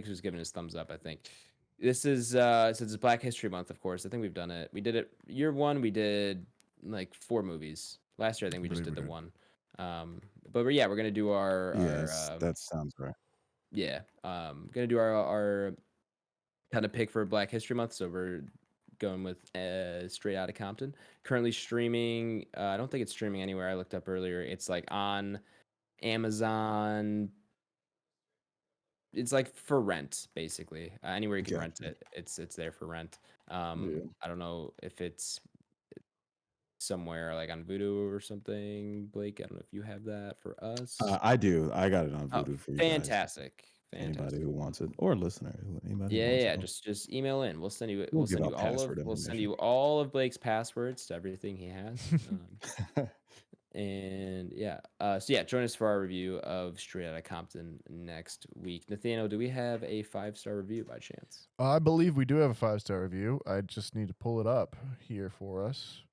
S4: was giving his thumbs up, I think. This is since it's Black History Month, of course. I think we've done it. We did it year one. We did like 4 movies. Last year, I think we just did the one. But yeah, we're gonna do our
S2: Yes, that sounds right.
S4: yeah. Gonna do our kind of pick for Black History Month. So we're going with Straight Outta Compton. Currently streaming. I don't think it's streaming anywhere. I looked up earlier. It's like on Amazon. It's like for rent, basically. Anywhere you can rent it, it's there for rent. I don't know if it's somewhere like on Vudu or something. Blake, I don't know if you have that for us.
S2: I do. I got it on Vudu for you guys.
S4: Fantastic.
S2: Anybody who wants it, or listener, anybody.
S4: Yeah,
S2: who wants
S4: yeah.
S2: it.
S4: Just email in. We'll send you.
S2: We'll
S4: We'll send
S2: give
S4: you
S2: out
S4: all of.
S2: password
S4: We'll send
S2: information.
S4: you all of Blake's passwords to everything he has. And yeah. So yeah, join us for our review of Straight Outta Compton next week. Nathaniel, do we have a 5-star review by chance?
S3: I believe we do have a 5-star review. I just need to pull it up here for us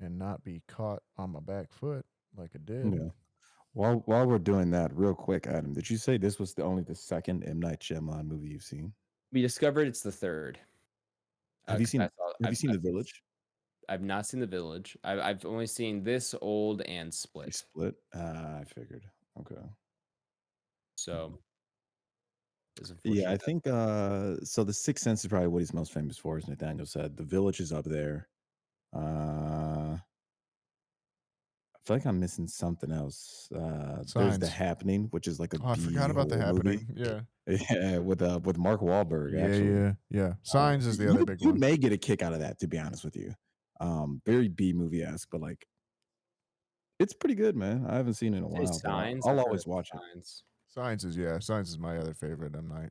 S3: and not be caught on my back foot like I did.
S2: Yeah. While we're doing that, real quick, Adam, did you say this was only the second M. Night Shyamalan movie you've seen?
S4: We discovered it's the third.
S2: Have you seen?
S4: I saw-
S2: Have you seen
S4: I-
S2: The Village?
S4: I've not seen The Village. I've only seen this, Old, and
S2: You
S4: Split.
S2: split. I figured. Okay.
S4: So it's
S2: Yeah, I
S4: unfortunate.
S2: think so the Sixth Sense is probably what he's most famous for, as Nathaniel said. The Village is up there. I feel like I'm missing something else. There's The
S3: Signs.
S2: Happening, which is like a
S3: Oh, I forgot
S2: B
S3: about The
S2: horror movie.
S3: Happening. Yeah.
S2: Yeah, with Mark Wahlberg, actually.
S3: Yeah. Signs is the other big
S2: You
S3: one.
S2: may get a kick out of that, to be honest with you. Very B movie-esque, but like it's pretty good, man. I haven't seen it in a
S4: Say
S2: while, but
S4: Signs.
S2: I'll
S4: I've heard
S2: always
S4: of
S2: watch it.
S4: Signs.
S3: Signs is my other favorite M Night.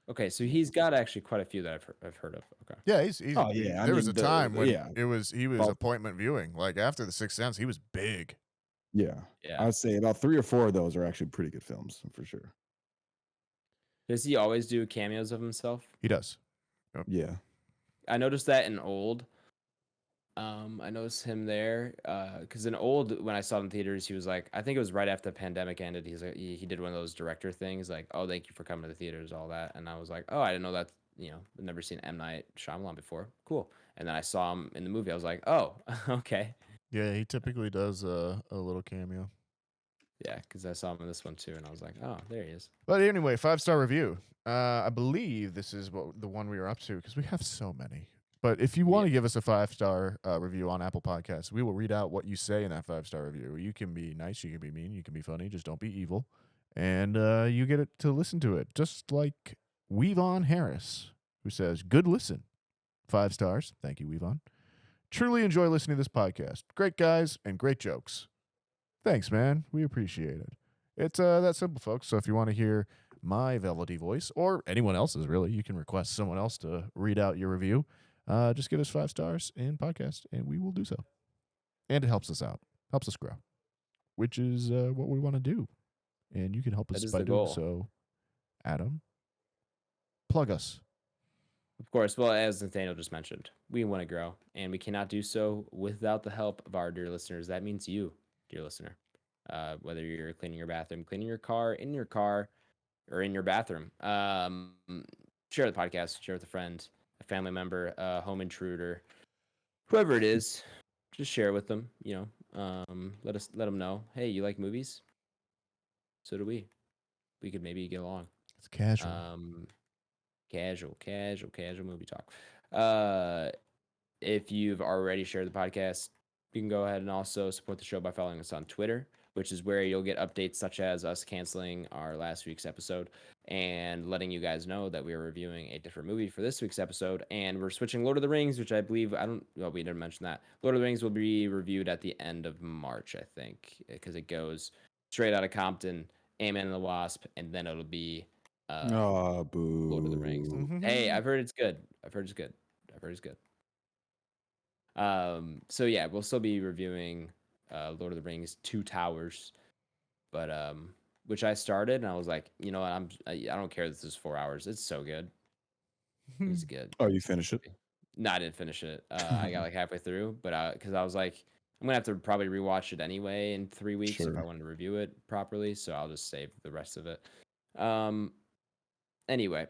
S4: Okay, so he's got actually quite a few that I've heard of. Okay.
S3: Yeah,
S2: Oh, yeah, I
S3: there was a
S2: mean,
S3: time when
S2: yeah.
S3: he was
S2: Well-
S3: appointment viewing. Like after The Sixth Sense, he was big.
S2: Yeah.
S4: Yeah.
S2: I'd say about 3 or 4 of those are actually pretty good films, for sure.
S4: Does he always do cameos of himself?
S3: He does.
S2: Yeah.
S4: I noticed that in Old. I noticed him there because in Old, when I saw it in theaters, he was like, I think it was right after the pandemic ended. He's like, he did one of those director things, like, oh, thank you for coming to the theaters, all that. And I was like, oh, I didn't know that. I've never seen M. Night Shyamalan before. Cool. And then I saw him in the movie. I was like, oh, okay.
S3: Yeah, he typically does a little cameo.
S4: Yeah, because I saw him in this one too, and I was like, oh, there he is.
S3: But anyway, 5-star review. I believe this is the one we are up to because we have so many. But if you want to give us a 5-star review on Apple Podcasts, we will read out what you say in that 5-star review. You can be nice, you can be mean, you can be funny, just don't be evil. And you get to listen to it, just like Weavon Harris, who says, good listen. 5 stars. Thank you, Weavon. Truly enjoy listening to this podcast. Great guys and great jokes. Thanks, man. We appreciate it. It's that simple, folks. So if you want to hear my velvety voice, or anyone else's, really, you can request someone else to read out your review. Just give us 5 stars in podcast, and we will do so. And it helps us out, helps us grow, which is what we want to do. And you can help us
S4: That is
S3: by
S4: the
S3: doing
S4: goal.
S3: so. Adam, plug us.
S4: Of course, well, as Nathaniel just mentioned, we want to grow, and we cannot do so without the help of our dear listeners. That means you, dear listener. Whether you're cleaning your bathroom, cleaning your car, or in your bathroom. Share the podcast, share with a friend, a family member, a home intruder, whoever it is. Just share with them. Let them know. Hey, you like movies? So do we. We could maybe get along.
S3: It's casual.
S4: Casual movie talk. If you've already shared the podcast, you can go ahead and also support the show by following us on Twitter, which is where you'll get updates such as us canceling our last week's episode and letting you guys know that we are reviewing a different movie for this week's episode. And we're switching Lord of the Rings, which I believe, we didn't mention that. Lord of the Rings will be reviewed at the end of March, I think, because it goes Straight Outta Compton, Ant-Man and the Wasp, and then it'll be
S2: Oh, boo.
S4: Lord of the Rings.
S3: Mhm.
S4: Hey, I've heard it's good. So yeah, we'll still be reviewing Lord of the Rings 2 Towers, but which I started and I was like, you know what, I don't care if this is 4 hours. It's so good. It's good.
S2: Oh, you finish it?
S4: No, I didn't finish it. I got like halfway through, but because I was like, I'm gonna have to probably rewatch it anyway in 3 weeks if I
S2: Sure.
S4: wanted to review it properly. So I'll just save the rest of it. Anyway,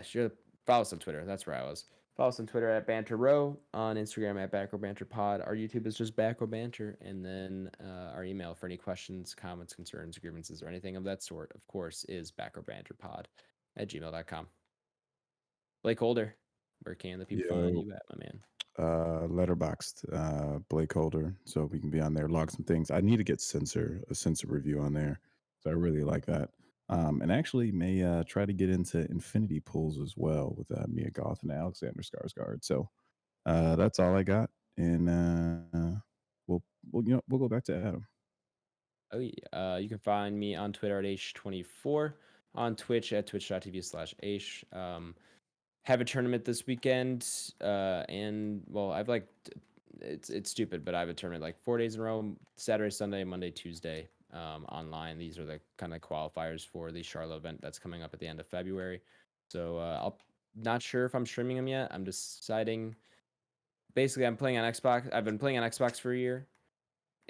S4: sure. Follow us on Twitter. That's where I was. Follow us on Twitter at Banter Row, on Instagram at Back Row Banter Pod. Our YouTube is just Back Row Banter, and then our email for any questions, comments, concerns, grievances, or anything of that sort, of course, is backrowbanterpod@gmail.com. BlakeHolder, where can the people find
S2: Yo.
S4: you at, my man?
S2: Letterboxd, BlakeHolder, so we can be on there, log some things. I need to get a censor review on there, so I really like that. And actually may try to get into infinity pools as well with Mia Goth and Alexander Skarsgård. So that's all I got, and we'll go back to Adam.
S4: Oh yeah. You can find me on Twitter at H24, on Twitch at twitch.tv/H. Have a tournament this weekend, and well, I've like it's stupid, but I have a tournament like 4 days in a row: Saturday, Sunday, Monday, Tuesday, online. These are the kind of qualifiers for the Charlotte event that's coming up at the end of February. So I'll not sure if I'm streaming them yet. I'm deciding. Basically, I'm playing on Xbox. I've been playing on Xbox for a year,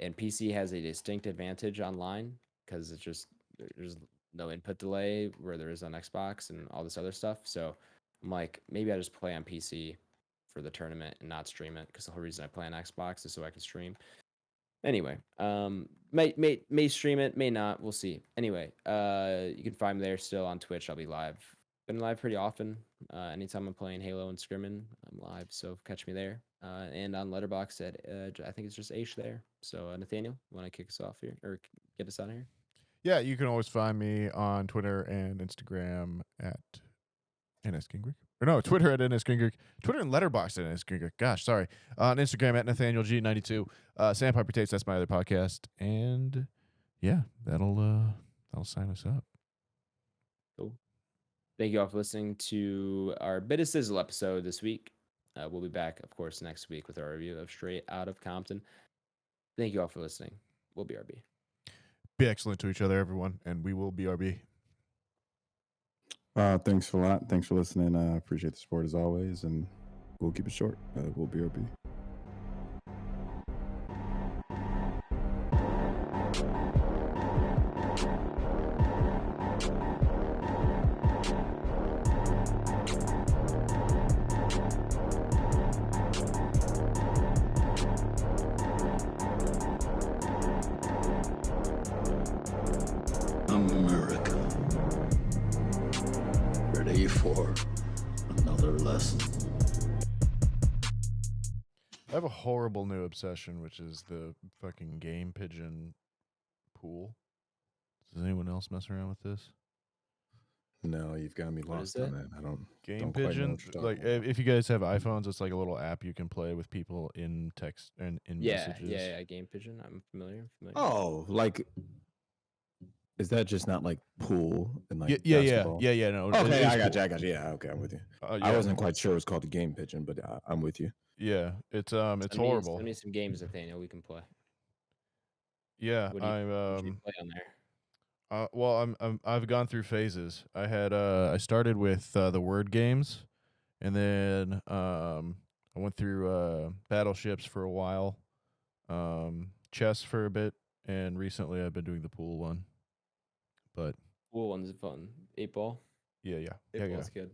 S4: and PC has a distinct advantage online because it's just there's no input delay where there is on Xbox and all this other stuff. So I'm like, maybe I just play on PC for the tournament and not stream it, because the whole reason I play on Xbox is so I can stream. Anyway, may stream it, may not. We'll see. Anyway, you can find me there still on Twitch. I'll be live. Been live pretty often. Anytime I'm playing Halo and scrimming, I'm live. So catch me there. And on Letterboxd at I think it's just H there. So Nathaniel, want to kick us off here or get us out of here?
S3: Yeah, you can always find me on Twitter and Instagram at NSKingrick. Or no, Twitter at NSKingrick. Twitter and Letterboxd at NSKingrick. Gosh, sorry. On Instagram at NathanielG92. Sandpiper Tapes, that's my other podcast. And yeah, that'll sign us up.
S4: Cool. Thank you all for listening to our Bit of Sizzle episode this week. We'll be back, of course, next week with our review of Straight Outta Compton. Thank you all for listening. We'll be RB.
S3: Be excellent to each other, everyone, and we will be RB.
S2: Thanks a lot. Thanks for listening. I appreciate the support as always, and we'll keep it short. We'll be RB.
S1: America. Ready for another lesson.
S3: I have a horrible new obsession, which is the fucking game pigeon pool. Does anyone else mess around with this?
S2: No, you've got me
S4: What is
S2: lost on
S4: that?
S2: that. I don't.
S3: Game
S2: Don't quite know
S3: pigeon,
S2: what you're
S3: like
S2: talking about.
S3: if you guys have iPhones, it's like a little app you can play with people in text and in
S4: Yeah,
S3: messages.
S4: yeah, Game Pigeon. I'm familiar.
S2: Oh, like, is that just not like pool and like
S3: yeah.
S2: basketball?
S3: No.
S2: Okay,
S3: it's
S2: I got
S3: cool.
S2: you. I got you. Yeah, okay, I'm with you.
S3: Yeah,
S2: I wasn't quite sure it was called the game pigeon, but I'm with you.
S3: Yeah, it's
S4: Send
S3: horrible.
S4: me some games, Nathaniel. We can play.
S3: Yeah,
S4: What do you
S3: I'm
S4: play on there?
S3: well, I've gone through phases. I had I started with the word games, and then I went through battleships for a while, chess for a bit, and recently I've been doing the pool one. But
S4: Pool one's fun. 8 ball.
S3: yeah.
S4: 8 ball's good.